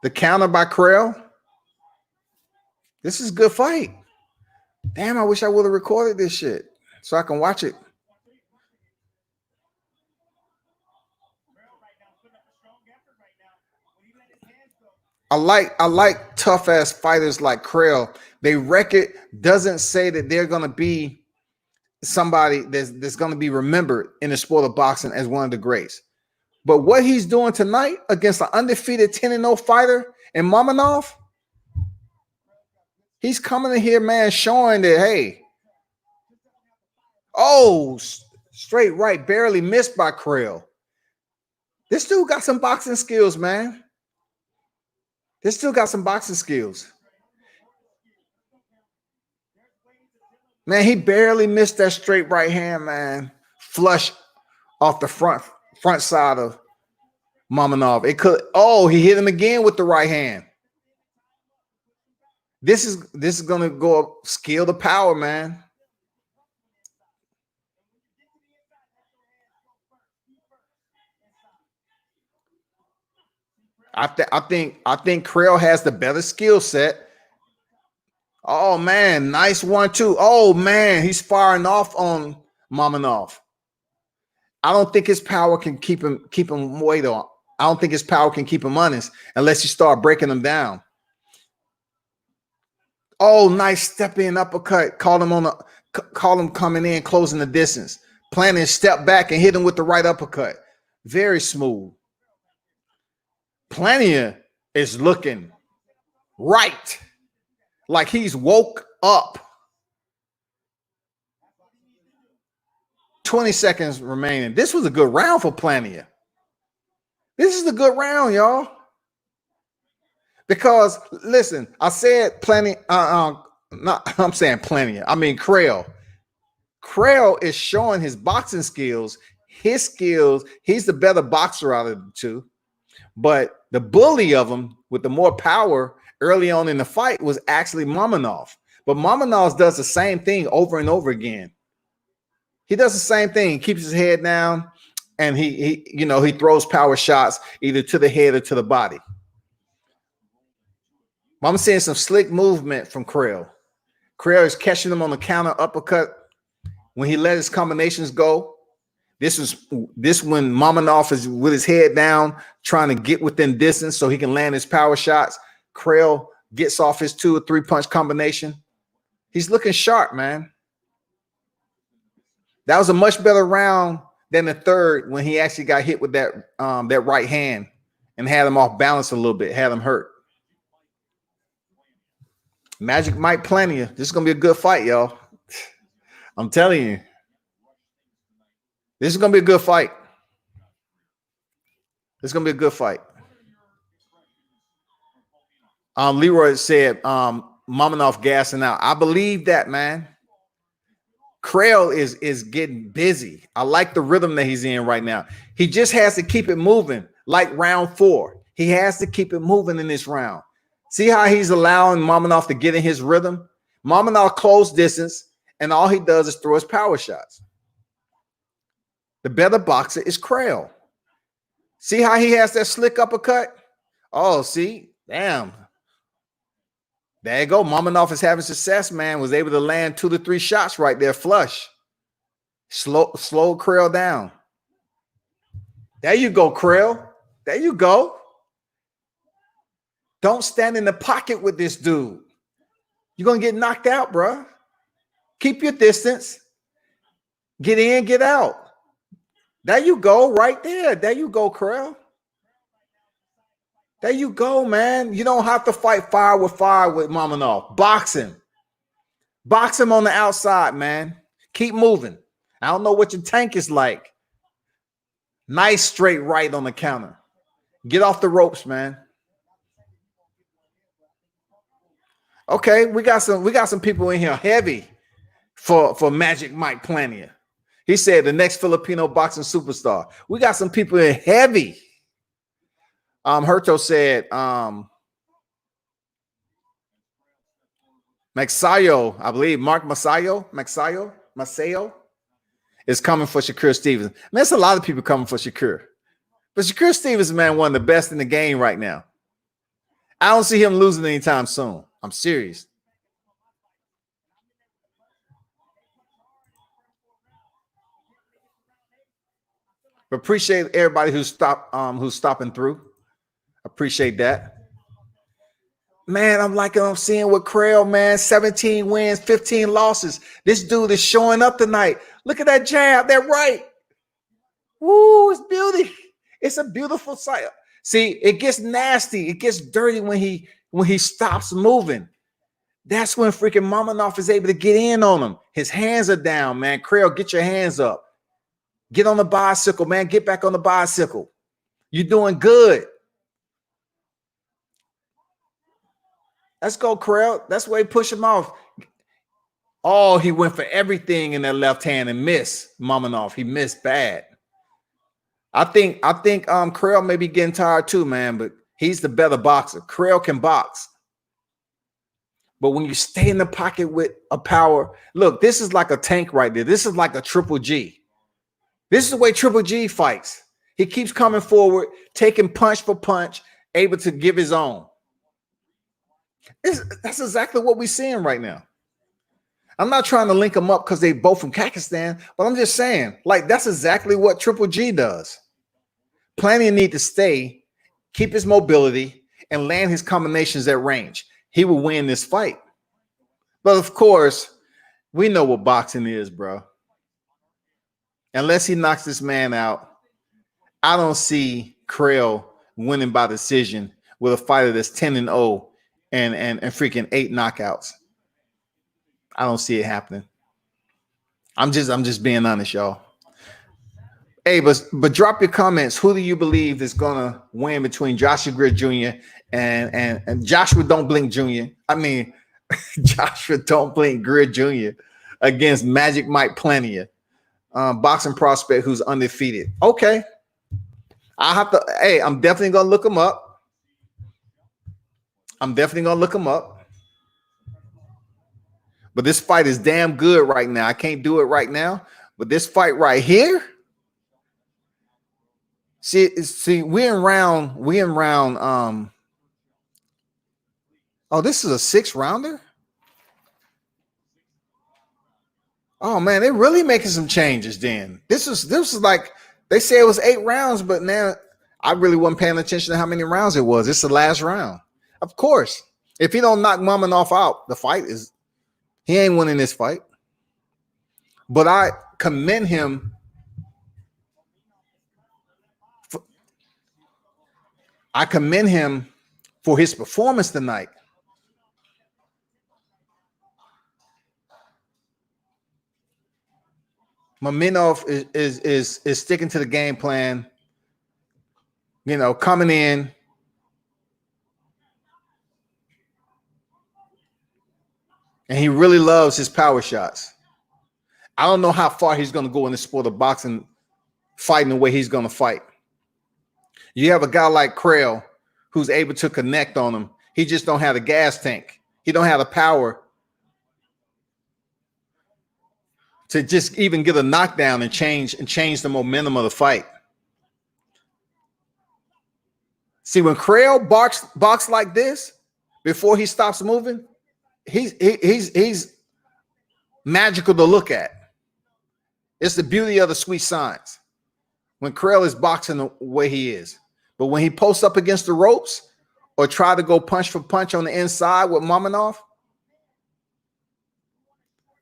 The counter by Krael. This is a good fight. Damn, I wish I would have recorded this shit so I can watch it. I like tough ass fighters like Krael. Their record doesn't say that they're gonna be somebody that's gonna be remembered in the sport of boxing as one of the greats. But what he's doing tonight against an undefeated 10-0 fighter in Mominov, he's coming in here, man, showing that, hey, straight right, barely missed by Krael. This dude got some boxing skills, man. This still got some boxing skills. Man, he barely missed that straight right hand, man. Flush off the front side of Mominov. It could. Oh, he hit him again with the right hand. This is gonna go up, scale the power, man. I think Krael has the better skill set. Oh man, nice 1-2. Oh man, he's firing off on Mominov. I don't think his power can keep him weight on. I don't think his power can keep him honest unless you start breaking him down. Oh, nice step in uppercut. Call him coming in, closing the distance. Plania step back and hit him with the right uppercut. Very smooth. Plania is looking right, like he's woke up. 20 seconds remaining. This was a good round for Plania. This is a good round, y'all. Because listen, I said Plania. I'm saying Plania. I mean Krael. Krael is showing his boxing skills. His skills. He's the better boxer out of the two. But the bully of them with the more power early on in the fight was actually Mominov. But Mominov does the same thing over and over again. He does the same thing. He keeps his head down, and he throws power shots either to the head or to the body. I'm seeing some slick movement from Krael. Krael is catching him on the counter uppercut when he let his combinations go. This when Mominov is with his head down, trying to get within distance so he can land his power shots. Krael gets off his 2 or 3 punch combination. He's looking sharp, man. That was a much better round than the third when he actually got hit with that right hand and had him off balance a little bit, had him hurt. Magic Mike Plania. This is going to be a good fight, y'all. I'm telling you. This is going to be a good fight. This is going to be a good fight. Leroy said Mominov gassing out. I believe that, man. Krael is getting busy. I like the rhythm that he's in right now. He just has to keep it moving like round 4. He has to keep it moving in this round. See how he's allowing Mominov to get in his rhythm? Mominov close distance, and all he does is throw his power shots. The better boxer is Krael. See how he has that slick uppercut? Oh, see? Damn. There you go. Mominov is having success, man. Was able to land 2 to 3 shots right there, flush. Slow Krael down. There you go, Krael. There you go. Don't stand in the pocket with this dude. You're going to get knocked out, bro. Keep your distance. Get in, get out. There you go, right there. There you go, Krael. There you go, man. You don't have to fight fire with Mominov. Boxing. Box him on the outside, man. Keep moving. I don't know what your tank is like. Nice straight right on the counter. Get off the ropes, man. Okay, we got some people in here heavy for Magic Mike Plania. He said the next Filipino boxing superstar. We got some people in heavy. Hector said Maxayo, I believe Mark Masayo is coming for Shakur Stevenson. Man, there's a lot of people coming for Shakur. But Shakur Stevenson, man, one of the best in the game right now. I don't see him losing anytime soon. I'm serious. But appreciate everybody who's stopping through. Appreciate that. Man, I'm seeing with Krael, man, 17 wins, 15 losses. This dude is showing up tonight. Look at that jab, that right. Woo, it's beauty. It's a beautiful sight. See, it gets nasty. It gets dirty when he stops moving. That's when freaking Mominov is able to get in on him. His hands are down, man. Krael, get your hands up. Get on the bicycle, man. Get back on the bicycle. You're doing good. Let's go, Krael. That's where he pushed him off. Oh, he went for everything in that left hand and missed Mominov. He missed bad. I think Krael may be getting tired too, man, but he's the better boxer. Krael can box. But when you stay in the pocket with a power, look, this is like a tank right there. This is like a Triple G. This is the way Triple G fights. He keeps coming forward, taking punch for punch, able to give his own. That's exactly what we're seeing right now. I'm not trying to link them up because they both from Pakistan, but I'm just saying, like, that's exactly what Triple G does. Plania need to stay, keep his mobility, and land his combinations at range. He will win this fight. But of course, we know what boxing is, bro. Unless he knocks this man out, I don't see Krael winning by decision with a fighter that's 10-0 and freaking 8 knockouts. I don't see it happening. I'm just being honest, y'all. Hey, but drop your comments. Who do you believe is gonna win between Joshua Greer Jr. and Joshua Don't Blink Jr.? I mean, Joshua Don't Blink Greer Jr. against Magic Mike Plania, boxing prospect who's undefeated. Okay, I have to. Hey, I'm definitely gonna look him up. But this fight is damn good right now. I can't do it right now, but this fight right here. See, we're in round. Oh, this is a 6-rounder. Oh man, they're really making some changes. Then this is like they say it was 8 rounds, but now I really wasn't paying attention to how many rounds it was. It's the last round. Of course, if he don't knock Mominov out, the fight is he ain't winning this fight. But I commend him. I commend him for his performance tonight. Mominov is sticking to the game plan, you know, coming in. And he really loves his power shots. I don't know how far he's going to go in the sport of boxing, fighting the way he's going to fight. You have a guy like Krael who's able to connect on him. He just don't have the gas tank. He don't have the power to just even get a knockdown and change the momentum of the fight. See, when Krael box like this, before he stops moving, he's magical to look at. It's the beauty of the sweet science when Krael is boxing the way he is. But when he posts up against the ropes or try to go punch for punch on the inside with Mominov,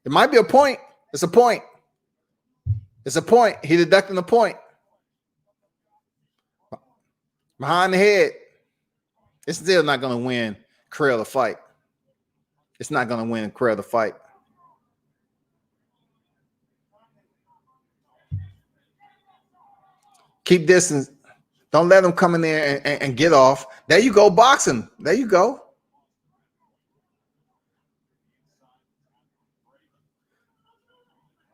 it might be a point. It's a point. It's a point. He deducting the point. Behind the head, it's still not going to win Krael the fight. It's not going to win Krael the fight. Keep distance. Don't let him come in there and get off. There you go, boxing. There you go.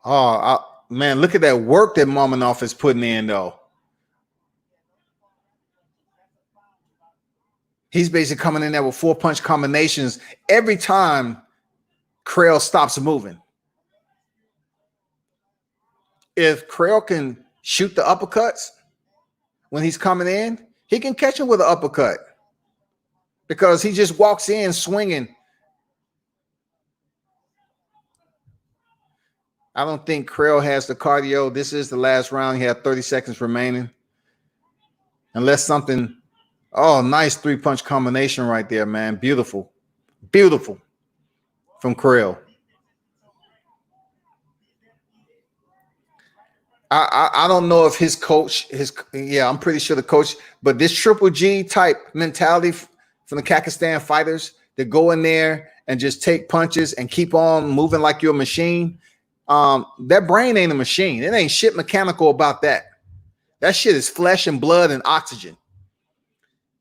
Oh, man, look at that work that Mominov is putting in, though. He's basically coming in there with 4-punch combinations every time Krael stops moving. If Krael can shoot the uppercuts when he's coming in, he can catch him with an uppercut because he just walks in swinging. I don't think Krael has the cardio. This is the last round. He had 30 seconds remaining. Unless something, oh, nice 3-punch combination right there, man. Beautiful. Beautiful from Krael. I don't know if his coach, I'm pretty sure the coach, but this Triple G type mentality from the Kakistan fighters that go in there and just take punches and keep on moving like you're a machine. That brain ain't a machine. It ain't shit mechanical about that. That shit is flesh and blood and oxygen.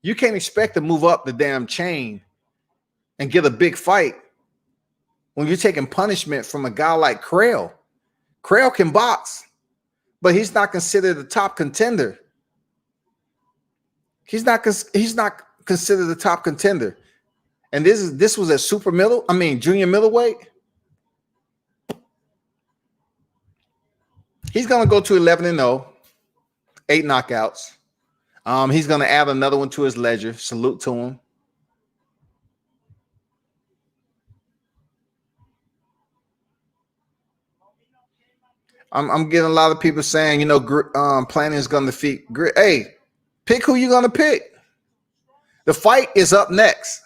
You can't expect to move up the damn chain and get a big fight when you're taking punishment from a guy like Krael. Krael can box, but he's not considered a top contender. He's not considered a top contender. And this was at junior middleweight. He's going to go to 11-0, 8 knockouts. He's going to add another one to his ledger. Salute to him. I'm getting a lot of people saying, Plania is going to defeat Greer. Hey, pick who you're going to pick. The fight is up next.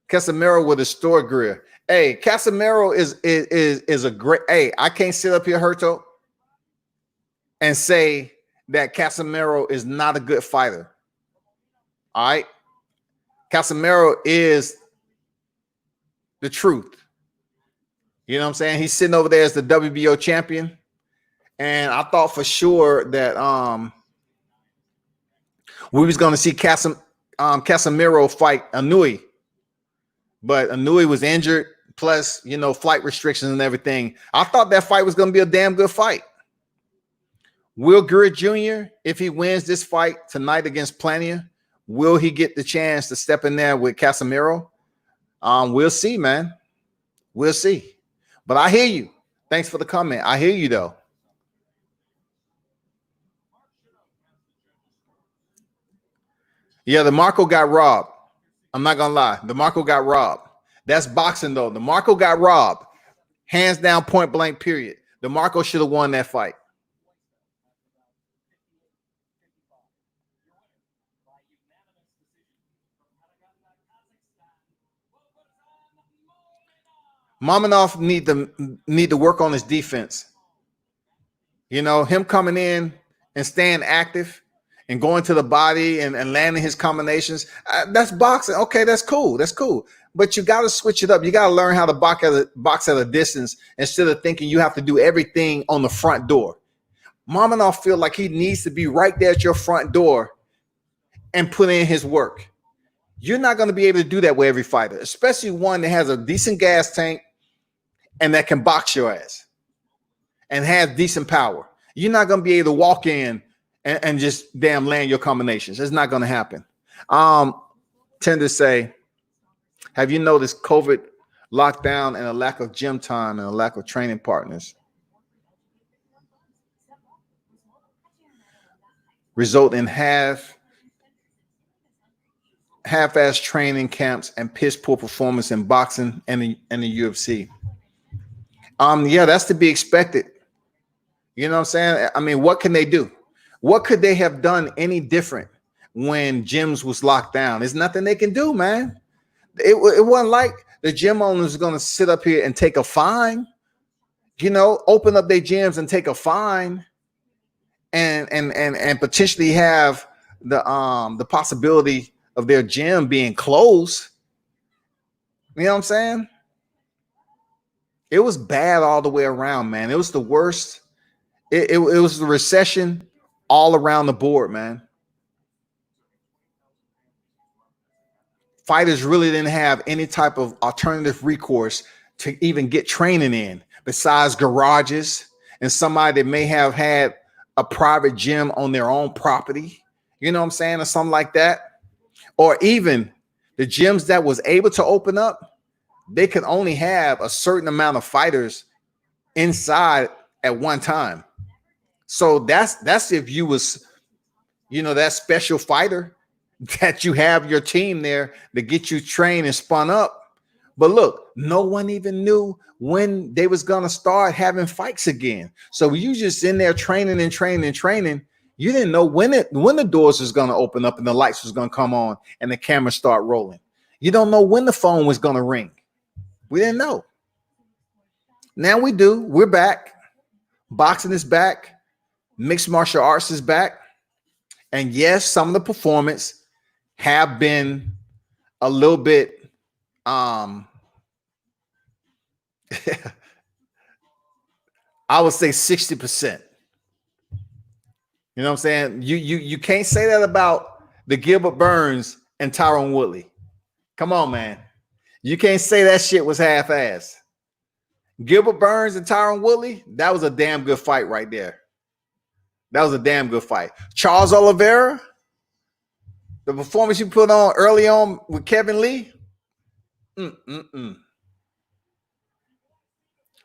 Casemiro will destroy Greer. Hey, Casemiro is a great. Hey, I can't sit up here, Herto, and say that Casemiro is not a good fighter. All right. Casemiro is the truth. You know what I'm saying? He's sitting over there as the WBO champion. And I thought for sure that we was going to see Casemiro fight Inouye. But Inouye was injured, plus, you know, flight restrictions and everything. I thought that fight was going to be a damn good fight. Will Greer Jr., if he wins this fight tonight against Plania, will he get the chance to step in there with Casemiro? We'll see, man. We'll see. But I hear you. Thanks for the comment. I hear you, though. Yeah, DeMarco got robbed. I'm not going to lie. DeMarco got robbed. That's boxing, though. DeMarco got robbed. Hands down, point blank, period. DeMarco should have won that fight. Mominov need to work on his defense. You know, him coming in and staying active and going to the body and landing his combinations. That's boxing. Okay, that's cool. That's cool. But you got to switch it up. You got to learn how to box at a distance instead of thinking you have to do everything on the front door. Mominov feel like he needs to be right there at your front door and put in his work. You're not going to be able to do that with every fighter, especially one that has a decent gas tank and that can box your ass and has decent power. You're not going to be able to walk in and just damn land your combinations. It's not going to happen. Tend to say, have you noticed COVID lockdown and a lack of gym time and a lack of training partners result in half-ass training camps and piss poor performance in boxing and the UFC? Yeah, that's to be expected. You know what I'm saying? I mean, what can they do? What could they have done any different when gyms was locked down? There's nothing they can do, man. It wasn't like the gym owners are going to sit up here and take a fine, you know, open up their gyms and take a fine and potentially have the possibility of their gym being closed. You know what I'm saying? It was bad all the way around, man. It was the worst. It was the recession all around the board, man. Fighters really didn't have any type of alternative recourse to even get training in besides garages and somebody that may have had a private gym on their own property, you know what I'm saying, or something like that. Or even the gyms that was able to open up, they could only have a certain amount of fighters inside at one time. So that's if you was, you know, that special fighter that you have your team there to get you trained and spun up. But look, no one even knew when they was going to start having fights again. So you just in there training and training and training. You didn't know when the doors was going to open up and the lights was going to come on and the camera start rolling. You don't know when the phone was going to ring. We didn't know. Now we do. We're back. Boxing is back. Mixed martial arts is back. And yes, some of the performance have been a little bit I would say 60%. You know what I'm saying? You can't say that about the Gilbert Burns and Tyron Woodley. Come on, man. You can't say that shit was half-assed. Gilbert Burns and Tyron Woodley, that was a damn good fight right there. That was a damn good fight. Charles Oliveira, the performance you put on early on with Kevin Lee.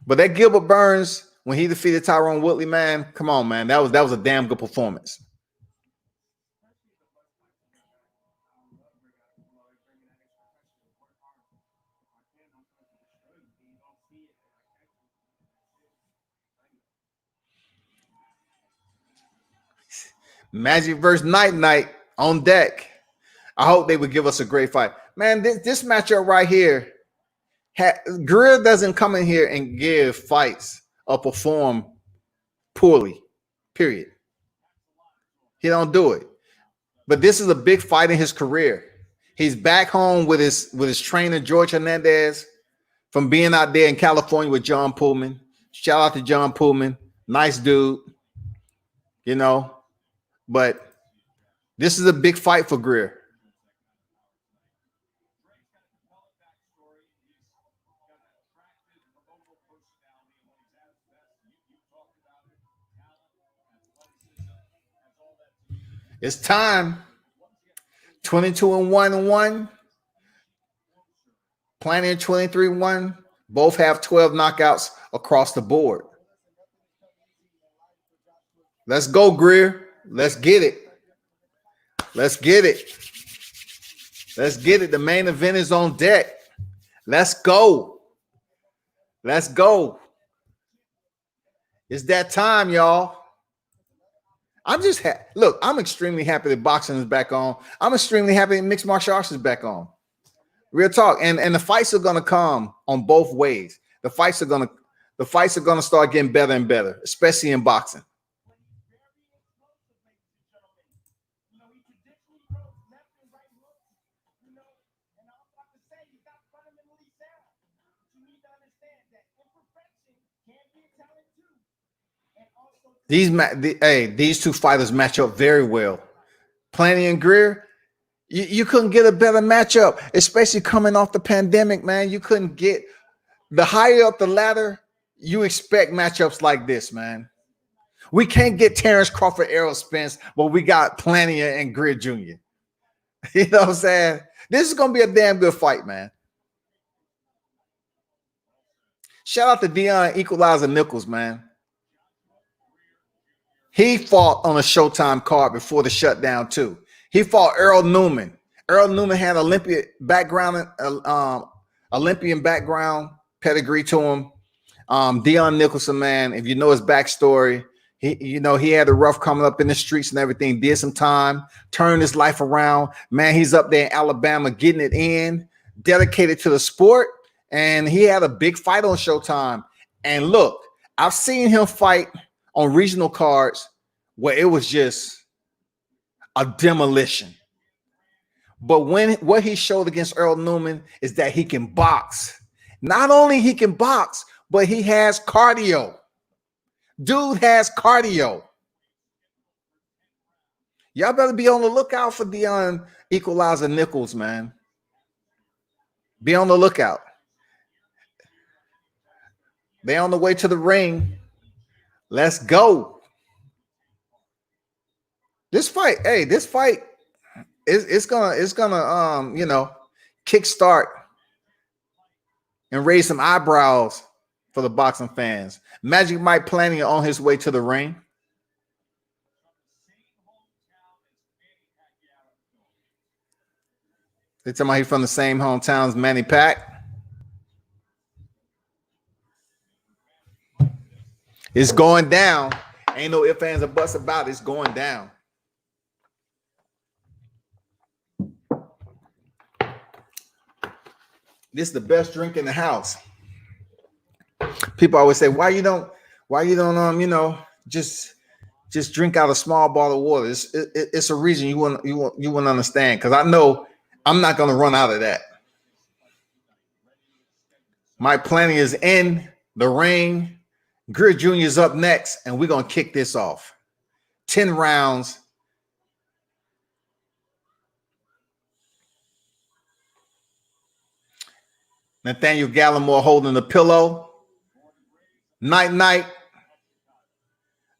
But that Gilbert Burns, when he defeated Tyron Woodley, man, come on, man. That was a damn good performance. Magic versus Night Night on deck. I hope they would give us a great fight. Man, this matchup right here, Greer doesn't come in here and give fights or perform poorly, period. He don't do it. But this is a big fight in his career. He's back home with his trainer George Hernandez from being out there in California with John Pullman. Shout out to John Pullman, nice dude, you know. But this is a big fight for Greer. It's time. 22-1-1. Plania 23-1. Both have 12 knockouts across the board. Let's go, Greer. Let's get it. Let's get it. Let's get it. The main event is on deck. Let's go. Let's go. It's that time, y'all. I'm just look, I'm extremely happy that boxing is back on. I'm extremely happy that mixed martial arts is back on. Real talk. And the fights are gonna come on both ways. The fights are gonna start getting better and better, especially in boxing. These two fighters match up very well. Plania and Greer, you couldn't get a better matchup, especially coming off the pandemic, man. You couldn't get the higher up the ladder. You expect matchups like this, man. We can't get Terence Crawford, Errol Spence, but we got Plania and Greer Jr. You know what I'm saying? This is gonna be a damn good fight, man. Shout out to Dion Equalizer Nichols, man. He fought on a Showtime card before the shutdown too. He fought Earl Newman. Earl Newman had Olympian background pedigree to him. Dion Nicholson, man, if you know his backstory, he had a rough coming up in the streets and everything. Did some time, turned his life around. Man, he's up there in Alabama getting it in, dedicated to the sport, and he had a big fight on Showtime. And look, I've seen him fight on regional cards where it was just a demolition. But what he showed against Earl Newman is that he can box. Not only he can box, but he has cardio. Dude has cardio. Y'all better be on the lookout for Dion Equalizer Nichols, man. Be on the lookout. They on the way to the ring. Let's go. This fight it's gonna kickstart and raise some eyebrows for the boxing fans. Magic Mike Plania on his way to the ring. They tell me he's from the same hometown as Manny Pac. It's going down. Ain't no ifs, ands, or buts about it. It's going down. This is the best drink in the house. People always say, why you don't just drink out a small bottle of water. It's a reason you wouldn't understand, because I know I'm not gonna run out of that. Mike Plania is in the ring. Greer Jr. is up next, and we're gonna kick this off. 10 rounds. Nathaniel Gallimore holding the pillow. Night, night.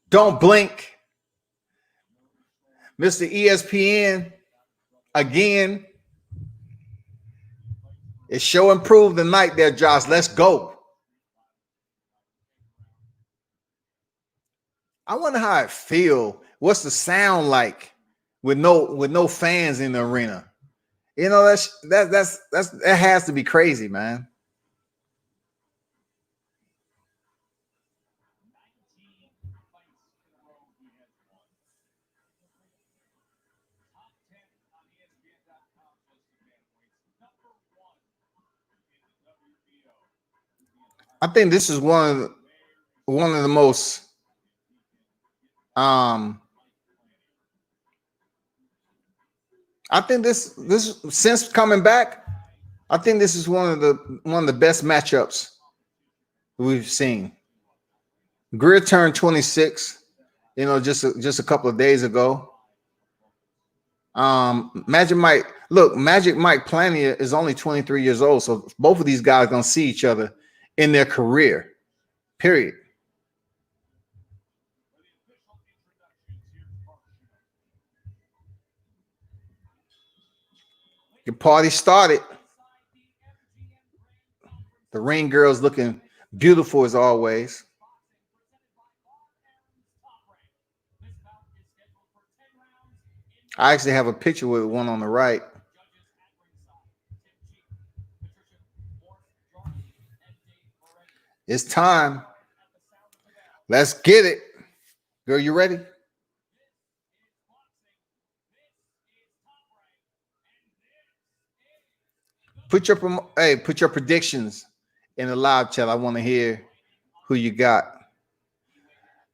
Don't blink. Mr. ESPN again. It's show and prove tonight there, Josh. Let's go. I wonder how it feel. What's the sound like with no fans in the arena? You know, that has to be crazy, man. I think this is one of the most I think this since coming back, I think this is one of the best matchups we've seen. Greer turned 26, just a couple of days ago. Magic Mike Plania is only 23 years old, so both of these guys are gonna see each other in their career. Period. The party started. The ring girls looking beautiful as always. I actually have a picture with one on the right. It's time. Let's get it. Girl, you ready? Put your predictions in the live chat. I want to hear who you got.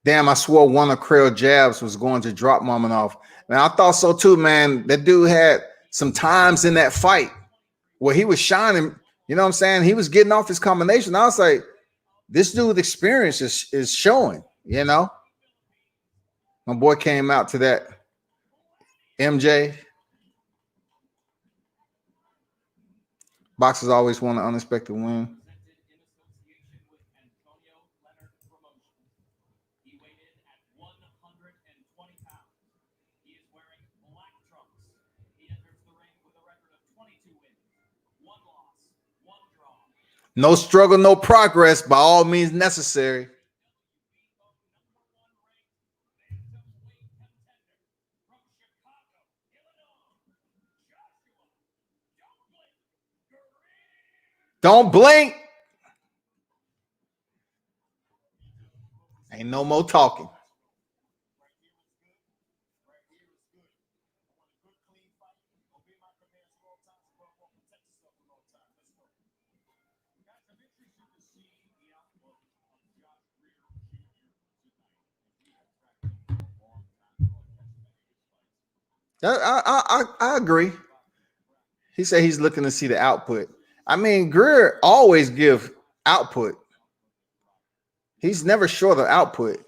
Damn, I swore one of Krael jabs was going to drop Mominov. Man, I thought so too, man. That dude had some times in that fight where he was shining. You know what I'm saying? He was getting off his combination. I was like, this dude's experience is showing, My boy came out to that. MJ. Boxers always want an unexpected win. No struggle, no progress, by all means necessary. Don't blink. Ain't no more talking. I agree. He said he's looking to see the output. I mean, Greer always give output. He's never short of output.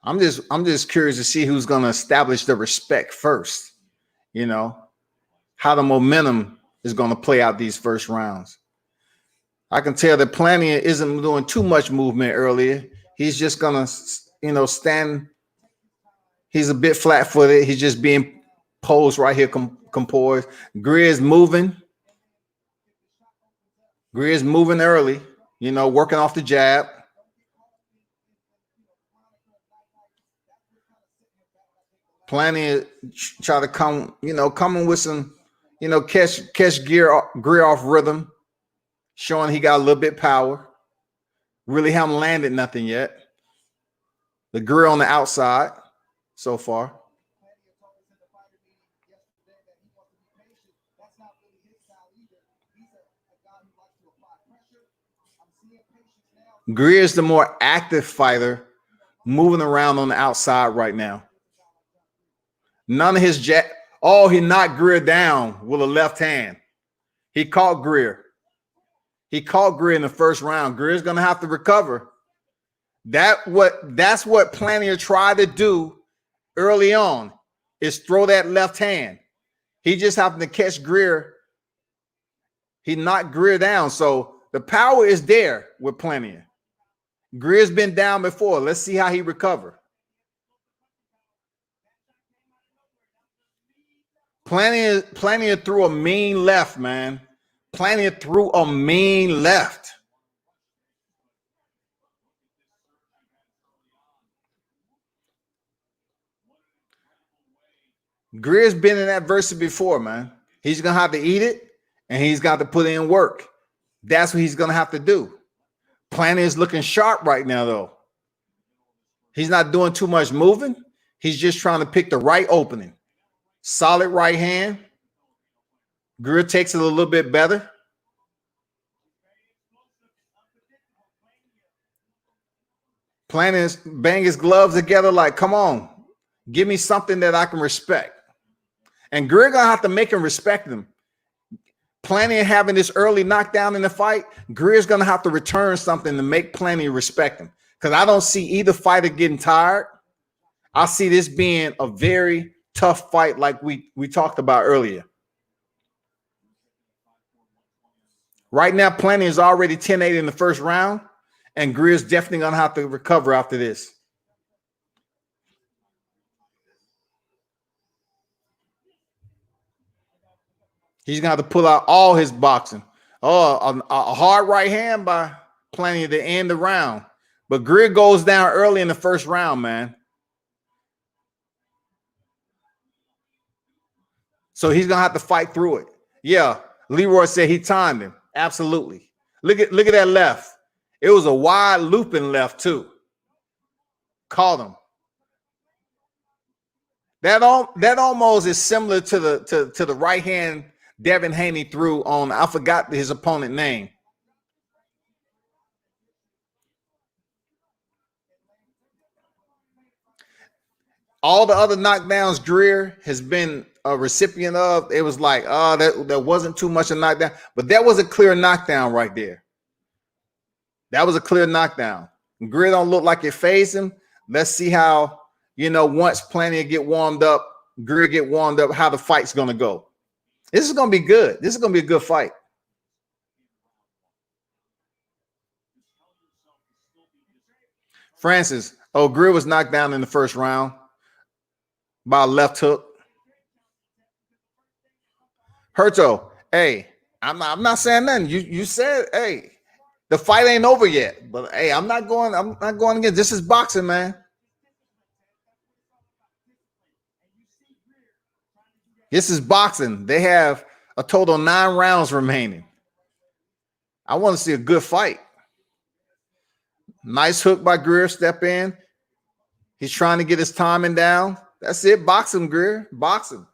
I'm just curious to see who's going to establish the respect first. How the momentum is going to play out these first rounds. I can tell that Plania isn't doing too much movement earlier. He's just going to, stand. He's a bit flat-footed. He's just being posed right here, composed. Greer's moving. Greer's moving early, working off the jab. Plania try to coming with some, catch Greer off rhythm, showing he got a little bit power. Really haven't landed nothing yet. The Greer on the outside so far. Greer is the more active fighter, moving around on the outside right now. None of his jab. Oh, he knocked Greer down with a left hand. He caught Greer. He caught Greer in the first round. Greer's gonna have to recover. That's what Plania tried to do early on, is throw that left hand. He just happened to catch Greer. He knocked Greer down. So the power is there with Plania. Greer's been down before. Let's see how he recovers. Plania threw a mean left, man. Plania threw a mean left. Greer's been in adversity before, man. He's going to have to eat it, and he's got to put in work. That's what he's going to have to do. Plania is looking sharp right now, though. He's not doing too much moving. He's just trying to pick the right opening. Solid right hand. Greer takes it a little bit better. Plania bang his gloves together like, come on, give me something that I can respect. And Greer gonna have to make him respect him. Plania having this early knockdown in the fight, Greer's gonna have to return something to make Plania respect him. Because I don't see either fighter getting tired. I see this being a very tough fight, like we talked about earlier. Right now, Plania is already 10-8 in the first round, and Greer's definitely gonna have to recover after this. He's gonna have to pull out all his boxing. Oh, a hard right hand by Plania to end the round. But Greer goes down early in the first round, man. So he's gonna have to fight through it. Yeah, Leroy said he timed him. Absolutely. Look at that left. It was a wide looping left too. Caught him. That almost is similar to the right hand Devin Haney threw on. I forgot his opponent name. All the other knockdowns Greer has been a recipient of, it was like, that wasn't too much a knockdown, but that was a clear knockdown right there. That was a clear knockdown. Greer don't look like it phased him. Let's see how, once Plania get warmed up, Greer get warmed up, how the fight's going to go. This is going to be good. This is going to be a good fight. Francis, Greer was knocked down in the first round by a left hook. Herto, hey, I'm not saying nothing. You said, hey, the fight ain't over yet. But hey, I'm not going again. This is boxing, man. This is boxing. They have a total of 9 rounds remaining. I want to see a good fight. Nice hook by Greer, step in. He's trying to get his timing down. That's it. Box him, Greer. Box him.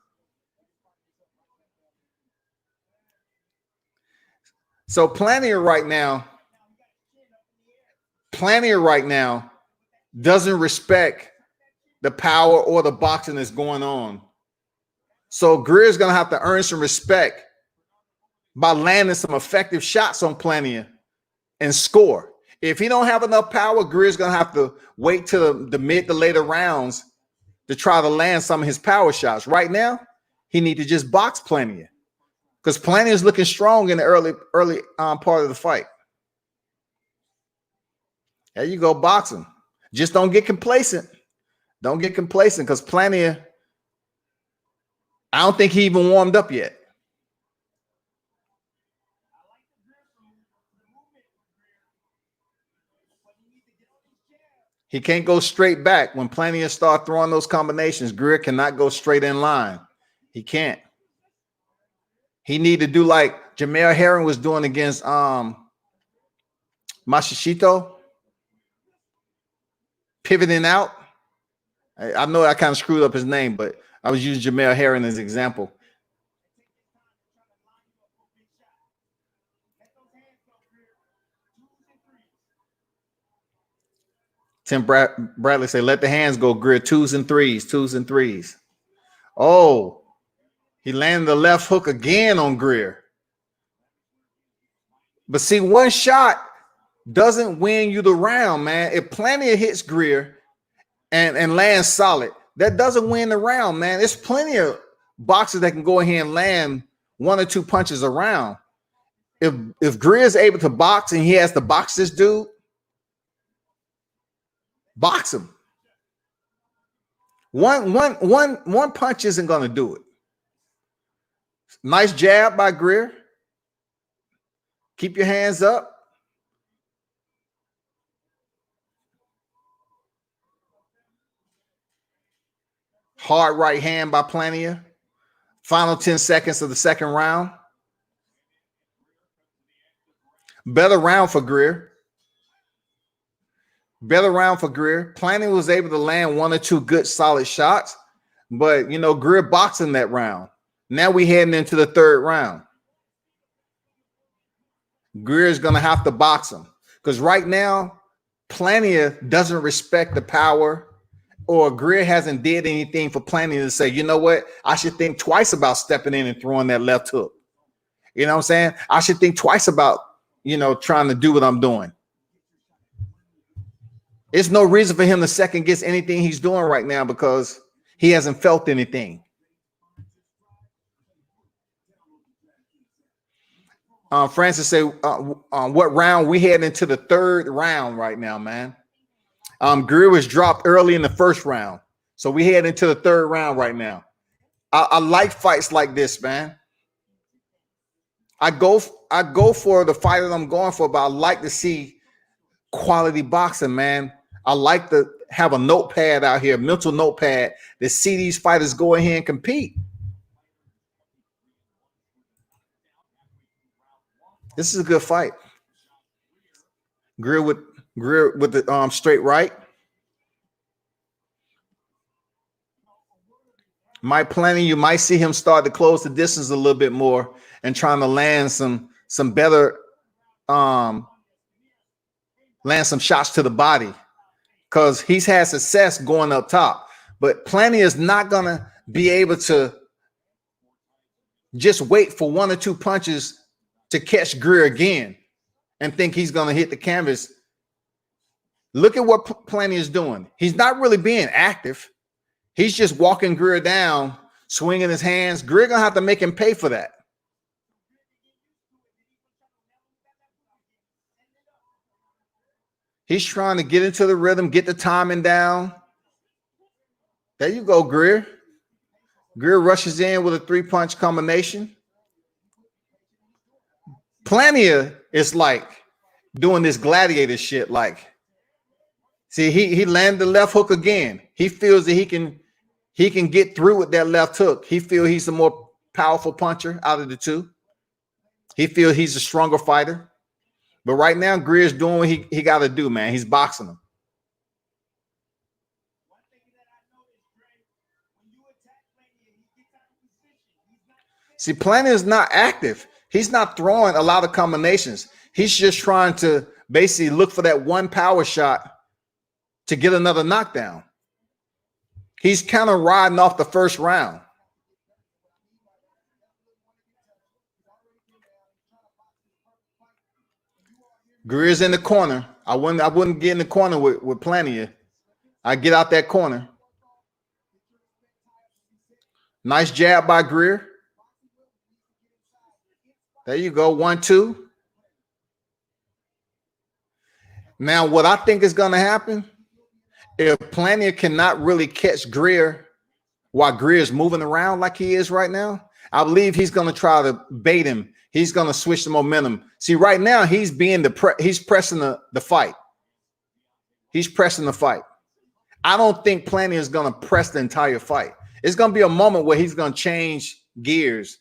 So Plania right now doesn't respect the power or the boxing that's going on. So Greer's going to have to earn some respect by landing some effective shots on Plania and score. If he don't have enough power, Greer's going to have to wait till the mid to later rounds to try to land some of his power shots. Right now, he need to just box Plania because Plania is looking strong in the early part of the fight. There you go, box him. Just don't get complacent. Don't get complacent because Plania, I don't think he even warmed up yet. He can't go straight back. When Plania start throwing those combinations, Greer cannot go straight in line. He can't. He need to do like Jamel Herring was doing against Machishito, pivoting out. I know I kind of screwed up his name, but I was using Jamel Herring as an example. Tim Bradley say, let the hands go, Greer. 2s and 3s, 2s and 3s. Oh, he landed the left hook again on Greer. But see, one shot doesn't win you the round, man. If Plania hits Greer and lands solid, that doesn't win the round, man. There's plenty of boxers that can go ahead and land 1 or 2 punches around. If Greer is able to box and he has to box this dude, box him. One punch isn't going to do it. Nice jab by Greer. Keep your hands up. Hard right hand by Plania. Final 10 seconds of the second round. Better round for Greer. Better round for Greer. Plania was able to land 1 or 2 good solid shots, but Greer boxing that round. Now we heading into the third round. Greer is going to have to box him because right now Plania doesn't respect the power or Greer hasn't did anything for Plania to say, you know what, I should think twice about stepping in and throwing that left hook. You know what I'm saying? I should think twice about, trying to do what I'm doing. There's no reason for him to second guess anything he's doing right now because he hasn't felt anything. Francis say, what round? We head into the third round right now, man. Greer was dropped early in the first round. So we head into the third round right now. I like fights like this, man. I go for the fight that I'm going for, but I like to see quality boxing, man. I like to have a notepad out here, mental notepad, to see these fighters go ahead and compete. This is a good fight. Greer with the straight right. Plania, you might see him start to close the distance a little bit more and trying to land some better land some shots to the body, because he's had success going up top. But Plania is not gonna be able to just wait for one or two punches to catch Greer again and think he's gonna hit the canvas. Look at what Plania is doing. He's not really being active. He's just walking Greer down, swinging his hands. Greer gonna have to make him pay for that. He's trying to get into the rhythm, get the timing down. There you go, Greer. Greer rushes in with a three-punch combination. Plania is like doing this gladiator shit. Like, see, he landed the left hook again. He feels that he can get through with that left hook. He feels he's the more powerful puncher out of the two. He feels he's a stronger fighter. But right now, Greer's doing what he got to do, man. He's boxing him. See, Plania is not active. He's not throwing a lot of combinations. He's just trying to basically look for that one power shot to get another knockdown. He's kind of riding off the first round. Greer's in the corner. I wouldn't get in the corner with Plania. I get out that corner. Nice jab by Greer. There you go. 1-2. Now, what I think is going to happen, if Plania cannot really catch Greer while Greer is moving around like he is right now, I believe he's going to try to bait him. He's going to switch the momentum. See, right now he's pressing the fight. He's pressing the fight. I don't think Plania is going to press the entire fight. It's going to be a moment where he's going to change gears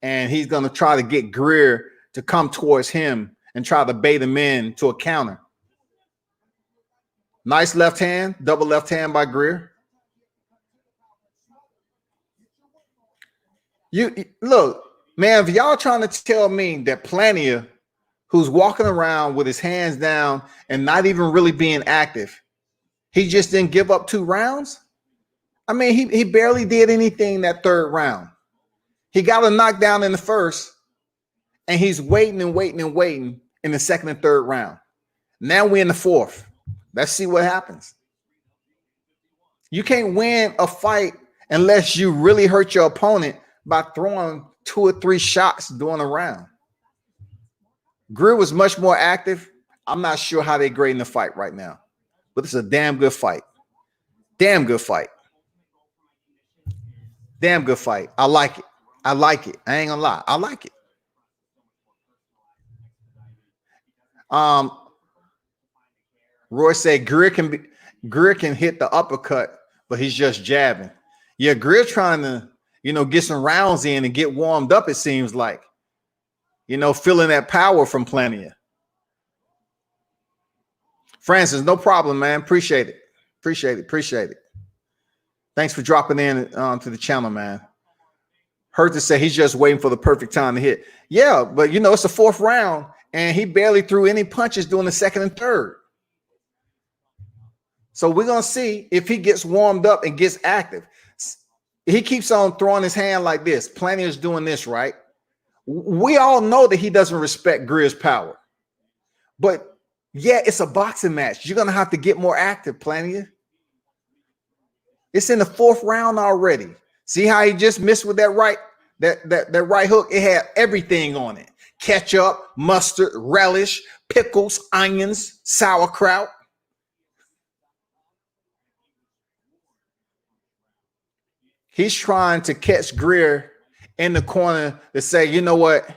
and he's going to try to get Greer to come towards him and try to bait him in to a counter. Nice left hand, double left hand by Greer. You look, man, if y'all trying to tell me that Plania, who's walking around with his hands down and not even really being active, he just didn't give up 2 rounds? I mean, he barely did anything that third round. He got a knockdown in the first, and he's waiting and waiting and waiting in the second and third round. Now we're in the fourth. Let's see what happens. You can't win a fight unless you really hurt your opponent by throwing 2 or 3 shots during a round. Greer was much more active. I'm not sure how they're grading the fight right now, but it's a damn good fight. Damn good fight. Damn good fight. I like it. I like it. I ain't gonna lie. I like it. Roy said Greer can hit the uppercut, but he's just jabbing. Yeah, Greer trying to, get some rounds in and get warmed up, it seems like. Feeling that power from Plania. Francis, no problem, man. Appreciate it. Appreciate it. Thanks for dropping in to the channel, man. Heard to say he's just waiting for the perfect time to hit. Yeah, but it's the 4th round, and he barely threw any punches during the second and third. So we're going to see if he gets warmed up and gets active. He keeps on throwing his hand like this. Plania is doing this, right? We all know that he doesn't respect Greer's power. But yeah, it's a boxing match. You're going to have to get more active, Plania. It's in the 4th round already. See how he just missed with that right hook? It had everything on it. Ketchup, mustard, relish, pickles, onions, sauerkraut. He's trying to catch Greer in the corner to say, you know what?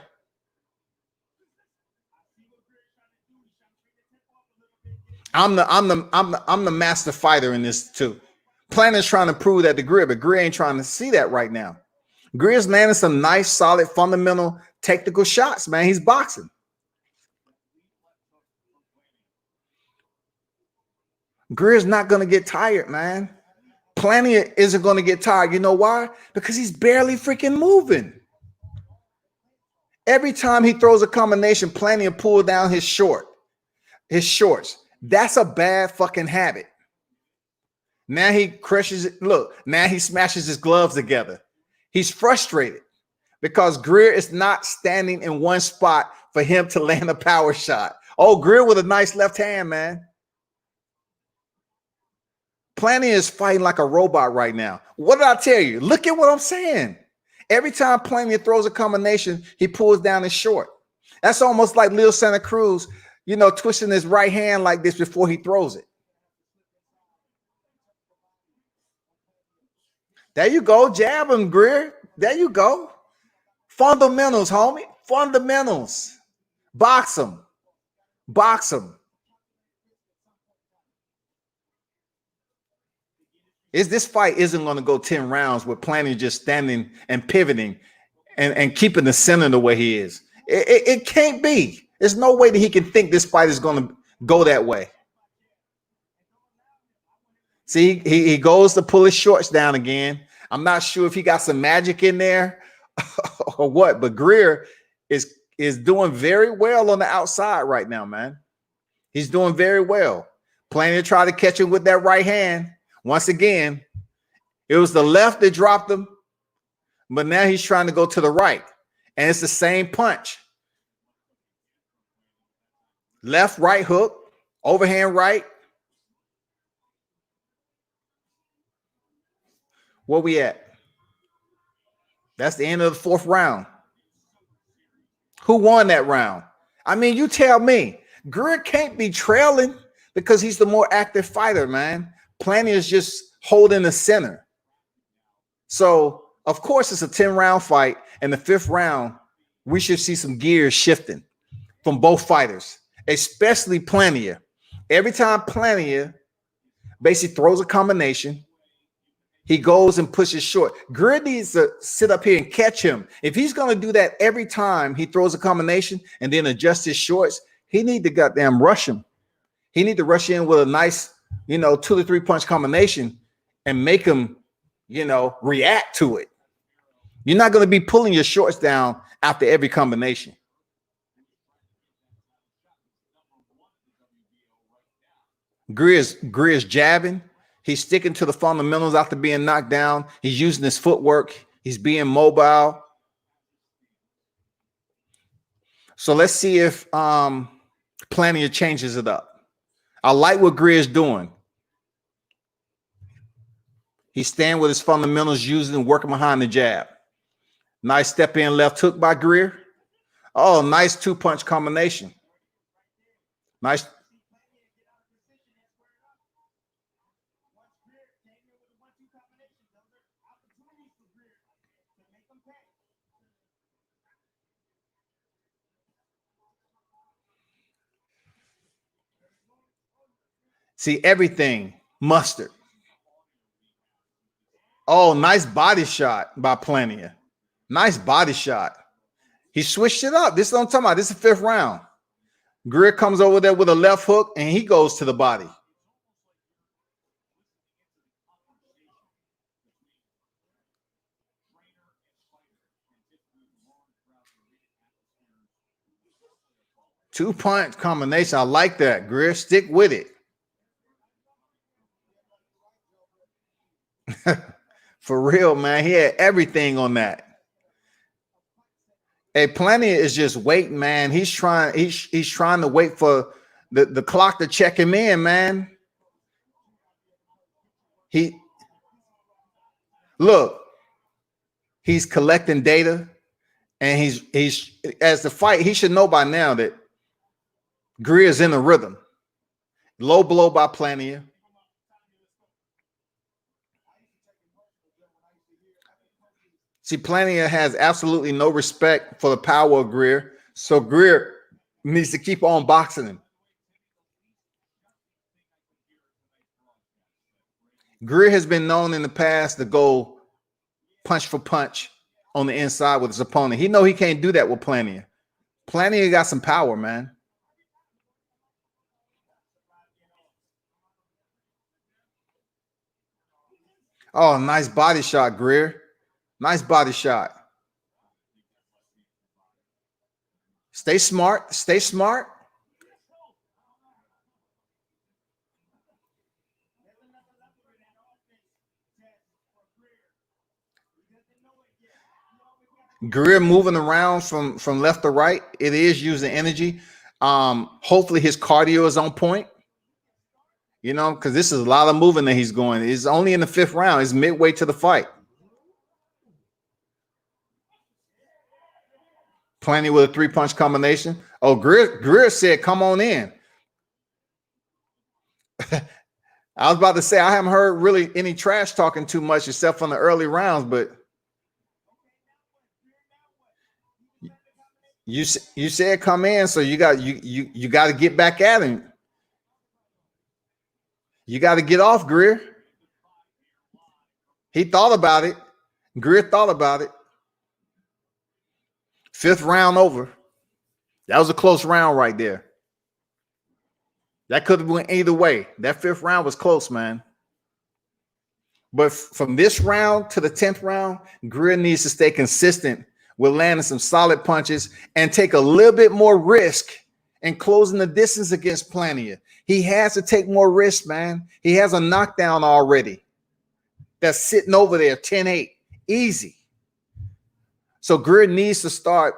I'm the master fighter in this too. Plania's trying to prove that to Greer, but Greer ain't trying to see that right now. Greer's landing some nice, solid, fundamental, technical shots, man. He's boxing. Greer's not going to get tired, man. Plania isn't going to get tired. You know why? Because he's barely freaking moving. Every time he throws a combination, Plania pull down his shorts. That's a bad fucking habit. Now he crushes it. Look, now he smashes his gloves together. He's frustrated because Greer is not standing in one spot for him to land a power shot. Oh, Greer with a nice left hand, man. Plania is fighting like a robot right now. What did I tell you? Look at what I'm saying. Every time Plania throws a combination, he pulls down his short. That's almost like Lil Santa Cruz, you know, twisting his right hand like this before he throws it. There you go. Jab him, Greer. There you go. Fundamentals, homie. Fundamentals. Box him. Box him. This fight isn't going to go 10 rounds with Plania just standing and pivoting and keeping the center the way he is. It can't be. There's no way that he can think this fight is going to go that way. See, he goes to pull his shorts down again. I'm not sure if he got some magic in there or what, but Greer is doing very well on the outside right now, man. He's doing very well. Plania tried to catch him with that right hand. Once again, it was the left that dropped him, but now he's trying to go to the right, and it's the same punch. Left, right hook, overhand right. Where we at? That's the end of the 4th round. Who won that round? I mean, you tell me. Greer can't be trailing because he's the more active fighter, man. Plania is just holding the center. So, of course, it's a 10-round fight. And the 5th round, we should see some gears shifting from both fighters, especially Plania. Every time Plania basically throws a combination, he goes and pushes short. Greer needs to sit up here and catch him. If he's going to do that every time he throws a combination and then adjust his shorts, he need to goddamn rush him. He need to rush in with a nice, 2 to 3 punch combination and make him, react to it. You're not going to be pulling your shorts down after every combination. Greer's jabbing. He's sticking to the fundamentals after being knocked down. He's using his footwork. He's being mobile. So let's see if Plania changes it up. I like what Greer's doing. He's staying with his fundamentals, using and working behind the jab. Nice step in left hook by Greer. Oh, nice 2-punch combination. Nice. See, everything mustard. Oh, nice body shot by Plania. Nice body shot. He switched it up. This is what I'm talking about. This is the 5th round. Greer comes over there with a left hook, and he goes to the body. Two-punch combination. I like that. Greer, stick with it. For real, man. He had everything on that. Hey, Plania is just waiting, man. He's trying to wait for the clock to check him in, man. He's collecting data, and he's as the fight, he should know by now that Greer is in the rhythm. Low blow by Plania. See, Plania has absolutely no respect for the power of Greer, so Greer needs to keep on boxing him. Greer has been known in the past to go punch for punch on the inside with his opponent. He know he can't do that with Plania. Plania got some power, man. Oh, nice body shot, Greer. Nice body shot. Stay smart. Stay smart. Greer moving around from left to right. It is using energy. Hopefully his cardio is on point. You know, because this is a lot of moving that he's going. It's only in the 5th round. It's midway to the fight. Plania with a 3-punch combination. Oh, Greer said, come on in. I was about to say, I haven't heard really any trash talking too much except from the early rounds, but you said come in, so you got to get back at him. You got to get off, Greer. He thought about it. Greer thought about it. 5th round over. That was a close round right there. That could have went either way. That 5th round was close, man. But from this round to the 10th round, Greer needs to stay consistent with landing some solid punches and take a little bit more risk in closing the distance against Plania. He has to take more risk, man. He has a knockdown already that's sitting over there, 10-8, easy. So Greer needs to start,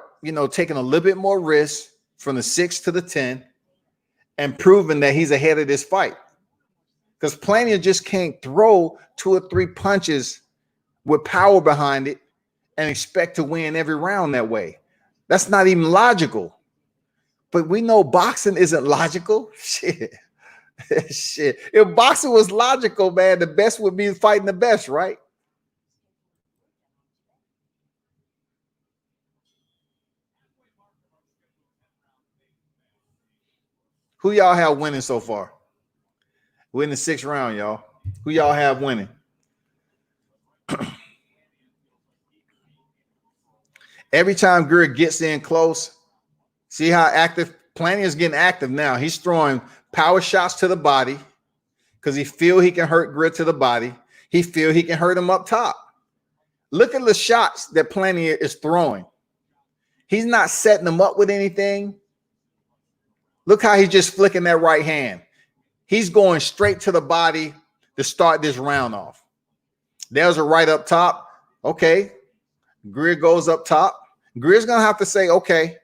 taking a little bit more risk from the 6 to the 10 and proving that he's ahead of this fight. Because Plania just can't throw 2 or 3 punches with power behind it and expect to win every round that way. That's not even logical. But we know boxing isn't logical. Shit. Shit. If boxing was logical, man, the best would be fighting the best, right? Who y'all have winning so far? We're in the 6th round, y'all. Who y'all have winning? Every time Greer gets in close, see how active Plania is getting active now. He's throwing power shots to the body because he feel he can hurt Greer to the body. He feel he can hurt him up top. Look at the shots that Plania is throwing. He's not setting them up with anything. Look how he's just flicking that right hand. He's going straight to the body to start this round off. There's a right up top. Okay. Greer goes up top. Greer's going to have to say, okay,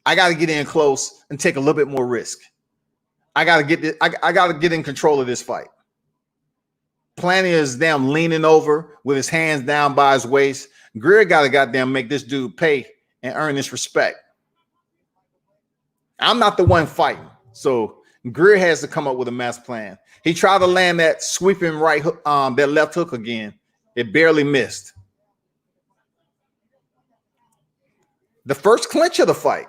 I got to get in close and take a little bit more risk. I got to get in control of this fight. Plania is damn leaning over with his hands down by his waist. Greer got to goddamn make this dude pay and earn his respect. I'm not the one fighting. So Greer has to come up with a master plan. He tried to land that sweeping right hook, that left hook again. It barely missed. The first clinch of the fight.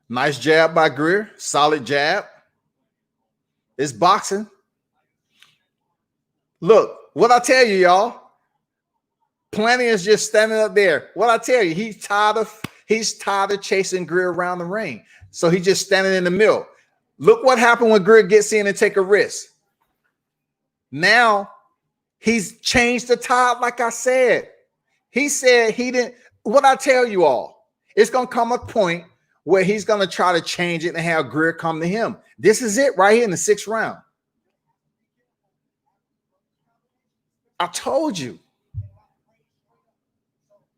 Nice jab by Greer. Solid jab. It's boxing. Look, what I tell you, y'all. Plania is just standing up there. What I tell you, he's tired of chasing Greer around the ring. So he's just standing in the middle. Look what happened when Greer gets in and take a risk. Now he's changed the tide, like I said. He said he didn't. What I tell you all, it's going to come a point where he's going to try to change it and have Greer come to him. This is it right here in the 6th round. I told you.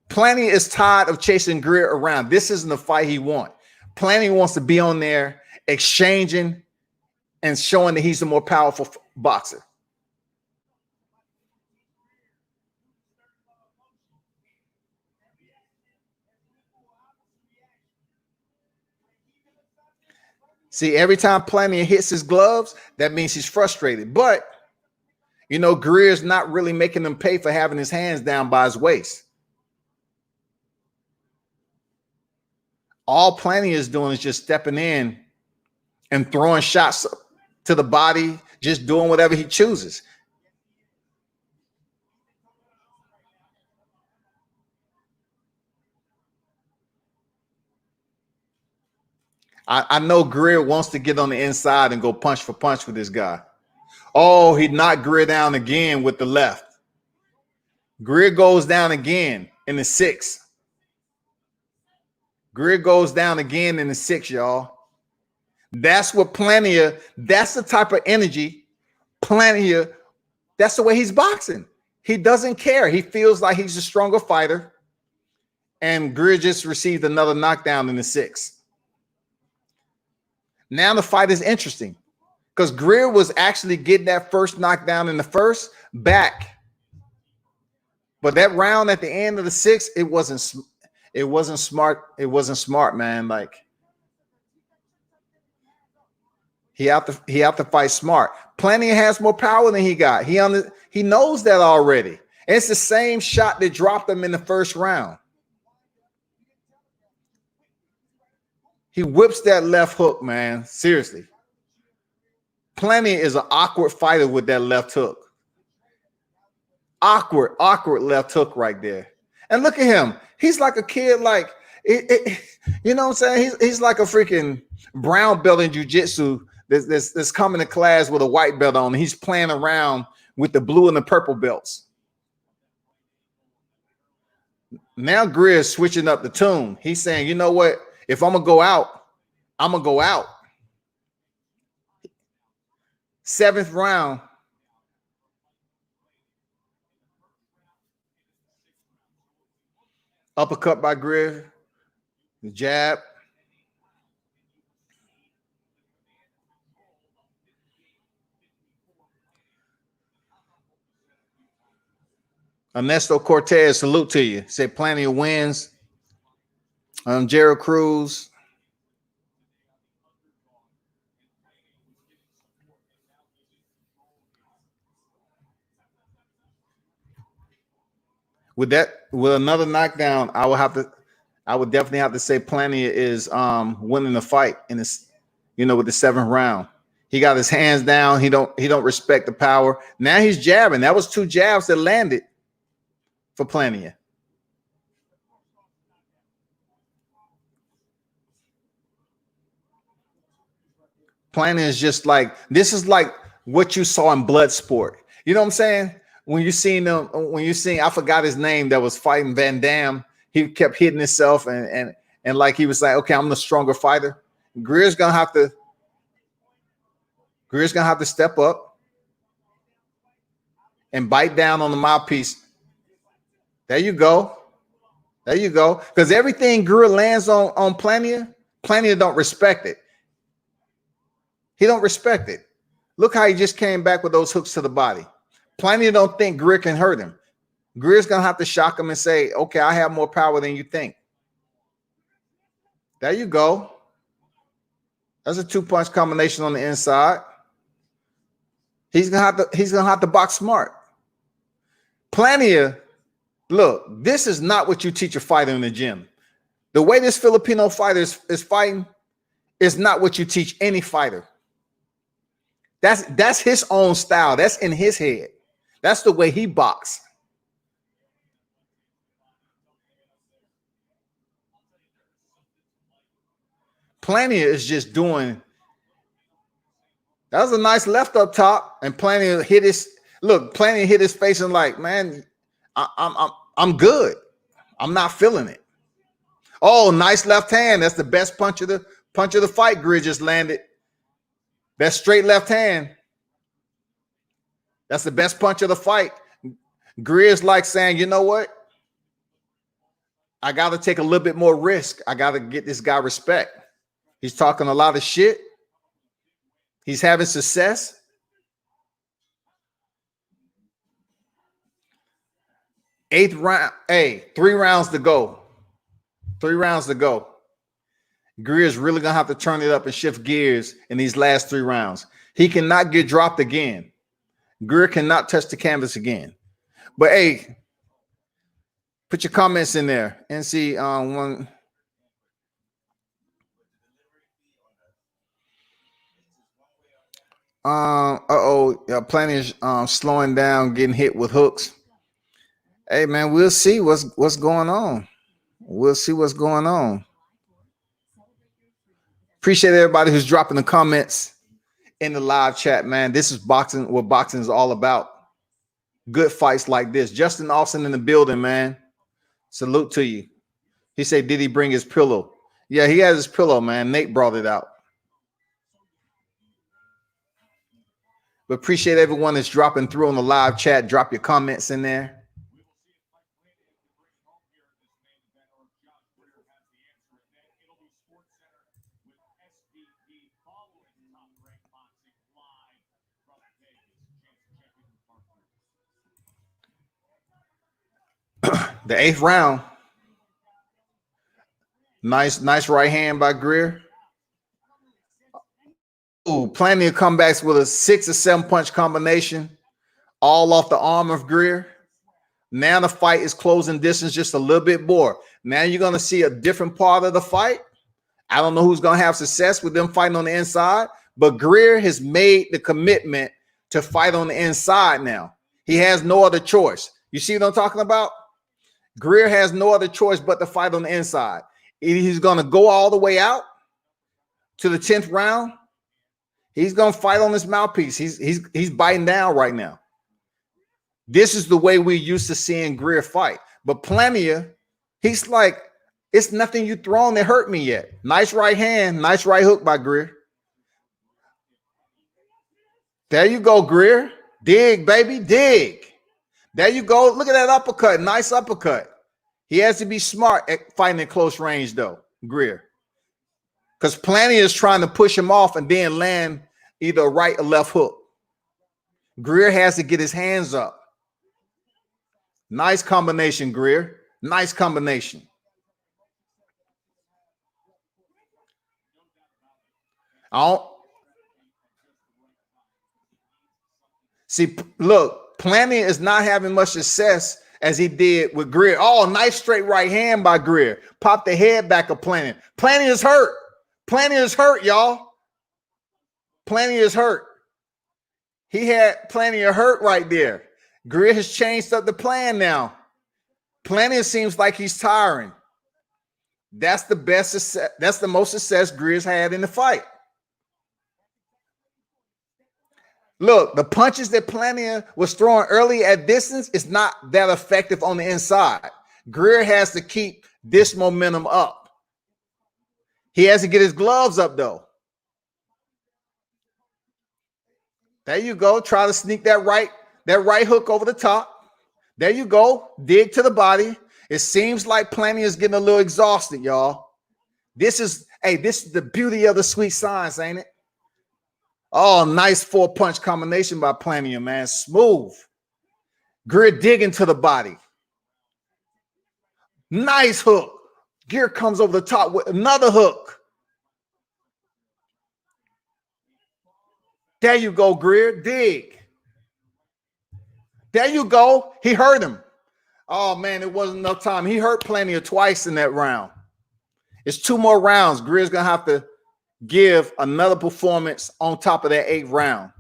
Plania is tired of chasing Greer around. This isn't the fight he wants. Plania wants to be on there exchanging and showing that he's the more powerful boxer. See, every time Plania hits his gloves, that means he's frustrated. But, you know, Greer's not really making him pay for having his hands down by his waist. All Plania is doing is just stepping in and throwing shots to the body, just doing whatever he chooses. I know Greer wants to get on the inside and go punch for punch with this guy. Oh, he knocked Greer down again with the left. Greer goes down again in the 6th. Greer goes down again in the 6th, y'all. That's what Plania, that's the type of energy Plania, that's the way he's boxing. He doesn't care. He feels like he's a stronger fighter. And Greer just received another knockdown in the 6th. Now the fight is interesting because Greer was actually getting that first knockdown in the 1st back. But that round at the end of the 6th, it wasn't smart. It wasn't smart, man. Like he have to fight smart. Plania has more power than he got. He knows that already. And it's the same shot that dropped him in the 1st round. He whips that left hook, man. Seriously. Plania is an awkward fighter with that left hook. Awkward left hook right there. And look at him. He's like a kid, like, you know what I'm saying? He's like a freaking brown belt in jiu-jitsu that's coming to class with a white belt on. He's playing around with the blue and the purple belts. Now Greer is switching up the tune. He's saying, you know what? If I'm going to go out, I'm going to go out. 7th round. Uppercut by Greer. The jab. Ernesto Cortez, salute to you. Say Plania wins. Jared Cruz. With another knockdown, I would definitely have to say Plania is winning the fight in this, you know, with the 7th round. He got his hands down. He don't respect the power. Now he's jabbing. That was 2 jabs that landed for Plania. Plania is just like, this is like what you saw in Bloodsport. You know what I'm saying? When you seen I forgot his name, that was fighting Van Damme, he kept hitting himself and like he was like, okay, I'm the stronger fighter. Greer's gonna have to step up and bite down on the mouthpiece. There you go. There you go. Because everything Greer lands on Plania don't respect it. He don't respect it. Look how he just came back with those hooks to the body. Plania don't think Greer can hurt him. Greer's going to have to shock him and say, okay, I have more power than you think. There you go. That's a 2-punch combination on the inside. He's going to have to box smart. Plania, look, this is not what you teach a fighter in the gym. The way this Filipino fighter is fighting is not what you teach any fighter. That's his own style. That's in his head. That's the way he boxes. Plania is just doing. That was a nice left up top, and Plania hit his. Look, Plania hit his face and like, man, I'm good. I'm not feeling it. Oh, nice left hand. That's the best punch of the fight. Greer just landed. That straight left hand. That's the best punch of the fight. Greer's like saying, you know what? I got to take a little bit more risk. I got to get this guy respect. He's talking a lot of shit. He's having success. Eighth round. Hey, 3 rounds to go. 3 rounds to go. Greer's really going to have to turn it up and shift gears in these last 3 rounds. He cannot get dropped again. Greer cannot touch the canvas again. But, hey, put your comments in there. NC one. Plania is slowing down, getting hit with hooks. Hey, man, we'll see what's going on. We'll see what's going on. Appreciate everybody who's dropping the comments in the live chat, man. This is boxing, what boxing is all about. Good fights like this. Justin Austin in the building, man. Salute to you. He said, did he bring his pillow? Yeah, he has his pillow, man. Nate brought it out. But appreciate everyone that's dropping through on the live chat. Drop your comments in there. The 8th round. Nice right hand by Greer. Ooh, plenty of comebacks with a 6 or 7 punch combination, all off the arm of Greer. Now the fight is closing distance just a little bit more. Now you're going to see a different part of the fight. I don't know who's going to have success with them fighting on the inside, but Greer has made the commitment to fight on the inside now. He has no other choice. You see what I'm talking about? Greer has no other choice but to fight on the inside. He's going to go all the way out to the 10th round. He's going to fight on his mouthpiece. He's biting down right now. This is the way we're used to seeing Greer fight. But Plania, he's like, it's nothing you thrown that hurt me yet. Nice right hand, nice right hook by Greer. There you go, Greer. Dig, baby, dig. There you go. Look at that uppercut. Nice uppercut. He has to be smart at fighting at close range, though, Greer. Because Plania is trying to push him off and then land either a right or left hook. Greer has to get his hands up. Nice combination, Greer. Nice combination. See, look, Plania is not having much success as he did with Greer. Oh, nice straight right hand by Greer. Pop the head back of Plania. Plania is hurt. Plania is hurt, y'all. Plania is hurt. He had Plania hurt right there. Greer has changed up the plan now. Plania seems like he's tiring. That's the best success. That's the most success Greer's had in the fight. Look, the punches that Plania was throwing early at distance is not that effective on the inside. Greer has to keep this momentum up. He has to get his gloves up, though. There you go. Try to sneak that right hook over the top. There you go. Dig to the body. It seems like Plania is getting a little exhausted, y'all. This is the beauty of the sweet science, ain't it? Oh, nice 4-punch combination by Plania, man. Smooth. Greer digging to the body. Nice hook. Greer comes over the top with another hook. There you go, Greer. Dig. There you go. He hurt him. Oh, man, it wasn't enough time. He hurt Plania twice in that round. It's 2 more rounds. Greer's going to have to give another performance on top of that 8th round.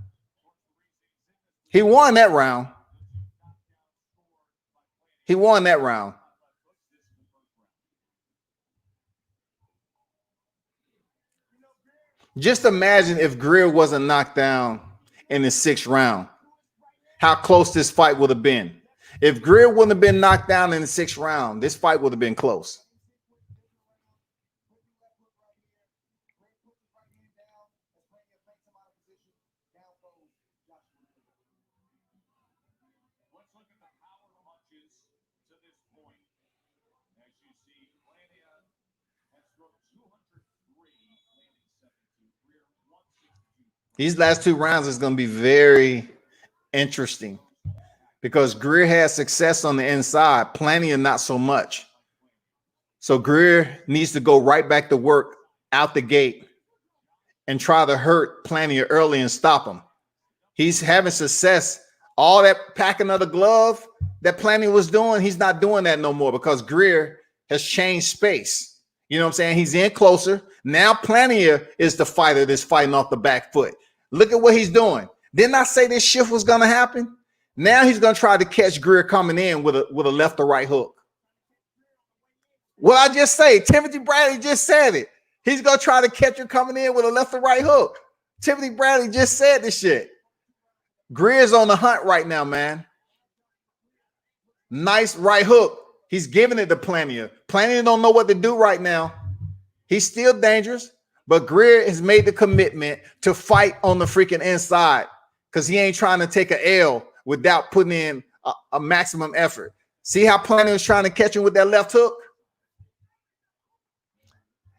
He won that round. He won that round. Just imagine if Greer wasn't knocked down in the 6th round, how close this fight would have been. If Greer wouldn't have been knocked down in the 6th round, this fight would have been close. These last 2 rounds is going to be very interesting because Greer has success on the inside, Plania not so much. So Greer needs to go right back to work out the gate and try to hurt Plania early and stop him. He's having success. All that packing of the glove that Plania was doing, he's not doing that no more because Greer has changed space. You know what I'm saying? He's in closer. Now Plania is the fighter that's fighting off the back foot. Look at what he's doing. Didn't I say this shift was going to happen? Now he's going to try to catch Greer coming in with a left or right hook. What I just say, Timothy Bradley just said it. He's going to try to catch you coming in with a left or right hook. Timothy Bradley just said this shit. Greer's on the hunt right now, man. Nice right hook. He's giving it to Plania. Plania don't know what to do right now. He's still dangerous, but Greer has made the commitment to fight on the freaking inside because he ain't trying to take an L without putting in a maximum effort. See how Plania was trying to catch him with that left hook?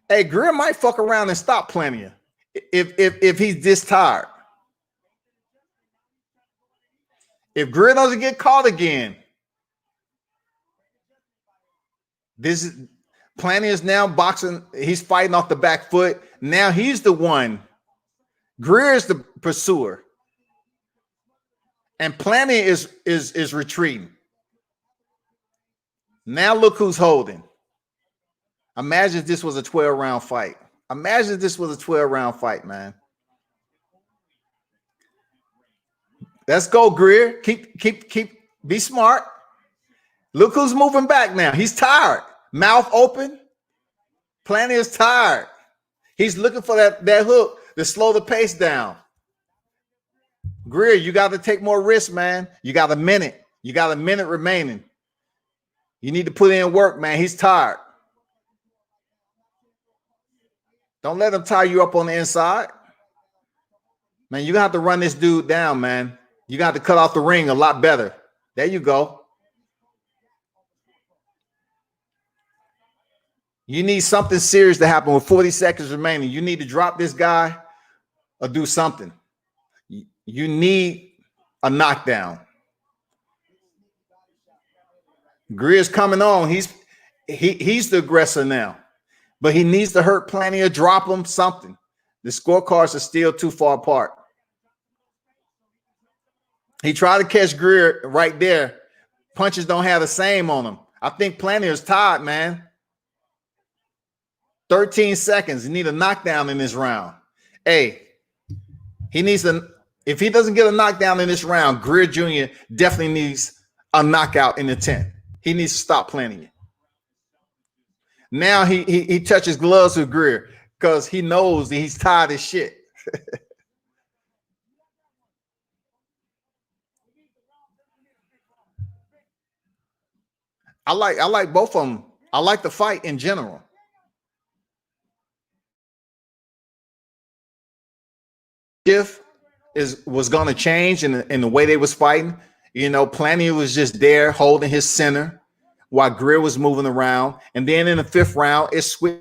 Hey, Greer might fuck around and stop Plania if he's this tired. If Greer doesn't get caught again, this is Plania is now boxing. He's fighting off the back foot. Now he's the one. Greer is the pursuer, and Plania is retreating. Now look who's holding. Imagine if this was a 12-round fight. Imagine if this was a 12-round fight, man. Let's go, Greer. Keep. Be smart. Look who's moving back now. He's tired. Mouth open. Plania is tired. He's looking for that hook to slow the pace down. Greer, you got to take more risks, man. You got a minute. You got a minute remaining. You need to put in work, man. He's tired. Don't let him tie you up on the inside. Man, you have to run this dude down, man. You got to cut off the ring a lot better. There you go. You need something serious to happen with 40 seconds remaining. You need to drop this guy or do something. You need a knockdown. Greer's coming on. He's the aggressor now, but he needs to hurt Plania, drop him, something. The scorecards are still too far apart. He tried to catch Greer right there. Punches don't have the same on him. I think Plania is tired, man. 13 seconds. He need a knockdown in this round. Hey, he needs to. If he doesn't get a knockdown in this round, Greer Jr. definitely needs a knockout in the 10th. He needs to stop Plania. Now he touches gloves with Greer because he knows that he's tired as shit. I like both of them. I like the fight in general. Shift was going to change in the way they was fighting. You know, Plania was just there holding his center while Greer was moving around. And then in the 5th round, it switched.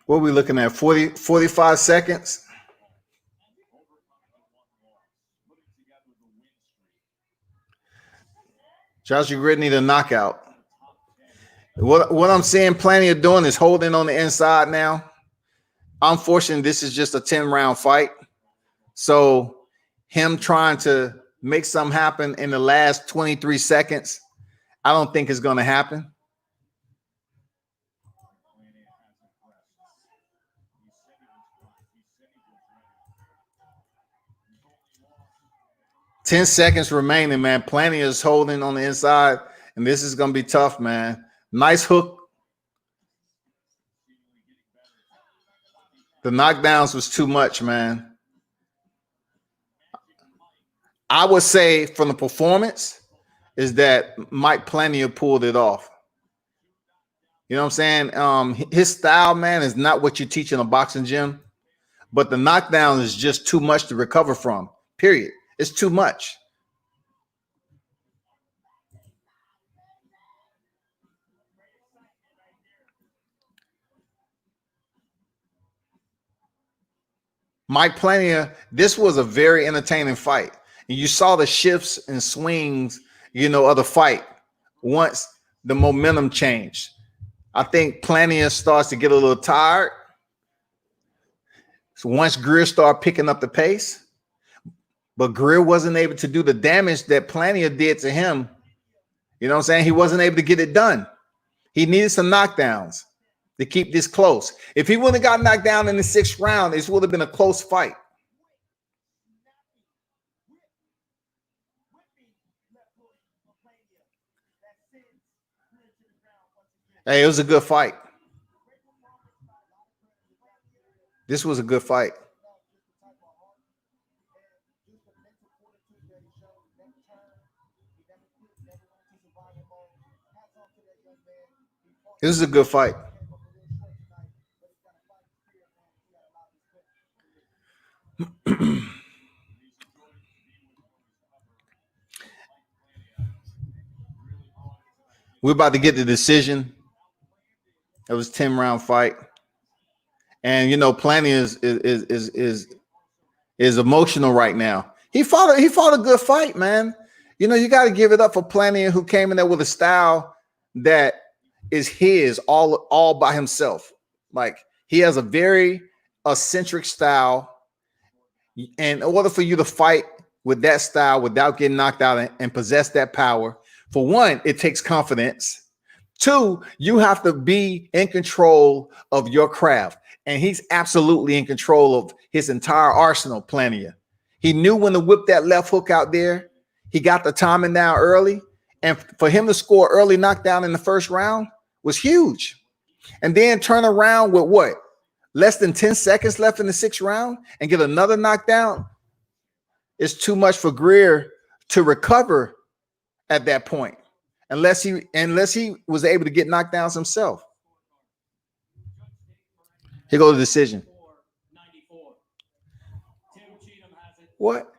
What are we looking at? 45 seconds? Joshua Grid need a knockout. What I'm seeing Plania doing is holding on the inside now. Unfortunately, this is just a 10-round fight. So him trying to make something happen in the last 23 seconds, I don't think is going to happen. Ten seconds remaining, man. Plania is holding on the inside, and this is going to be tough, man. Nice hook. The knockdowns was too much, man. I would say from the performance is that Mike Plania pulled it off. You know what I'm saying? His style, man, is not what you teach in a boxing gym, but the knockdown is just too much to recover from, period. It's too much. Mike Plania, this was a very entertaining fight. And you saw the shifts and swings, you know, of the fight once the momentum changed. I think Plania starts to get a little tired. So once Greer started picking up the pace, but Greer wasn't able to do the damage that Plania did to him. You know what I'm saying? He wasn't able to get it done. He needed some knockdowns to keep this close. If he wouldn't have got knocked down in the 6th round, this would have been a close fight. Hey, it was a good fight. This was a good fight. This is a good fight. We're about to get the decision. It was a 10-round fight. And you know, Plania is emotional right now. He fought a good fight, man. You know, you got to give it up for Plania, who came in there with a style that is his all by himself. Like, he has a very eccentric style. And in order for you to fight with that style without getting knocked out and possess that power, for one, it takes confidence. Two, you have to be in control of your craft. And he's absolutely in control of his entire arsenal, Plania. He knew when to whip that left hook out there. He got the timing down early. And for him to score early knockdown in the 1st round was huge. And then turn around with what? Less than 10 seconds left in the 6th round and get another knockdown. It's too much for Greer to recover at that point, unless he was able to get knockdowns himself. Here goes the decision. What?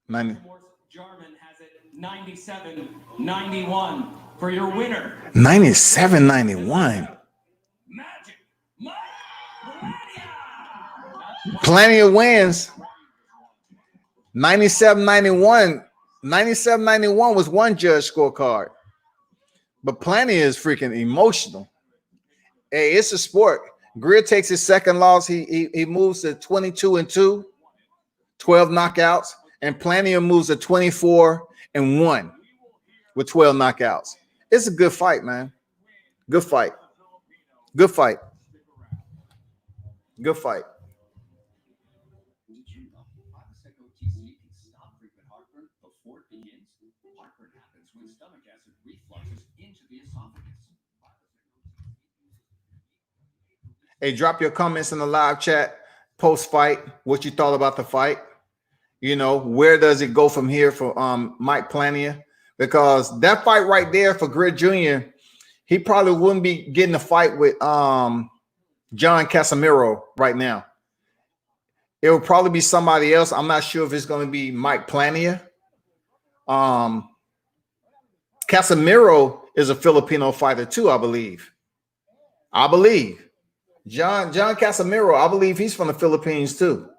90. Jarman has it 97-91 for your winner. 97-91. Magic Plania wins. 97-91. 97-91 was one judge scorecard. But Plania is freaking emotional. Hey, it's a sport. Greer takes his 2nd loss. He moves to 22-2, 12 knockouts. And Plania moves to 24-1 with 12 knockouts. It's a good fight, man. Good fight. Good fight. Good fight. Hey, drop your comments in the live chat post-fight, what you thought about the fight. You know, where does it go from here for Mike Plania? Because that fight right there for Greer Jr., he probably wouldn't be getting a fight with John Casimiro right now. It will probably be somebody else. I'm not sure if it's going to be Mike Plania. Casimiro is a Filipino fighter too, I believe. I believe. John Casimiro, I believe he's from the Philippines too.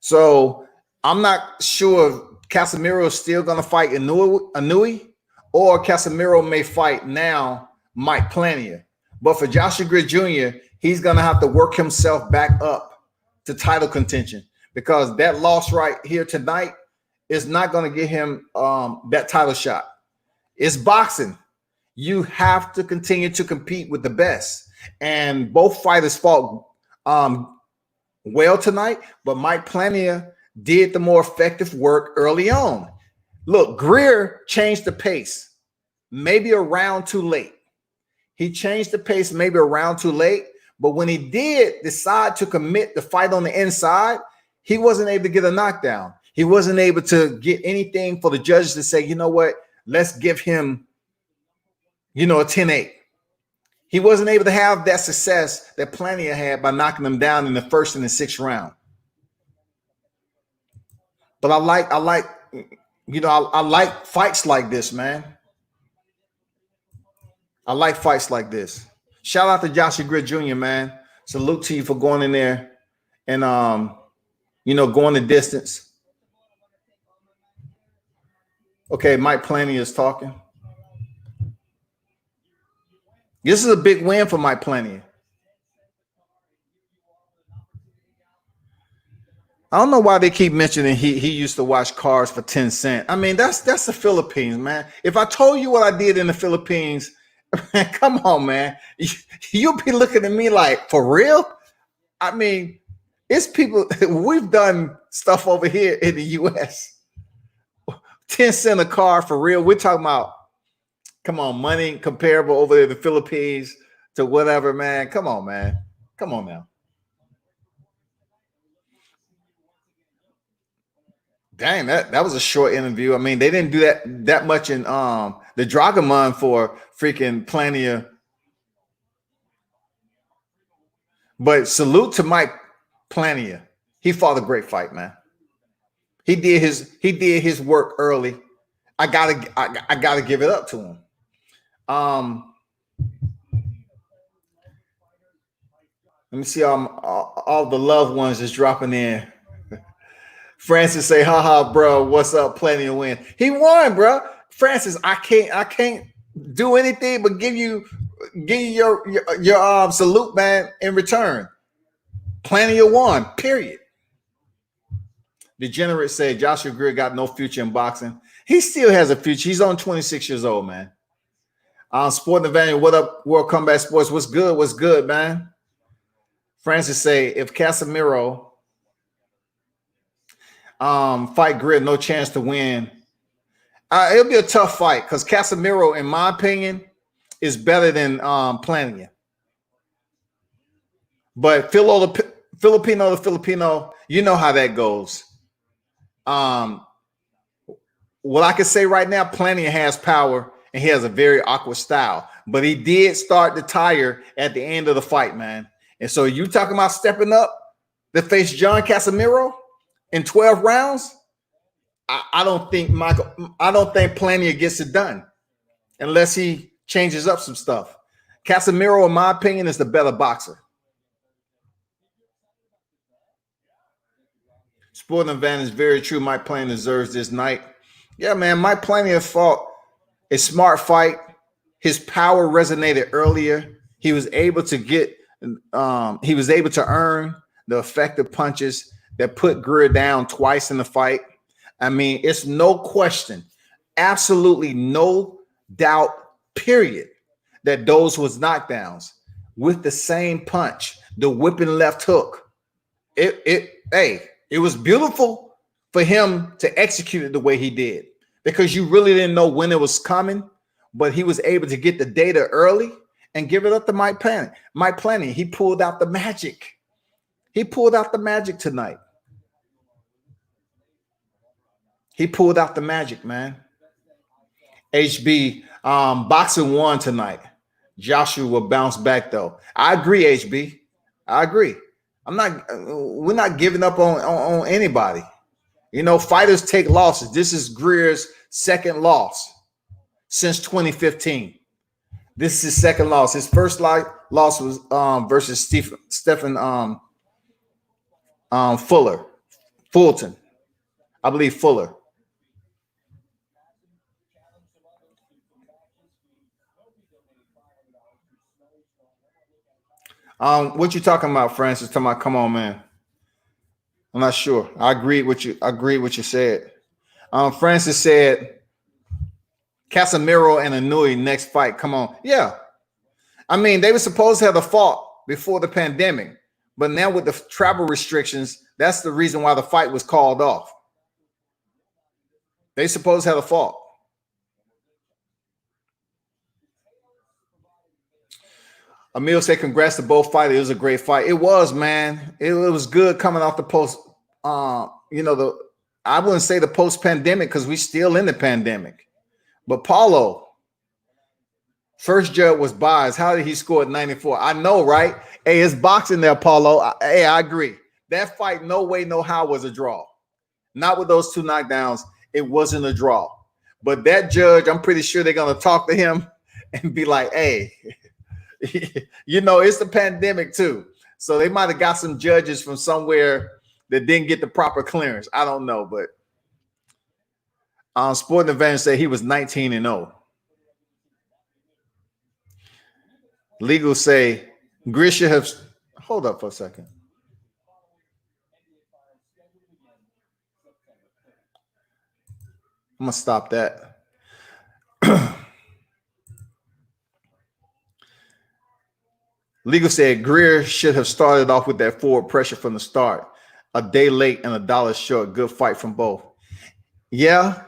So I'm not sure if Casimiro is still going to fight Inui, or Casimiro may fight now Mike Plania. But for Joshua Greer Jr., he's going to have to work himself back up to title contention, because that loss right here tonight is not going to get him that title shot. It's boxing. You have to continue to compete with the best. And both fighters fought well tonight, but Mike Plania did the more effective work early on. Look, Greer changed the pace, maybe a round too late. He changed the pace maybe a round too late, but when he did decide to commit the fight on the inside, he wasn't able to get a knockdown. He wasn't able to get anything for the judges to say, you know what, let's give him, a 10-8. He wasn't able to have that success that Plania had by knocking him down in the first and the sixth round. But I like fights like this, man. I like fights like this. Shout out to Joshua Greer Jr., man. Salute to you for going in there and going the distance. Okay, Mike Plania is talking. This is a big win for Mike Plania. I don't know why they keep mentioning he used to watch cars for 10 cents. I mean, that's the Philippines, man. If I told you what I did in the Philippines, man, come on, man. You'll be looking at me like, for real? I mean, it's people, we've done stuff over here in the U.S. 10 cents a car for real. We're talking about, come on, money comparable over there in the Philippines to whatever, man. Come on, man. Come on now. Dang, that was a short interview. I mean, they didn't do that much in the Dragamon for freaking Plania. But salute to Mike Plania. He fought a great fight, man. He did his work early. I gotta give it up to him. Let me see all the loved ones just dropping in. Francis say, haha, bro, what's up? Plenty of win. He won, bro. Francis, I can't do anything but give you your salute, man, in return. Plenty of won, period. Degenerate said Joshua Greer got no future in boxing. He still has a future. He's only 26 years old, man. Sporting Advantage, what up, World Combat Sports? What's good? What's good, man? Francis say, if Casimiro fight Greer, no chance to win. It'll be a tough fight because Casimiro, in my opinion, is better than Plania. But Filipino to Filipino, you know how that goes. What I can say right now, Plania has power and he has a very awkward style. But he did start to tire at the end of the fight, man. And so you talking about stepping up to face John Casimiro in 12 rounds? I don't think Plania gets it done unless he changes up some stuff. Casimiro, in my opinion, is the better boxer. Sporting Advantage, very true. Mike Plania deserves this night. Yeah, man, Mike Plania fought a smart fight. His power resonated earlier. He was able to earn the effective punches that put Greer down twice in the fight. I mean, it's no question, absolutely no doubt, period, that those was knockdowns with the same punch, the whipping left hook. It was beautiful for him to execute it the way he did, because you really didn't know when it was coming, but he was able to get the data early and give it up to Mike Plania. Mike Plania, he pulled out the magic. He pulled out the magic tonight. He pulled out the magic, man. HB, boxing won tonight. Joshua will bounce back, though. I agree, HB. I agree. We're not giving up on anybody. You know, fighters take losses. This is Greer's second loss since 2015. This is his second loss. His first loss was versus Stephen Fulton. I believe Fuller. What you talking about, Francis? Talking about, come on, man. I'm not sure. I agree with you. I agree with what you said. Francis said Casemiro and Inouye next fight. Come on. Yeah. I mean, they were supposed to have the fought before the pandemic, but now with the travel restrictions, that's the reason why the fight was called off. They supposed to have a fought. Emil said, congrats to both fighters. It was a great fight. It was, man. It was good coming off the post. I wouldn't say the post-pandemic because we still in the pandemic. But Paulo, first judge was biased. How did he score at 94? I know, right? Hey, it's boxing there, Paulo. Hey, I agree. That fight, no way, no how, was a draw. Not with those 2 knockdowns. It wasn't a draw. But that judge, I'm pretty sure they're going to talk to him and be like, hey, it's the pandemic too. So they might have got some judges from somewhere that didn't get the proper clearance. I don't know, but Sporting Advantage say he was 19-0. Legal say Greer should have. Hold up for a second. I'm gonna stop that. Legal said Greer should have started off with that forward pressure from the start. A day late and $1 short. Good fight from both. Yeah,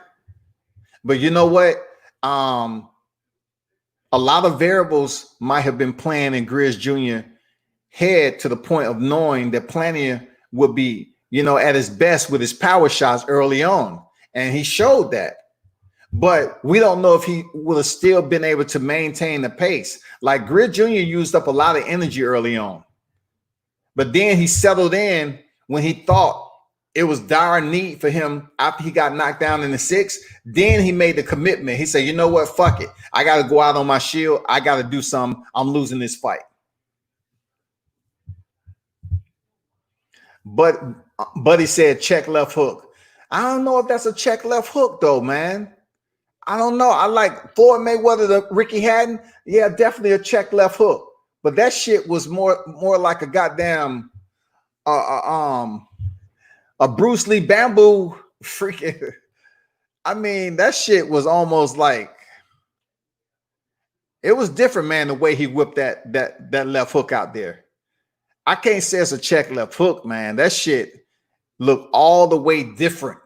but you know what? A lot of variables might have been playing in Greer Jr. head to the point of knowing that Plania would be, at his best with his power shots early on. And he showed that. But we don't know if he would have still been able to maintain the pace. Like Greer Jr. used up a lot of energy early on. But then he settled in when he thought it was dire need for him after he got knocked down in the 6th. Then he made the commitment. He said, you know what? Fuck it. I got to go out on my shield. I got to do something. I'm losing this fight. But he said check left hook. I don't know if that's a check left hook though, man. I don't know. I like Floyd Mayweather to Ricky Hatton. Yeah, definitely a check left hook. But that shit was more like a goddamn a Bruce Lee bamboo freaking. I mean, that shit was almost like it was different, man. The way he whipped that left hook out there. I can't say it's a check left hook, man. That shit looked all the way different.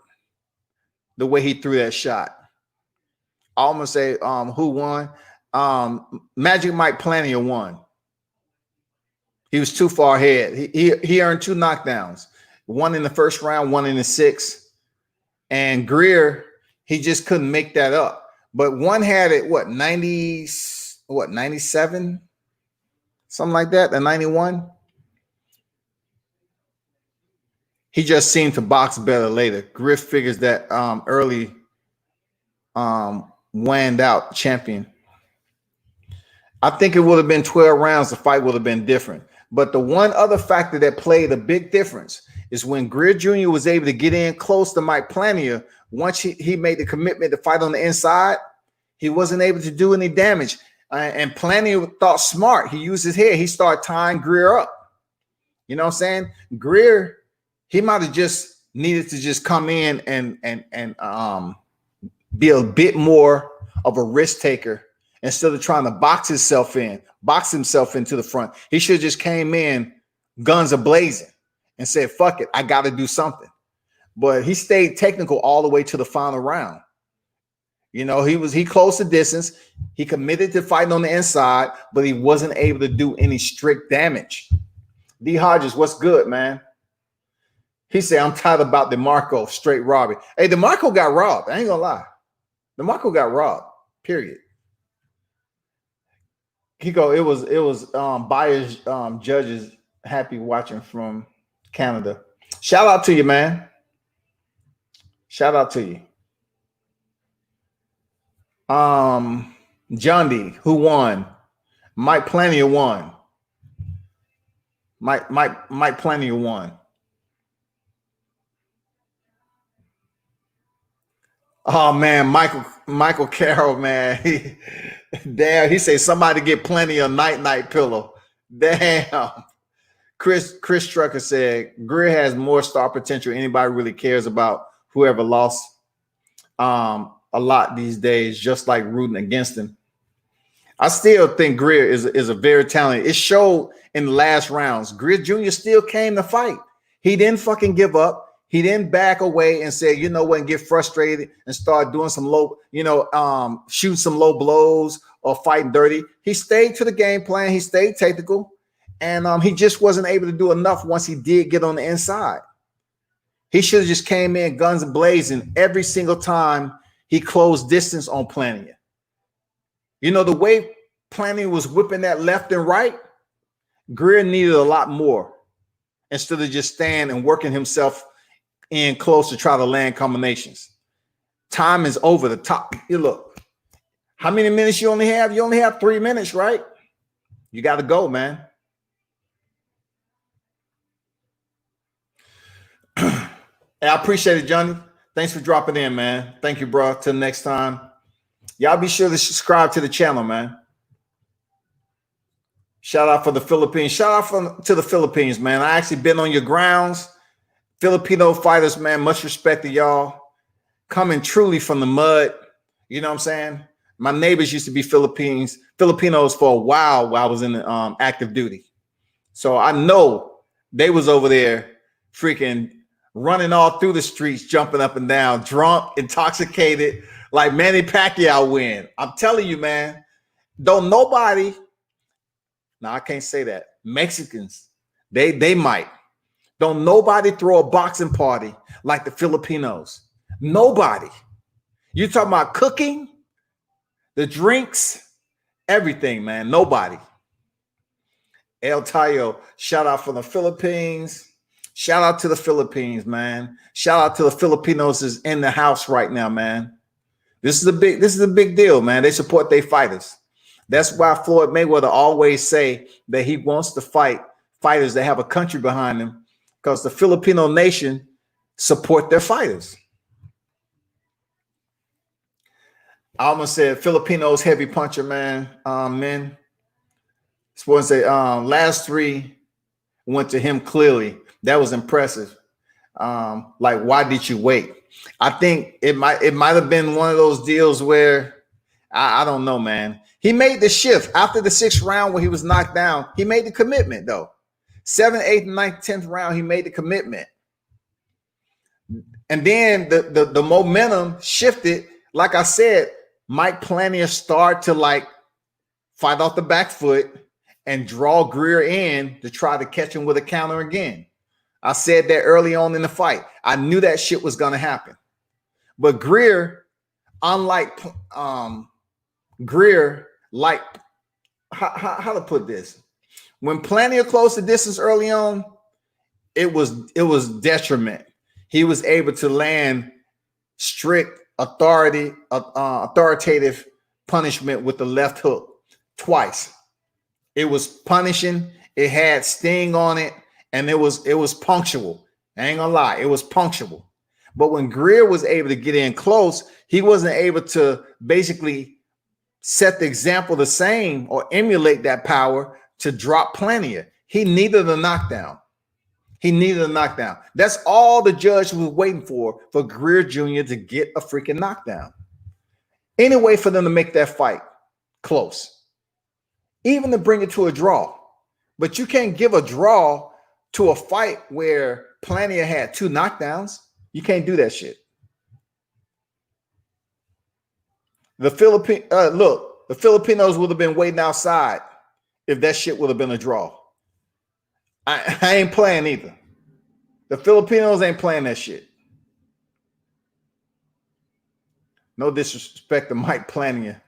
The way he threw that shot. I'm gonna say who won? Magic Mike Plania won. He was too far ahead. He earned 2 knockdowns, one in the first round, one in the 6th. And Greer, he just couldn't make that up. But one had it, 97? Something like that, the 91. He just seemed to box better later. Greer figures that early wanned out champion. I think it would have been 12 rounds. The fight would have been different. But the one other factor that played a big difference is when Greer Jr. was able to get in close to Mike Plania. Once he made the commitment to fight on the inside, he wasn't able to do any damage. And Plania thought smart. He used his head. He started tying Greer up. You know what I'm saying? Greer, he might have just needed to just come in and be a bit more of a risk taker instead of trying to box himself into the front. He should have just came in guns a-blazing and said, fuck it, I got to do something. But he stayed technical all the way to the final round. He closed the distance. He committed to fighting on the inside, but he wasn't able to do any strict damage. D. Hodges, what's good, man? He said, I'm tired about DeMarco straight robbing. Hey, DeMarco got robbed. I ain't gonna lie. DeMarco got robbed, period. It was buyers, judges happy watching from Canada. Shout out to you, man. Shout out to you. John D, who won? Mike Plania won. Mike Plania won. Oh man, Michael Carroll, man. Damn, he said somebody get Plania a night pillow. Damn. Chris Trucker said Greer has more star potential anybody really cares about. Whoever lost a lot these days, just like rooting against him. I still think Greer is a very talented. It showed in the last rounds. Greer Jr. still came to fight. He didn't fucking give up. He didn't back away and say, you know what, and get frustrated and start doing some low, shoot some low blows or fighting dirty. He stayed to the game plan. He stayed tactical, and he just wasn't able to do enough once he did get on the inside. He should have just came in guns blazing every single time he closed distance on Plania. You know, the way Plania was whipping that left and right, Greer needed a lot more instead of just staying and working himself in close to try to land combinations. Time is over the top. You look, how many minutes you only have? You only have 3 minutes, right? You got to go, man. Hey, I appreciate it, Johnny. Thanks for dropping in, man. Thank you, bro. Till next time. Y'all be sure to subscribe to the channel, man. Shout out for the Philippines. Shout out to the Philippines, man. I actually been on your grounds. Filipino fighters, man, much respect to y'all. Coming truly from the mud. You know what I'm saying? My neighbors used to be Filipinos for a while I was in active duty. So I know they was over there freaking running all through the streets, jumping up and down, drunk, intoxicated, like Manny Pacquiao win. I'm telling you, man, don't nobody, no, I can't say that. Mexicans, they might. Don't nobody throw a boxing party like the Filipinos. Nobody. You talking about cooking, the drinks, everything, man. Nobody. El Tayo, shout out for the Philippines. Shout out to the Philippines, man. Shout out to the Filipinos is in the house right now, man. This is a big deal, man. They support their fighters. That's why Floyd Mayweather always say that he wants to fight fighters that have a country behind them, because the Filipino nation support their fighters. I almost said Filipinos heavy puncher, man. Men. Supposed to say last 3 went to him clearly. That was impressive. Like, why did you wait? I think it might have been one of those deals where I don't know, man. He made the shift after the 6th round when he was knocked down. He made the commitment though. 7th, 8th, 9th, 10th round, he made the commitment. And then the momentum shifted. Like I said, Mike Plania started to like fight off the back foot and draw Greer in to try to catch him with a counter again. I said that early on in the fight. I knew that shit was going to happen. But Greer, unlike Greer, like how to put this? When Plania closed the distance early on, it was detriment. He was able to land strict authoritative punishment with the left hook twice. It was punishing. It had sting on it, and it was punctual. I ain't gonna lie, it was punctual. But when Greer was able to get in close, he wasn't able to basically set the example the same or emulate that power to drop Plania. He needed a knockdown. He needed a knockdown. That's all the judge was waiting for Greer Jr. to get a freaking knockdown. Any way for them to make that fight close, even to bring it to a draw. But you can't give a draw to a fight where Plania had 2 knockdowns. You can't do that shit. The Filipinos would have been waiting outside if that shit would have been a draw. I ain't playing either. The Filipinos ain't playing that shit. No disrespect to Mike Plania.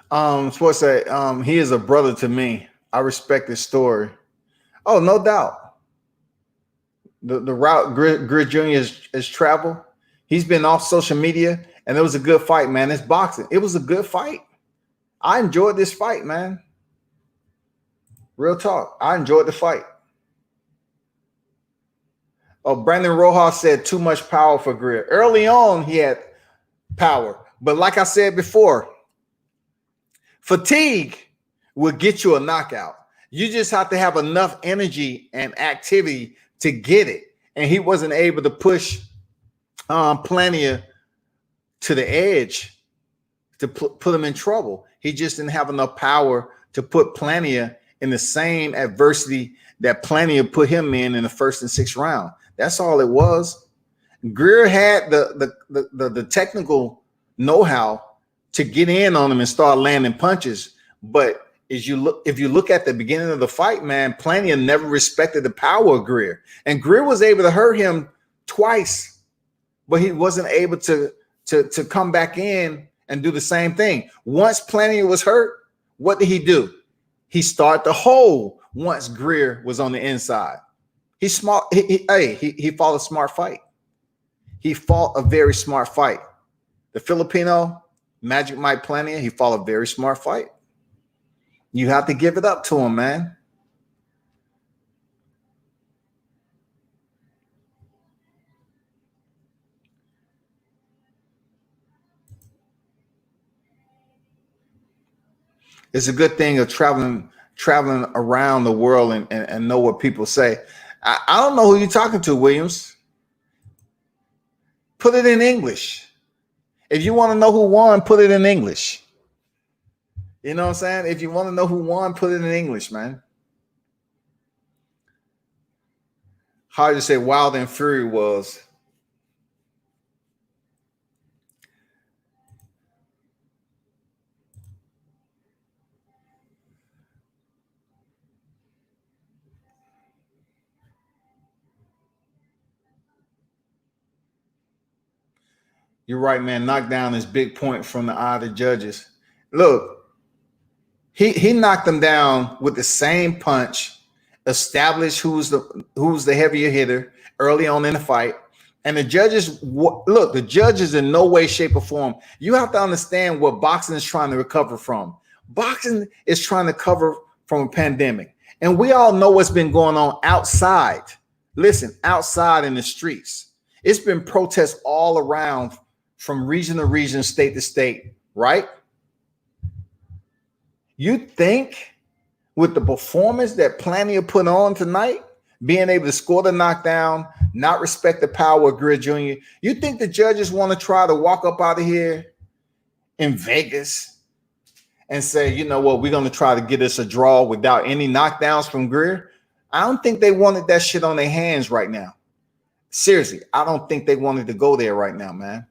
Sports say, he is a brother to me. I respect his story. Oh, no doubt. The route Greer Jr. has traveled, he's been off social media, and it was a good fight, man. It's boxing. It was a good fight. I enjoyed this fight, man. Real talk. I enjoyed the fight. Oh, Brandon Rojas said too much power for Greer. Early on, he had power. But like I said before, fatigue will get you a knockout. You just have to have enough energy and activity to get it. And he wasn't able to push Plania to the edge to put him in trouble. He just didn't have enough power to put Plania in the same adversity that Plania put him in the first and sixth round. That's all it was. Greer had the technical know-how to get in on him and start landing punches. But if you look at the beginning of the fight, man, Plania never respected the power of Greer. And Greer was able to hurt him twice, but he wasn't able to come back in and do the same thing. Once Plania was hurt, what did he do? He started to hold once Greer was on the inside. He's smart. He fought a smart fight. He fought a very smart fight. The Filipino, Magic Mike Plania, he fought a very smart fight. You have to give it up to him, man. It's a good thing of traveling around the world and know what people say. I don't know who you're talking to, Williams. Put it in English. If you want to know who won, put it in English. You know what I'm saying? If you want to know who won, put it in English, man. Hard to say Wild and Fury was. You're right, man. Knockdown is big point from the eye of the judges. Look, he knocked them down with the same punch, established who's the heavier hitter early on in the fight. And the judges, look, the judges in no way, shape, or form. You have to understand what boxing is trying to recover from. Boxing is trying to recover from a pandemic. And we all know what's been going on outside. Listen, outside in the streets. It's been protests all around from region to region, state to state, right? You think with the performance that Plania put on tonight, being able to score the knockdown, not respect the power of Greer Jr., you think the judges want to try to walk up out of here in Vegas and say, you know what, we're going to try to get us a draw without any knockdowns from Greer? I don't think they wanted that shit on their hands right now. Seriously, I don't think they wanted to go there right now, man.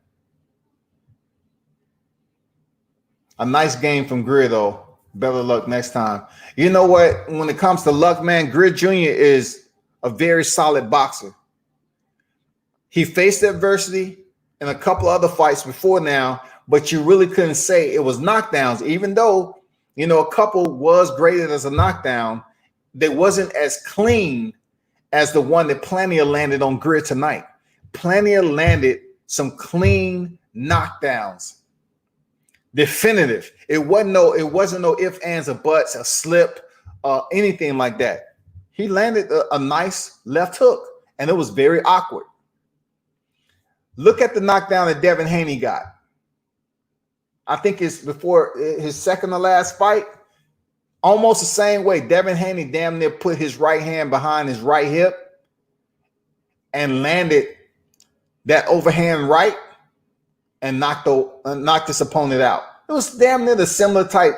A nice game from Greer, though. Better luck next time. You know what? When it comes to luck, man, Greer Jr. is a very solid boxer. He faced adversity in a couple other fights before now, but you really couldn't say it was knockdowns, even though, you know, a couple was graded as a knockdown. They wasn't as clean as the one that Plania landed on Greer tonight. Plania landed some clean knockdowns. Definitive. It wasn't no ifs, ands, or buts, a slip, anything like that. He landed a nice left hook, and it was very awkward. Look at the knockdown that Devin Haney got. I think it's before his second to last fight. Almost the same way. Devin Haney damn near put his right hand behind his right hip and landed that overhand right and knocked his opponent out. It was damn near the similar type,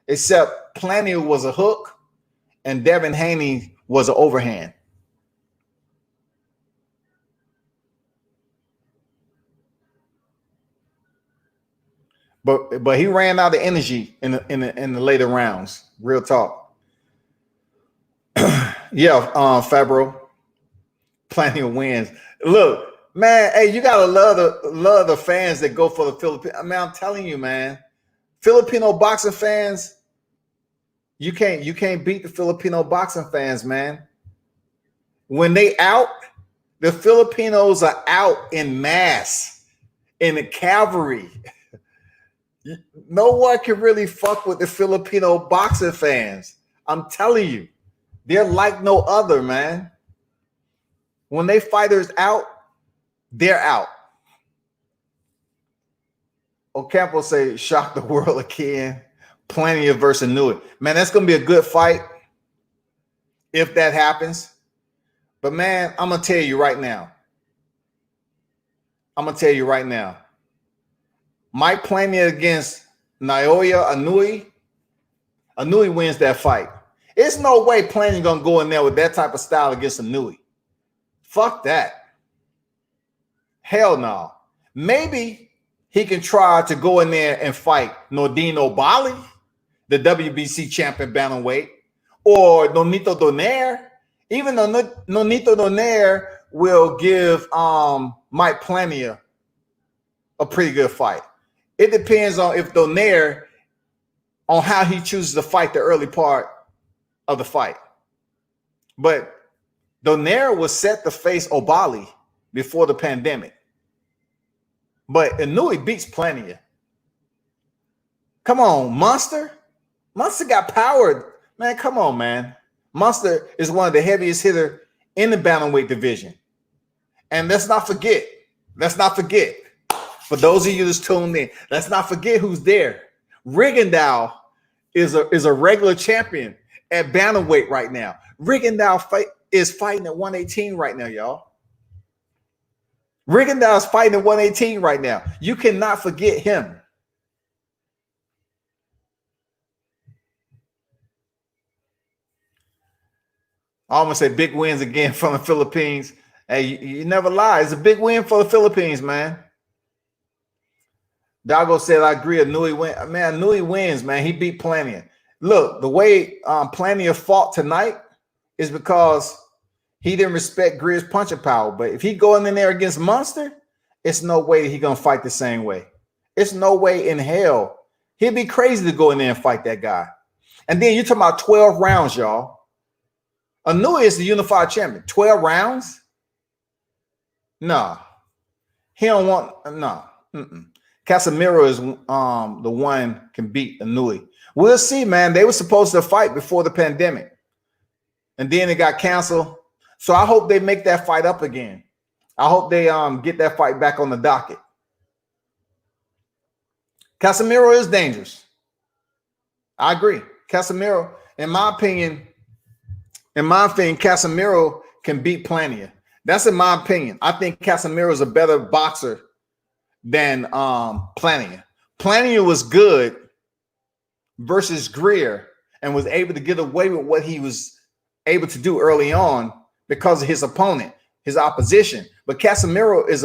except Plania was a hook and Devin Haney was an overhand. But he ran out of energy in the later rounds. Real talk. Yeah, Fabro. Plania wins. Look. Man, hey, you gotta love the fans that go for the Philippines. I mean, I'm telling you, man, Filipino boxing fans, you can't beat the Filipino boxing fans, man. When they out, the Filipinos are out in mass, in the cavalry. No one can really fuck with the Filipino boxing fans. I'm telling you, they're like no other, man. When they fighters out, they're out. Ocampo say, shock the world again. Plania versus Nui. Man, that's going to be a good fight if that happens. But, man, I'm going to tell you right now. Mike Plania against Naoya Inoue. Inoue wins that fight. There's no way Plania going to go in there with that type of style against Inoue. Fuck that. Hell no. Maybe he can try to go in there and fight Nordine Bali, the WBC champion bantamweight, or Nonito Donaire. Even though Nonito Donaire will give Mike Plania a pretty good fight. It depends on if Donaire, on how he chooses to fight the early part of the fight. But Donaire was set to face Obali before the pandemic. But Inoue beats Plania. Come on, Monster. Monster got powered. Man, come on, man. Monster is one of the heaviest hitters in the bantamweight division. And let's not forget, for those of you that's tuned in, let's not forget who's there. Rigondeaux is a regular champion at bantamweight right now. Rigondeaux is fighting at 118 right now, y'all. Rigondeaux is fighting at 118 right now. You cannot forget him. I almost say big wins again from the Philippines. Hey, you never lie. It's a big win for the Philippines, man. Dago said, I agree. Inoue win. Man, Inoue wins, man. He beat Plania. Look, the way Plania fought tonight is because he didn't respect Greer's punching power. But if he going in there against Monster, it's no way he's going to fight the same way. It's no way in hell. He'd be crazy to go in there and fight that guy. And then you're talking about 12 rounds, y'all. Inoue is the unified champion. 12 rounds? No. He don't want, no. Casemiro is the one can beat Inoue. We'll see, man. They were supposed to fight before the pandemic. And then it got canceled. So I hope they make that fight up again. I hope they get that fight back on the docket. Casemiro is dangerous. I agree. Casemiro, in my opinion, Casemiro can beat Plania. That's in my opinion. I think Casemiro is a better boxer than Plania. Plania was good versus Greer and was able to get away with what he was able to do early on because of his opponent, his opposition. But Casemiro is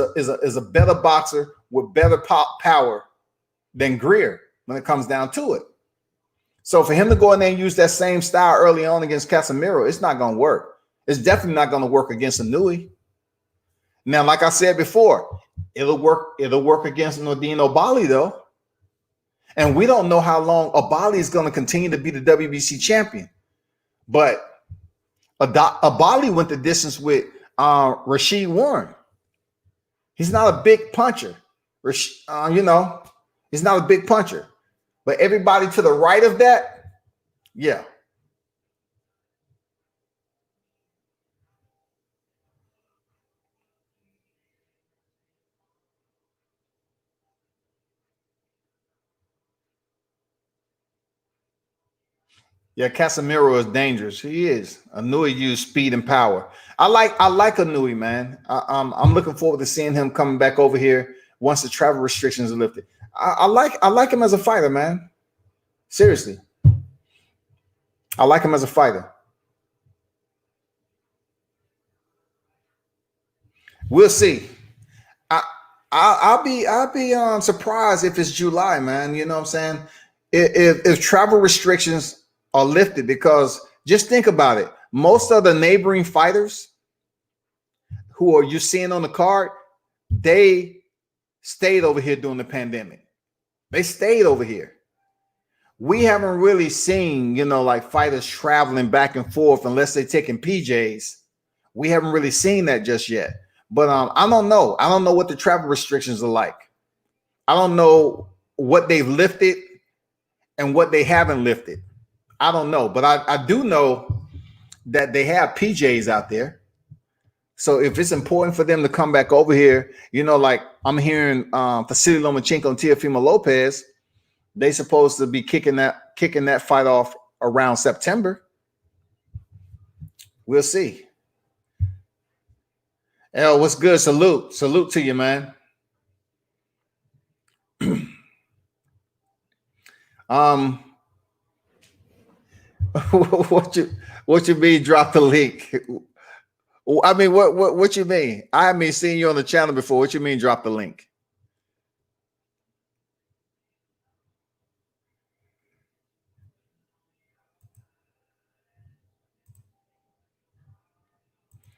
a better boxer with better power than Greer when it comes down to it. So for him to go in there and use that same style early on against Casemiro, it's not going to work. It's definitely not going to work against Inoue. Now, like I said before, it'll work against Nordine Bali, though. And we don't know how long Bali is going to continue to be the WBC champion. But Bali went the distance with Rashid Warren. He's not a big puncher. He's not a big puncher. But everybody to the right of that, yeah. Yeah, Casemiro is dangerous. He is. Inoue used speed and power. I like Inoue, man. I'm looking forward to seeing him coming back over here once the travel restrictions are lifted. I like him as a fighter, man. Seriously. I like him as a fighter. We'll see. I'll be surprised if it's July, man. You know what I'm saying? If travel restrictions are lifted, because just think about it. Most of the neighboring fighters who are you seeing on the card, they stayed over here during the pandemic. They stayed over here. we haven't really seen, like fighters traveling back and forth unless they're taking PJs. We haven't really seen that just yet. But I don't know. I don't know what the travel restrictions are like. I don't know what they've lifted and what they haven't lifted. I don't know. But I do know that they have PJs out there. So if it's important for them to come back over here, like I'm hearing Vasily Lomachenko and Teofimo Lopez, they supposed to be kicking that fight off around September. We'll see. El, what's good? Salute to you, man. What you mean? Drop the link? I mean, what you mean? I haven't seen you on the channel before. What you mean? Drop the link?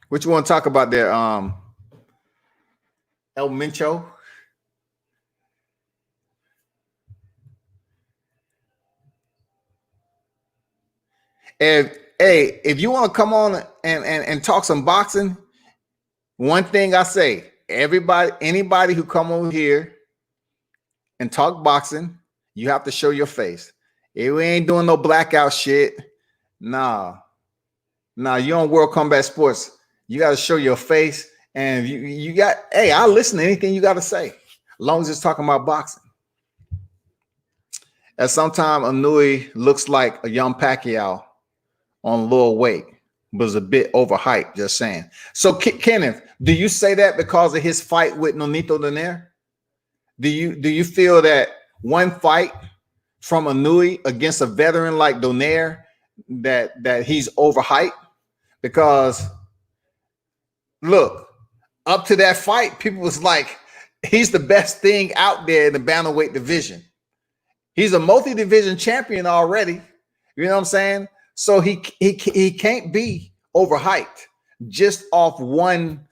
What you want to talk about there? El Mincho. If you want to come on and talk some boxing, one thing I say, anybody who come over here and talk boxing, you have to show your face. If we ain't doing no blackout shit, nah, you on World Combat Sports. You got to show your face, and you got, I'll listen to anything you got to say, as long as it's talking about boxing. At sometimes Inouye looks like a young Pacquiao on lower weight, but is a bit overhyped, just saying. So, Kenneth, do you say that because of his fight with Nonito Donaire? Do you feel that one fight from Inouye against a veteran like Donaire that he's overhyped? Because look, up to that fight, people was like, he's the best thing out there in the bantamweight division. He's a multi-division champion already. You know what I'm saying? So he can't be overhyped just off one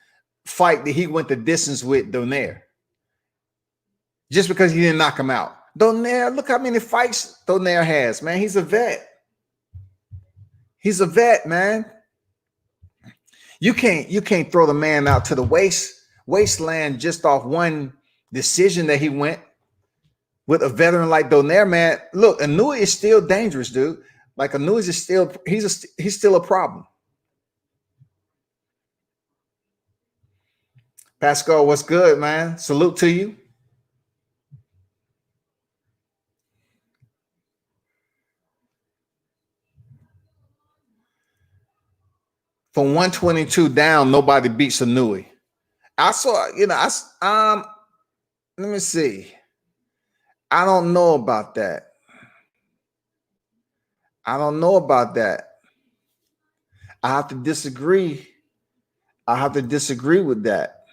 fight that he went the distance with Donaire. Just because he didn't knock him out. Donaire, look how many fights Donaire has, man. He's a vet. He's a vet, man. You can't throw the man out to the wasteland just off one decision that he went with a veteran like Donaire, man. Look, Inouye is still dangerous, dude. Like Inouye is still he's still a problem. Pascal, what's good, man? Salute to you. From 122 down, nobody beats Inouye. I saw, let me see. I don't know about that. I have to disagree. With that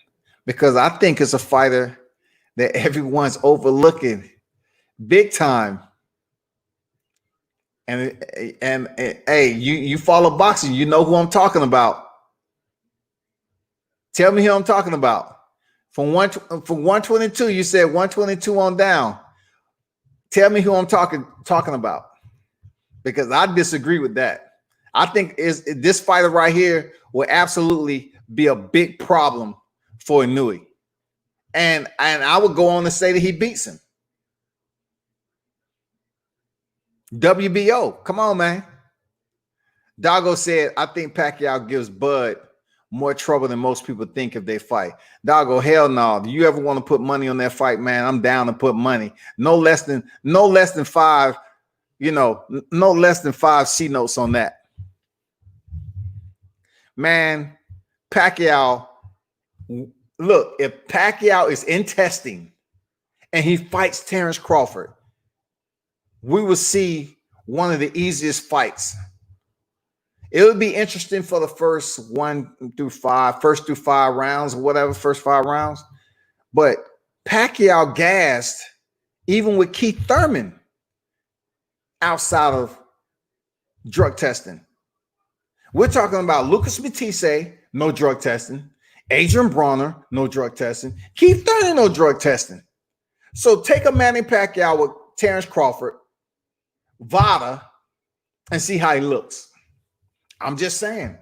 because I think it's a fighter that everyone's overlooking big time. And hey, you follow boxing, you know who I'm talking about. Tell me who I'm talking about. From 122, you said 122 on down. Tell me who I'm talking about, because I disagree with that. I think this fighter right here will absolutely be a big problem for Inouye, and I would go on to say that he beats him. WBO, come on, man. Dago said, I think Pacquiao gives Bud more trouble than most people think if they fight. Dago, hell no. Do you ever want to put money on that fight, man? I'm down to put money. No less than 5, no less than 5 C notes on that. Man, Pacquiao, look, if Pacquiao is in testing and he fights Terence Crawford, we will see one of the easiest fights. It would be interesting for the first 1 through 5 rounds, or whatever, first 5 rounds. But Pacquiao gassed even with Keith Thurman outside of drug testing. We're talking about Lucas Matisse, no drug testing. Adrian Bronner, no drug testing. Keith Thurman, no drug testing. So take a Manny Pacquiao with Terence Crawford VADA and see how he looks. I'm just saying.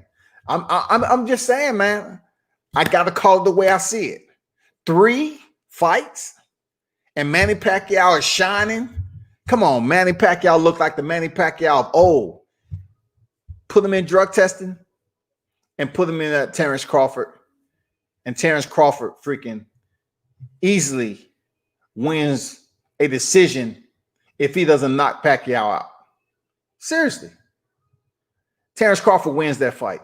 I'm just saying, man. I gotta call it the way I see it. 3 fights and Manny Pacquiao is shining. Come on, Manny Pacquiao looked like the Manny Pacquiao of old. Put him in drug testing and put him in Terence Crawford. And Terence Crawford freaking easily wins a decision if he doesn't knock Pacquiao out. Seriously. Terence Crawford wins that fight.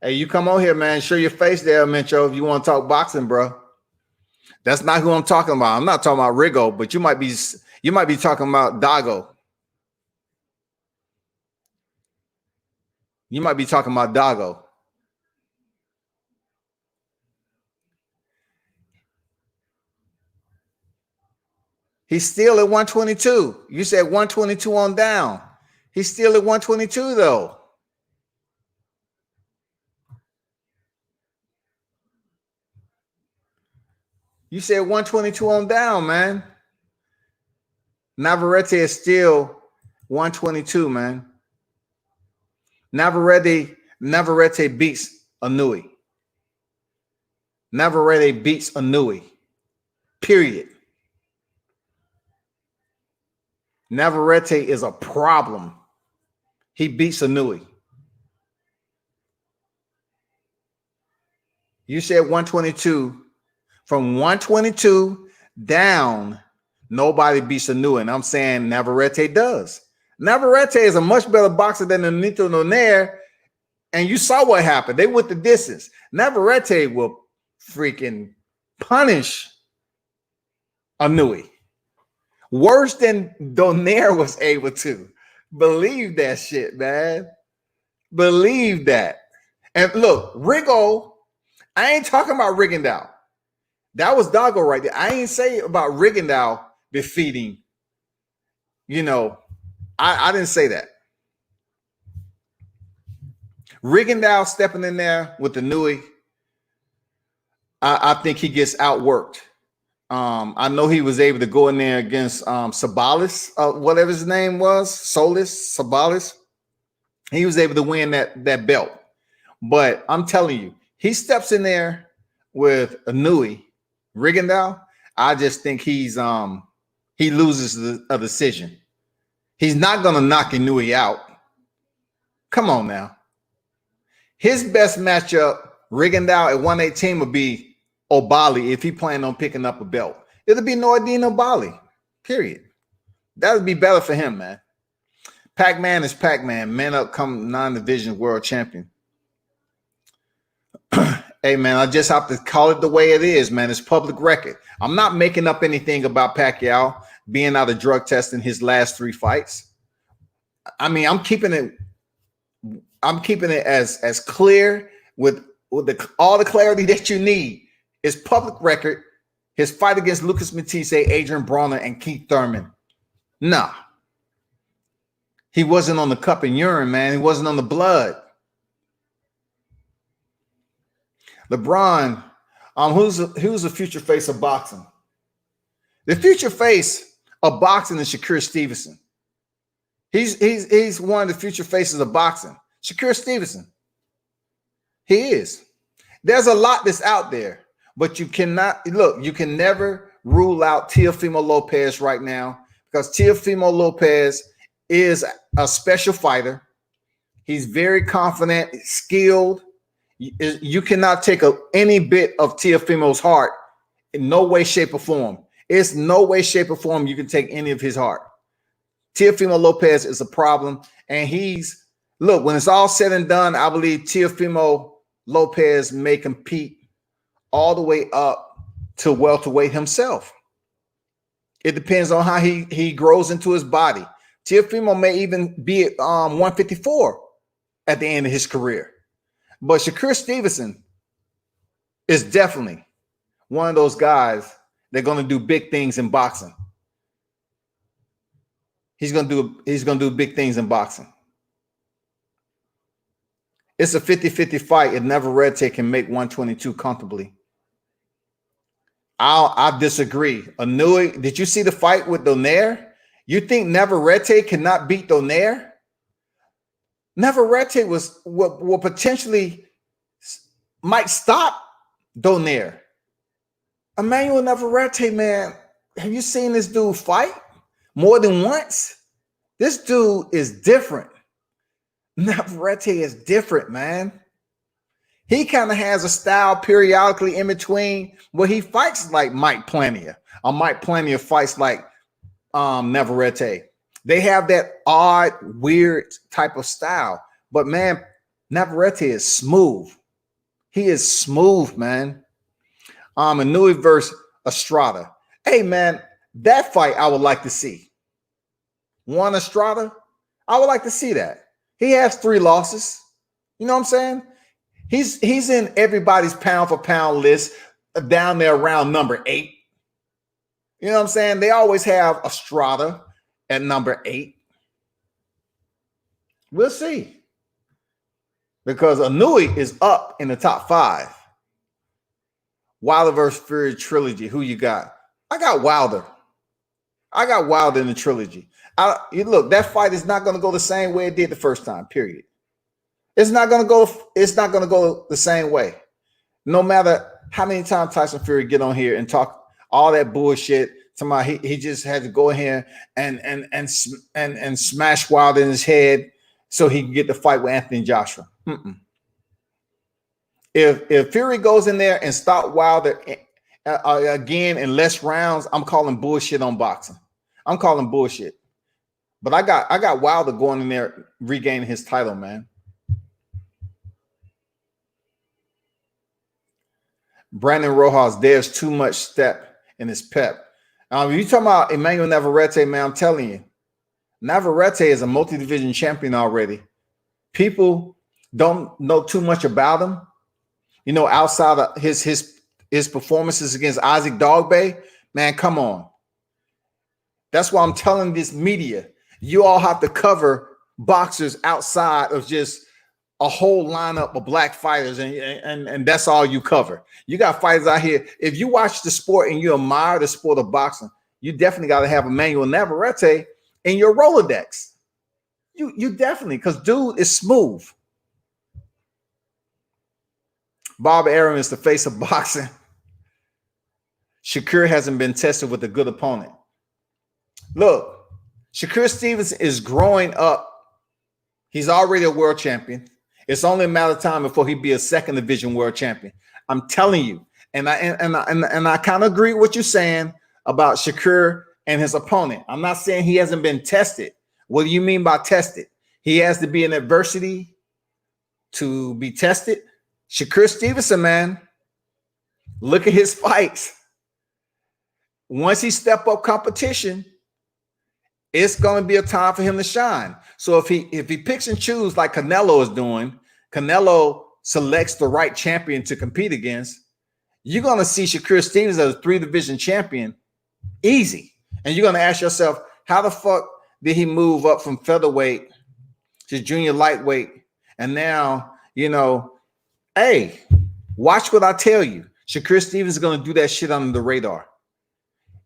Hey, you come on here, man. Show your face there, Mencho, if you want to talk boxing, bro. That's not who I'm talking about. I'm not talking about Rigo, but you might be talking about Dago. You might be talking about Dago. He's still at 122. You said 122 on down. He's still at 122, though. You said 122 on down, man. Navarrete is still 122, man. Navarrete beats Anui. Navarrete beats Anui. Period. Navarrete is a problem. He beats Anui. You said 122. From 122 down, nobody beats Anui. And I'm saying Navarrete does. Navarrete is a much better boxer than Nonito Donaire. And you saw what happened. They went the distance. Navarrete will freaking punish Anui. Worse than Donaire was able to. Believe that shit, man. Believe that. And look, Rigo, I ain't talking about Rigondeaux. That was Dago right there. I ain't say about Rigondeaux defeating, I didn't say that. Rigondeaux stepping in there with the Nui, I think he gets outworked. I know he was able to go in there against Sabalis, whatever his name was, Sabalis. He was able to win that belt. But I'm telling you, he steps in there with a Nui, Rigondeaux. I just think he loses a decision. He's not going to knock Inui out. Come on now. His best matchup, Rigondeaux at 118, would be Obali if he planned on picking up a belt. It'll be Nordine Obali, period. That would be better for him, man. Pac-Man is Pac-Man. Man up, come non-division world champion. Hey, man, I just have to call it the way it is, man. It's public record. I'm not making up anything about Pacquiao being out of drug testing his last 3 fights. I mean, I'm keeping it as clear with all the clarity that you need. It's public record. His fight against Lucas Matisse, Adrian Brawner, and Keith Thurman. Nah. He wasn't on the cup and urine, man. He wasn't on the blood. LeBron, who's the future face of boxing? The future face of boxing is Shakur Stevenson. He's one of the future faces of boxing. Shakur Stevenson. He is. There's a lot that's out there, but you can never rule out Teofimo Lopez right now, because Teofimo Lopez is a special fighter. He's very confident, skilled. You cannot take any bit of Teofimo's heart in no way, shape, or form. It's no way, shape, or form you can take any of his heart. Teofimo Lopez is a problem. And when it's all said and done, I believe Teofimo Lopez may compete all the way up to welterweight himself. It depends on how he grows into his body. Teofimo may even be at 154 at the end of his career. But Shakur Stevenson is definitely one of those guys They're going to do big things in boxing. He's going to do big things in boxing. It's a 50-50 fight if Navarrete can make 122 comfortably. I disagree. Anui, did you see the fight with Donaire? You think Navarrete cannot beat Donaire? Navarrete will potentially might stop Donaire. Emmanuel Navarrete, man, have you seen this dude fight more than once? This dude is different. Navarrete is different, man. He kind of has a style periodically in between where he fights like Mike Plania, or Mike Plania fights like Navarrete. They have that odd, weird type of style. But man, Navarrete is smooth. He is smooth, man. Anui versus Estrada. Hey, man, that fight I would like to see. Juan Estrada, I would like to see that. He has 3 losses. You know what I'm saying? He's in everybody's pound for pound list down there around number 8. You know what I'm saying? They always have Estrada at number 8. We'll see. Because Anui is up in the top 5. Wilder versus Fury trilogy. Who you got? I got Wilder. I got Wilder in the trilogy. Look, that fight is not going to go the same way it did the first time, period. It's not going to go the same way. No matter how many times Tyson Fury get on here and talk all that bullshit. Somebody he just had to go in here and smash Wilder in his head so he can get the fight with Anthony Joshua. If Fury goes in there and stop Wilder again in less rounds, I'm calling bullshit on boxing. I'm calling bullshit. But I got Wilder going in there regaining his title, man. Brandon Rojas, there's too much step in his pep. You talking about Emmanuel Navarrete, man, I'm telling you. Navarrete is a multi-division champion already. People don't know too much about him. You know, outside of his performances against Isaac Dogboe, man, come on. That's why I'm telling this media, you all have to cover boxers outside of just a whole lineup of black fighters, and that's all you cover. You got fighters out here. If you watch the sport and you admire the sport of boxing, you definitely got to have Emmanuel Navarrete in your Rolodex. You definitely, because dude is smooth. Bob Arum is the face of boxing. Shakur hasn't been tested with a good opponent. Look, Shakur Stevenson is growing up. He's already a world champion. It's only a matter of time before he'd be a second division world champion. I'm telling you. And I kind of agree with what you're saying about Shakur and his opponent. I'm not saying he hasn't been tested. What do you mean by tested? He has to be in adversity to be tested. Shakur Stevenson, man, look at his fights. Once he step up competition, it's going to be a time for him to shine. So if he picks and chooses like Canelo is doing, Canelo selects the right champion to compete against, you're going to see Shakur Stevens as a 3-division champion easy. And you're going to ask yourself, how the fuck did he move up from featherweight to junior lightweight? And now, you know, hey, watch what I tell you. Shakur Stevens is going to do that shit under the radar.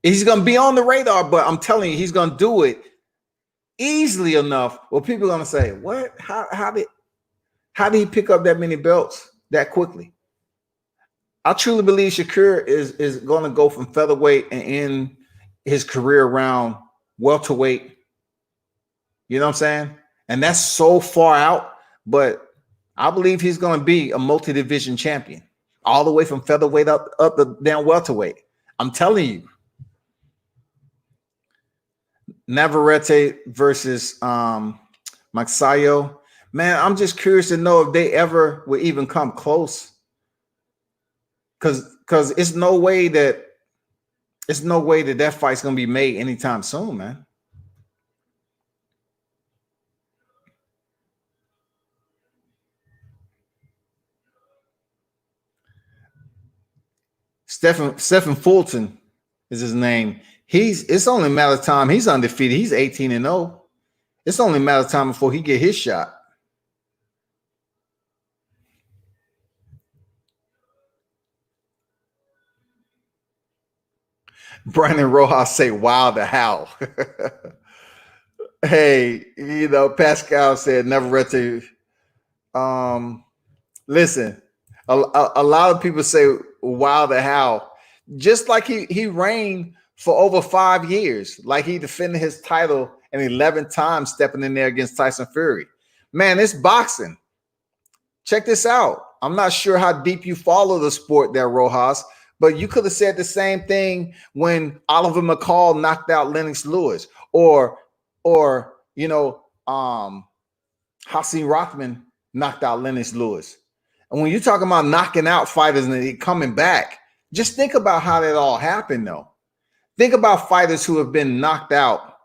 He's going to be on the radar, but I'm telling you, he's going to do it easily enough where people are going to say, what? How did he pick up that many belts that quickly? I truly believe Shakur is going to go from featherweight and end his career around welterweight. You know what I'm saying? And that's so far out, but I believe he's going to be a multi-division champion all the way from featherweight up the down welterweight. I'm telling you. Navarrete versus Maxayo. Man, I'm just curious to know if they ever will even come close. Because it's no way that that fight's gonna be made anytime soon, man. Stephen Fulton is his name. It's only a matter of time. He's undefeated. He's 18-0. It's only a matter of time before he get his shot. Brandon Rojas say, wow, the how. Hey, Pascal said never read to. Listen, a lot of people say, wow, the how. Just like he reigned for over 5 years, like he defended his title and 11 times stepping in there against Tyson Fury. Man, it's boxing. Check this out. I'm not sure how deep you follow the sport there, Rojas, but you could have said the same thing when Oliver McCall knocked out Lennox Lewis, or Hasim Rothman knocked out Lennox Lewis. And when you're talking about knocking out fighters and coming back, just think about how that all happened, though. Think about fighters who have been knocked out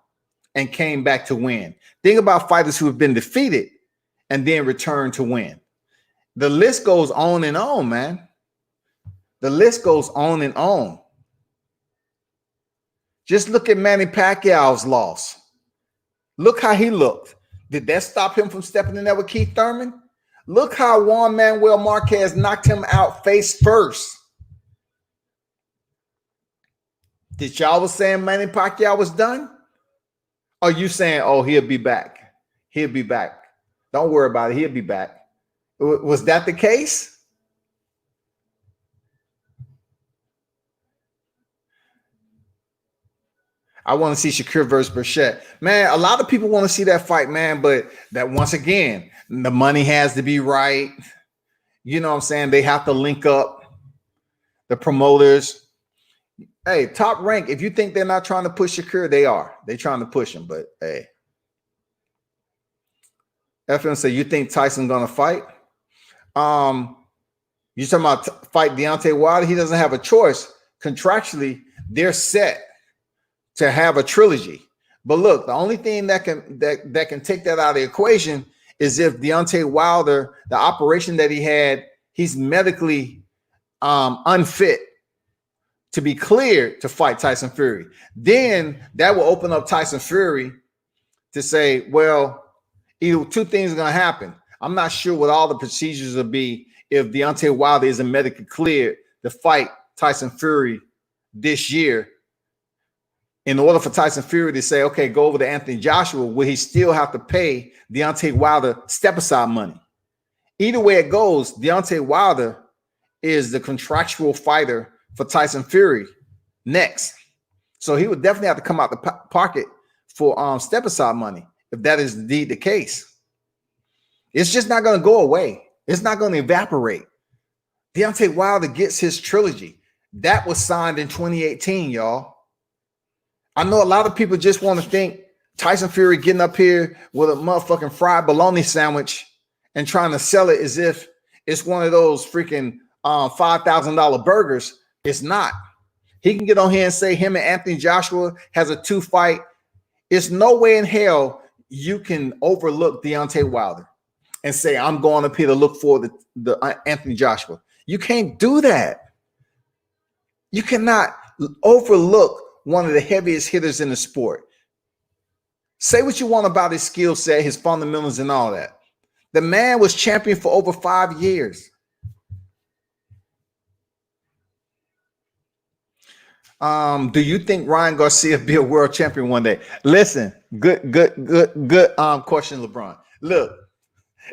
and came back to win. Think about fighters who have been defeated and then returned to win. The list goes on and on, man. The list goes on and on. Just look at Manny Pacquiao's loss. Look how he looked. Did that stop him from stepping in there with Keith Thurman? Look how Juan Manuel Marquez knocked him out face first. Did y'all was saying Manny Pacquiao was done? Or you saying, oh, he'll be back? He'll be back. Don't worry about it. He'll be back. Was that the case? I want to see Shakur versus Burchett. Man, a lot of people want to see that fight, man, but that once again, the money has to be right. You know what I'm saying? They have to link up the promoters. Hey, Top Rank, if you think they're not trying to push Shakur, they are. They're trying to push him, but hey. FM say, you think Tyson's going to fight? You talking about fight Deontay Wilder? He doesn't have a choice. Contractually, they're set to have a trilogy. But look, the only thing that can take that out of the equation is if Deontay Wilder, the operation that he had, he's medically unfit to be cleared to fight Tyson Fury. Then that will open up Tyson Fury to say, well, either two things are going to happen. I'm not sure what all the procedures will be if Deontay Wilder isn't medically cleared to fight Tyson Fury this year. In order for Tyson Fury to say, okay, go over to Anthony Joshua, will he still have to pay Deontay Wilder step-aside money? Either way it goes, Deontay Wilder is the contractual fighter for Tyson Fury next. So he would definitely have to come out the pocket for step-aside money if that is indeed the case. It's just not going to go away. It's not going to evaporate. Deontay Wilder gets his trilogy. That was signed in 2018, y'all. I know a lot of people just want to think Tyson Fury getting up here with a motherfucking fried bologna sandwich and trying to sell it as if it's one of those freaking $5,000 burgers. It's not. He can get on here and say him and Anthony Joshua has a 2-fight. It's no way in hell you can overlook Deontay Wilder and say, I'm going up here to look for the Anthony Joshua. You can't do that. You cannot overlook one of the heaviest hitters in the sport. Say what you want about his skill set, his fundamentals, and all that. The man was champion for over 5 years. Do you think Ryan Garcia will be a world champion one day? Listen, good question, LeBron. Look,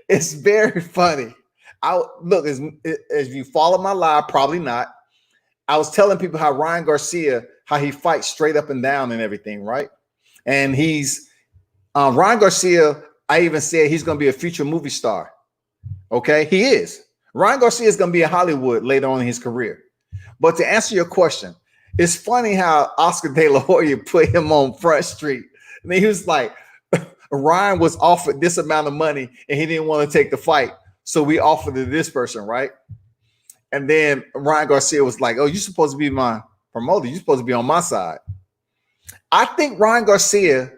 it's very funny. As you follow my live, probably not. I was telling people how Ryan Garcia, how he fights straight up and down and everything, right? And he's Ryan Garcia. I even said he's going to be a future movie star. Okay, he is. Ryan Garcia is going to be in Hollywood later on in his career. But to answer your question, it's funny how Oscar De La Hoya put him on Front Street. I mean, he was like, Ryan was offered this amount of money and he didn't want to take the fight. So we offered it to this person, right? And then Ryan Garcia was like, oh, you're supposed to be my promoter. You're supposed to be on my side. I think Ryan Garcia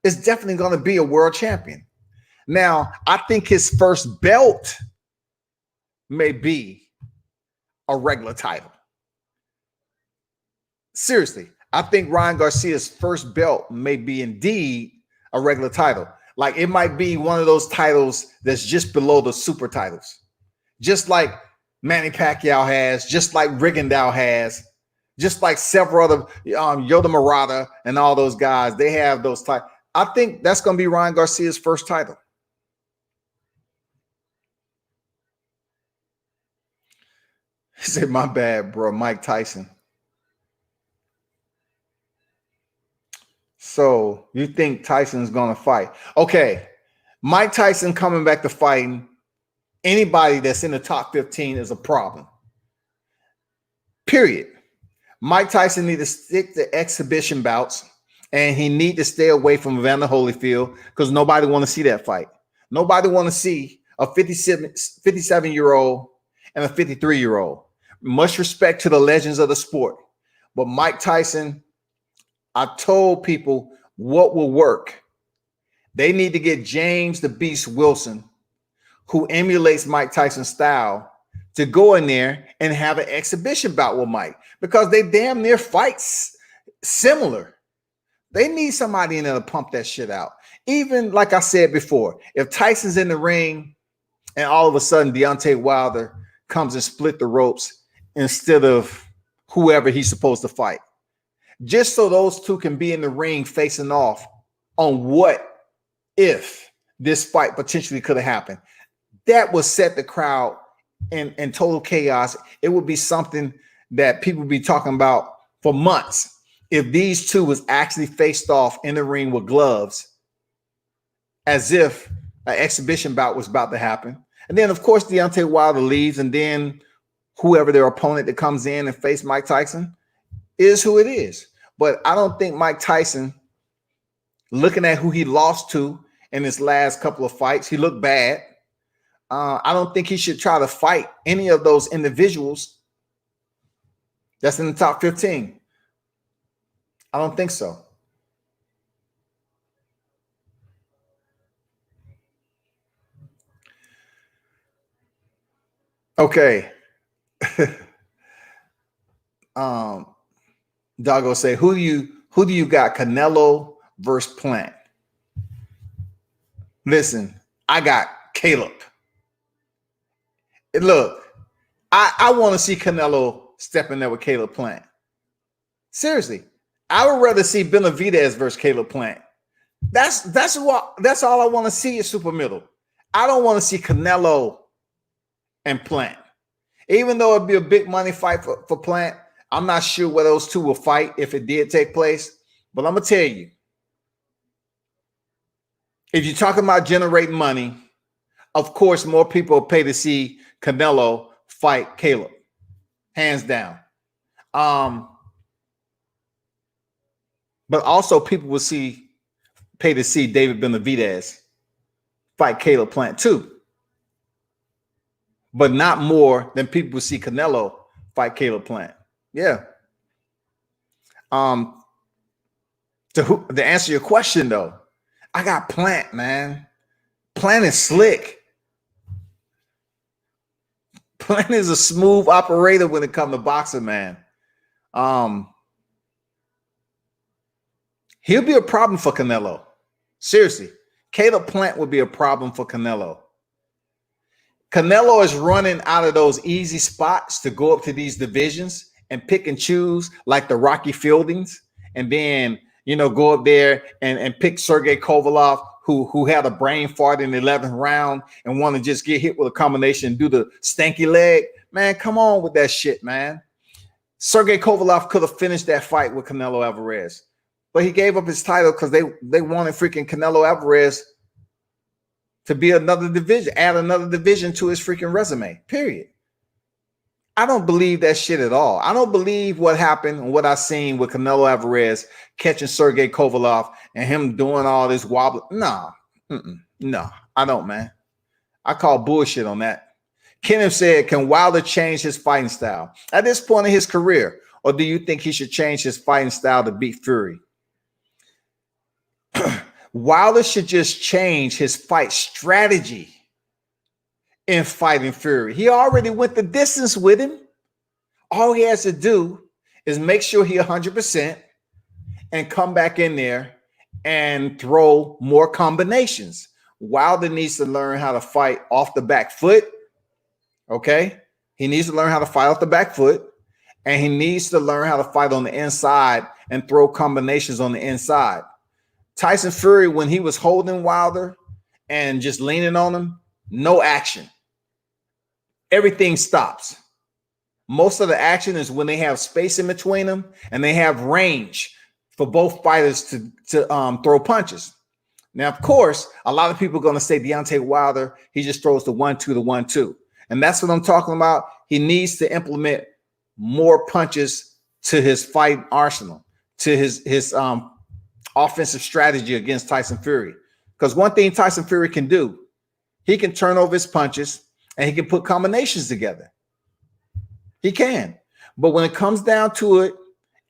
is definitely going to be a world champion. Now, I think his first belt may be a regular title. Seriously, I think Ryan Garcia's first belt may be indeed a regular title. Like it might be one of those titles that's just below the super titles, just like Manny Pacquiao has, just like Rigondeaux has, just like several other Yoda Murata and all those guys. They have those titles. I think that's going to be Ryan Garcia's first title. He said, "My bad, bro, Mike Tyson." So you think Tyson's going to fight? Okay, Mike Tyson coming back to fighting anybody that's in the top 15 is a problem. Period. Mike Tyson needs to stick to exhibition bouts, and he need to stay away from Evander Holyfield because nobody want to see that fight. Nobody want to see a 57-year-old and a 53-year-old. Much respect to the legends of the sport. But Mike Tyson, I told people what will work. They need to get James the Beast Wilson, who emulates Mike Tyson's style, to go in there and have an exhibition bout with Mike because they damn near fights similar. They need somebody in there to pump that shit out. Even like I said before, if Tyson's in the ring and all of a sudden Deontay Wilder comes and split the ropes instead of whoever he's supposed to fight, just so those two can be in the ring facing off on what if this fight potentially could have happened. That would set the crowd in total chaos. It would be something that people would be talking about for months if these two was actually faced off in the ring with gloves as if an exhibition bout was about to happen. And then, of course, Deontay Wilder leaves, and then whoever their opponent that comes in and face Mike Tyson is who it is. But I don't think Mike Tyson, looking at who he lost to in his last couple of fights, he looked bad. I don't think he should try to fight any of those individuals that's in the top 15. I don't think so. Okay. Doggo say, who do you got, Canelo versus Plant? Listen, I got Caleb. Look, I want to see Canelo step in there with Caleb Plant. Seriously, I would rather see Benavidez versus Caleb Plant. That's all I want to see is super middle. I don't want to see Canelo and Plant. Even though it'd be a big money fight for Plant, I'm not sure where those two will fight if it did take place. But I'm gonna tell you, if you're talking about generating money, of course, more people will pay to see Canelo fight Caleb, hands down. But also people will pay to see David Benavidez fight Caleb Plant too. But not more than people will see Canelo fight Caleb Plant. Yeah. To answer your question though, I got Plant, man. Plant is slick. Plant is a smooth operator when it comes to boxing, man. He'll be a problem for Canelo. Seriously, Caleb Plant would be a problem for Canelo. Canelo is running out of those easy spots to go up to these divisions and pick and choose like the Rocky Fieldings, and then, go up there and pick Sergey Kovalev, who had a brain fart in the 11th round and want to just get hit with a combination and do the stanky leg. Man, come on with that shit, man. Sergey Kovalev could have finished that fight with Canelo Alvarez, but he gave up his title because they wanted freaking Canelo Alvarez to be another division, add another division to his freaking resume, period. I don't believe that shit at all. I don't believe what happened and what I seen with Canelo Alvarez catching Sergey Kovalev and him doing all this wobble. No, I don't, man. I call bullshit on that. Kenneth said, can Wilder change his fighting style at this point in his career? Or do you think he should change his fighting style to beat Fury? Wilder should just change his fight strategy in fighting Fury. He already went the distance with him. All he has to do is make sure he 100%, and come back in there and throw more combinations. Wilder needs to learn how to fight off the back foot. Okay. He needs to learn how to fight off the back foot, and he needs to learn how to fight on the inside and throw combinations on the inside. Tyson Fury, when he was holding Wilder and just leaning on him, no action. Everything stops. Most of the action is when they have space in between them and they have range for both fighters to throw punches. Now, of course, a lot of people are going to say Deontay Wilder, he just throws the 1-2, the 1-2. And that's what I'm talking about. He needs to implement more punches to his fight arsenal, to his offensive strategy against Tyson Fury. Because one thing Tyson Fury can do, he can turn over his punches and he can put combinations together. He can. But when it comes down to it,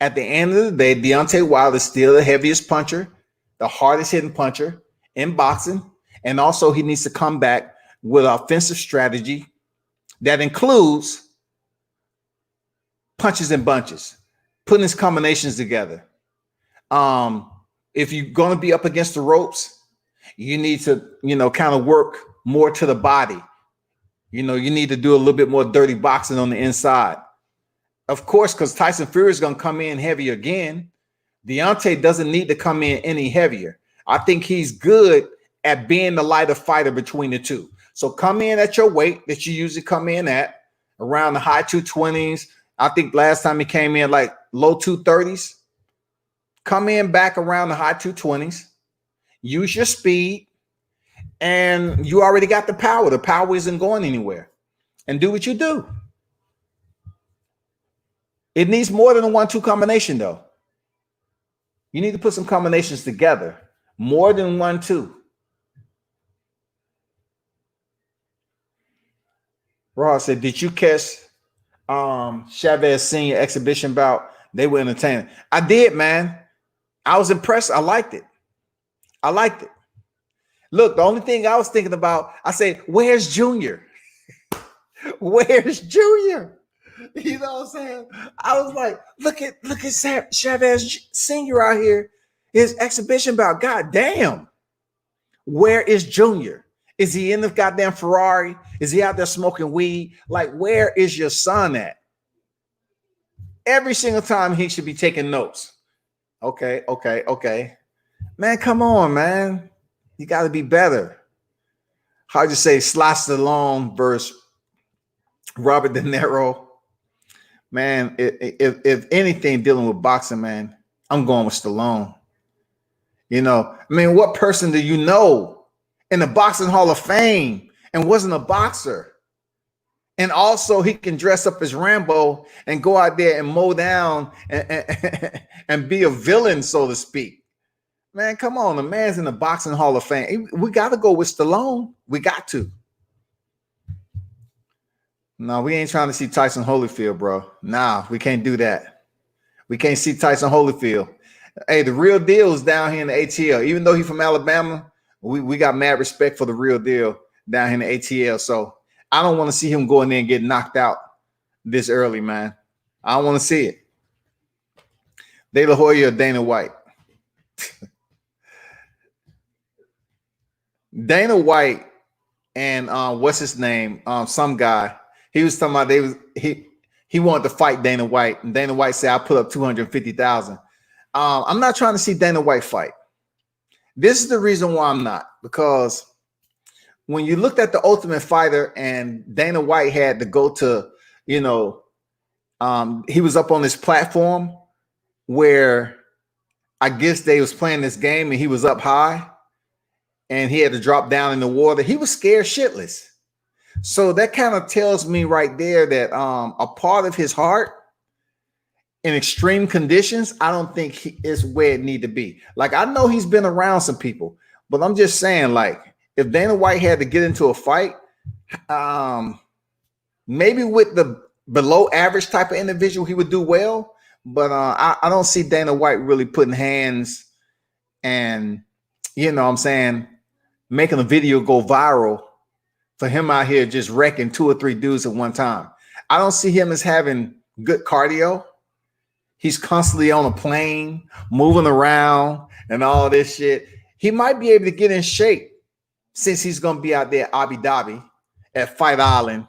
at the end of the day, Deontay Wilder is still the heaviest puncher, the hardest hitting puncher in boxing. And also he needs to come back with offensive strategy that includes punches and bunches, putting his combinations together. If you're going to be up against the ropes, you need to, kind of work more to the body. You need to do a little bit more dirty boxing on the inside. Of course, because Tyson Fury is going to come in heavy again. Deontay doesn't need to come in any heavier. I think he's good at being the lighter fighter between the two. So come in at your weight that you usually come in at, around the high 220s. I think last time he came in like low 230s. Come in back around the high 220s. Use your speed. And you already got the power. The power isn't going anywhere. And do what you do. It needs more than a 1-2 combination, though. You need to put some combinations together. More than 1-2. Ross said, did you catch Chavez Sr. exhibition bout? They were entertaining. I did, man. I was impressed. I liked it. Look, the only thing I was thinking about, I said, where's Junior? Where's Junior? You know what I'm saying? I was like, look at Chavez Sr. out here. His exhibition bout. God damn. Where is Junior? Is he in the goddamn Ferrari? Is he out there smoking weed? Like, where is your son at? Every single time he should be taking notes. Okay. Man, come on, man. You got to be better. How'd you say Sly Stallone versus Robert De Niro? Man, if anything dealing with boxing, man, I'm going with Stallone. What person do you know in the Boxing Hall of Fame and wasn't a boxer? And also he can dress up as Rambo and go out there and mow down and be a villain, so to speak. Man, come on. The man's in the Boxing Hall of Fame. We got to go with Stallone. We got to. No, we ain't trying to see Tyson Holyfield, bro. Nah, we can't do that. We can't see Tyson Holyfield. Hey, the real deal is down here in the ATL. Even though he's from Alabama, we got mad respect for the real deal down here in the ATL. So I don't want to see him go in there and get knocked out this early, man. I don't want to see it. De La Hoya or Dana White? Dana White and what's his name? Some guy. He was talking about he wanted to fight Dana White, and Dana White said, "I put up 250,000." I'm not trying to see Dana White fight. This is the reason why I'm not, because when you looked at the Ultimate Fighter and Dana White had to go to, he was up on this platform where I guess they was playing this game and he was up high and he had to drop down in the water. He was scared shitless. So that kind of tells me right there that a part of his heart in extreme conditions, I don't think is where it need to be. Like, I know he's been around some people, but I'm just saying, like, if Dana White had to get into a fight, maybe with the below average type of individual, he would do well. But I don't see Dana White really putting hands and, what I'm saying, making a video go viral for him out here just wrecking 2 or 3 dudes at one time. I don't see him as having good cardio. He's constantly on a plane, moving around and all this shit. He might be able to get in shape since he's going to be out there at Abu Dhabi at Fight Island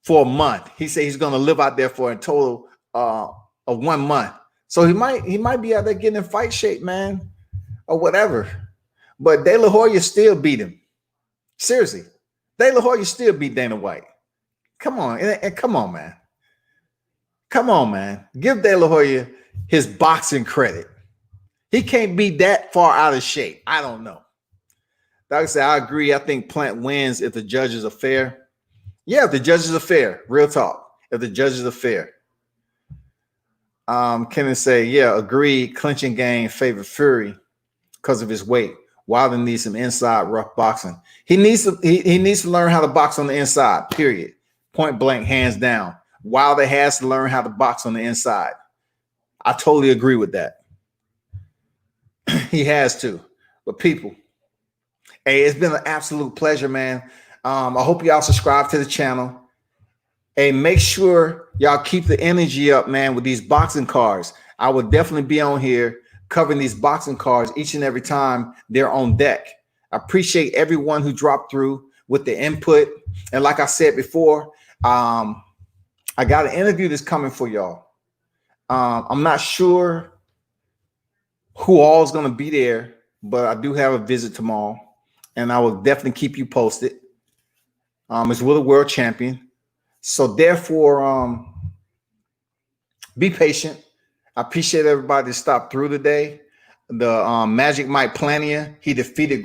for a month. He said he's going to live out there for a total of 1 month. So he might be out there getting in fight shape, man, or whatever. But De La Hoya still beat him. Seriously. De La Hoya still beat Dana White. Come on. And come on, man. Come on, man. Give De La Hoya his boxing credit. He can't be that far out of shape. I don't know. Like I said, I agree. I think Plant wins if the judges are fair. Yeah, if the judges are fair. Real talk. If the judges are fair. Kenneth say, yeah, agreed. Clinching game favored Fury because of his weight. Wilder needs some inside rough boxing. He needs to learn how to box on the inside, period. Point blank, hands down. Wilder has to learn how to box on the inside. I totally agree with that. He has to. But people, hey, it's been an absolute pleasure, man. I hope y'all subscribe to the channel. Hey, make sure y'all keep the energy up, man, with these boxing cards. I will definitely be on here covering these boxing cards each and every time they're on deck. I appreciate everyone who dropped through with the input. And like I said before, I got an interview that's coming for y'all. I'm not sure who all is going to be there, but I do have a visit tomorrow, and I will definitely keep you posted. It's with a world champion. So therefore, be patient. I appreciate everybody that stopped through today. The Magic Mike Plania, he defeated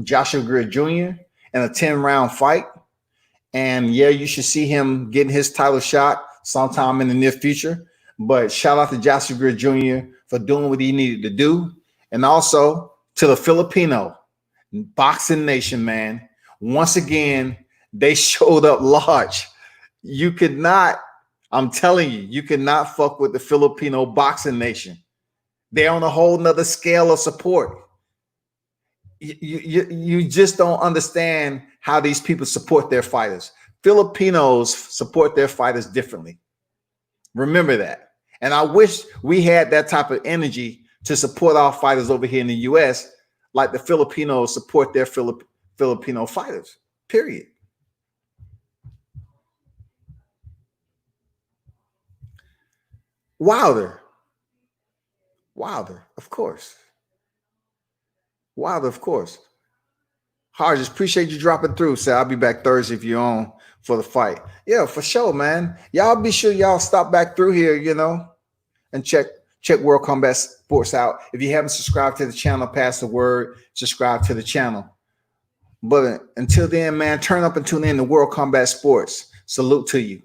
Joshua Greer Jr. in a 10-round fight. And yeah, you should see him getting his title shot sometime in the near future. But shout out to Joshua Greer Jr. for doing what he needed to do. And also to the Filipino boxing nation, man. Once again, they showed up large. You could not, I'm telling you, you cannot fuck with the Filipino boxing nation. They're on a whole nother scale of support. You just don't understand how these people support their fighters. Filipinos support their fighters differently. Remember that. And I wish we had that type of energy to support our fighters over here in the U.S. like the Filipinos support their Filipino fighters, period. Wilder, of course. Wilder, of course. Harges, appreciate you dropping through. Say I'll be back Thursday if you're on for the fight. Yeah, for sure, man. Y'all be sure y'all stop back through here, you know, and check World Combat Sports out. If you haven't subscribed to the channel, pass the word, subscribe to the channel. But until then, man, turn up and tune in to World Combat Sports. Salute to you.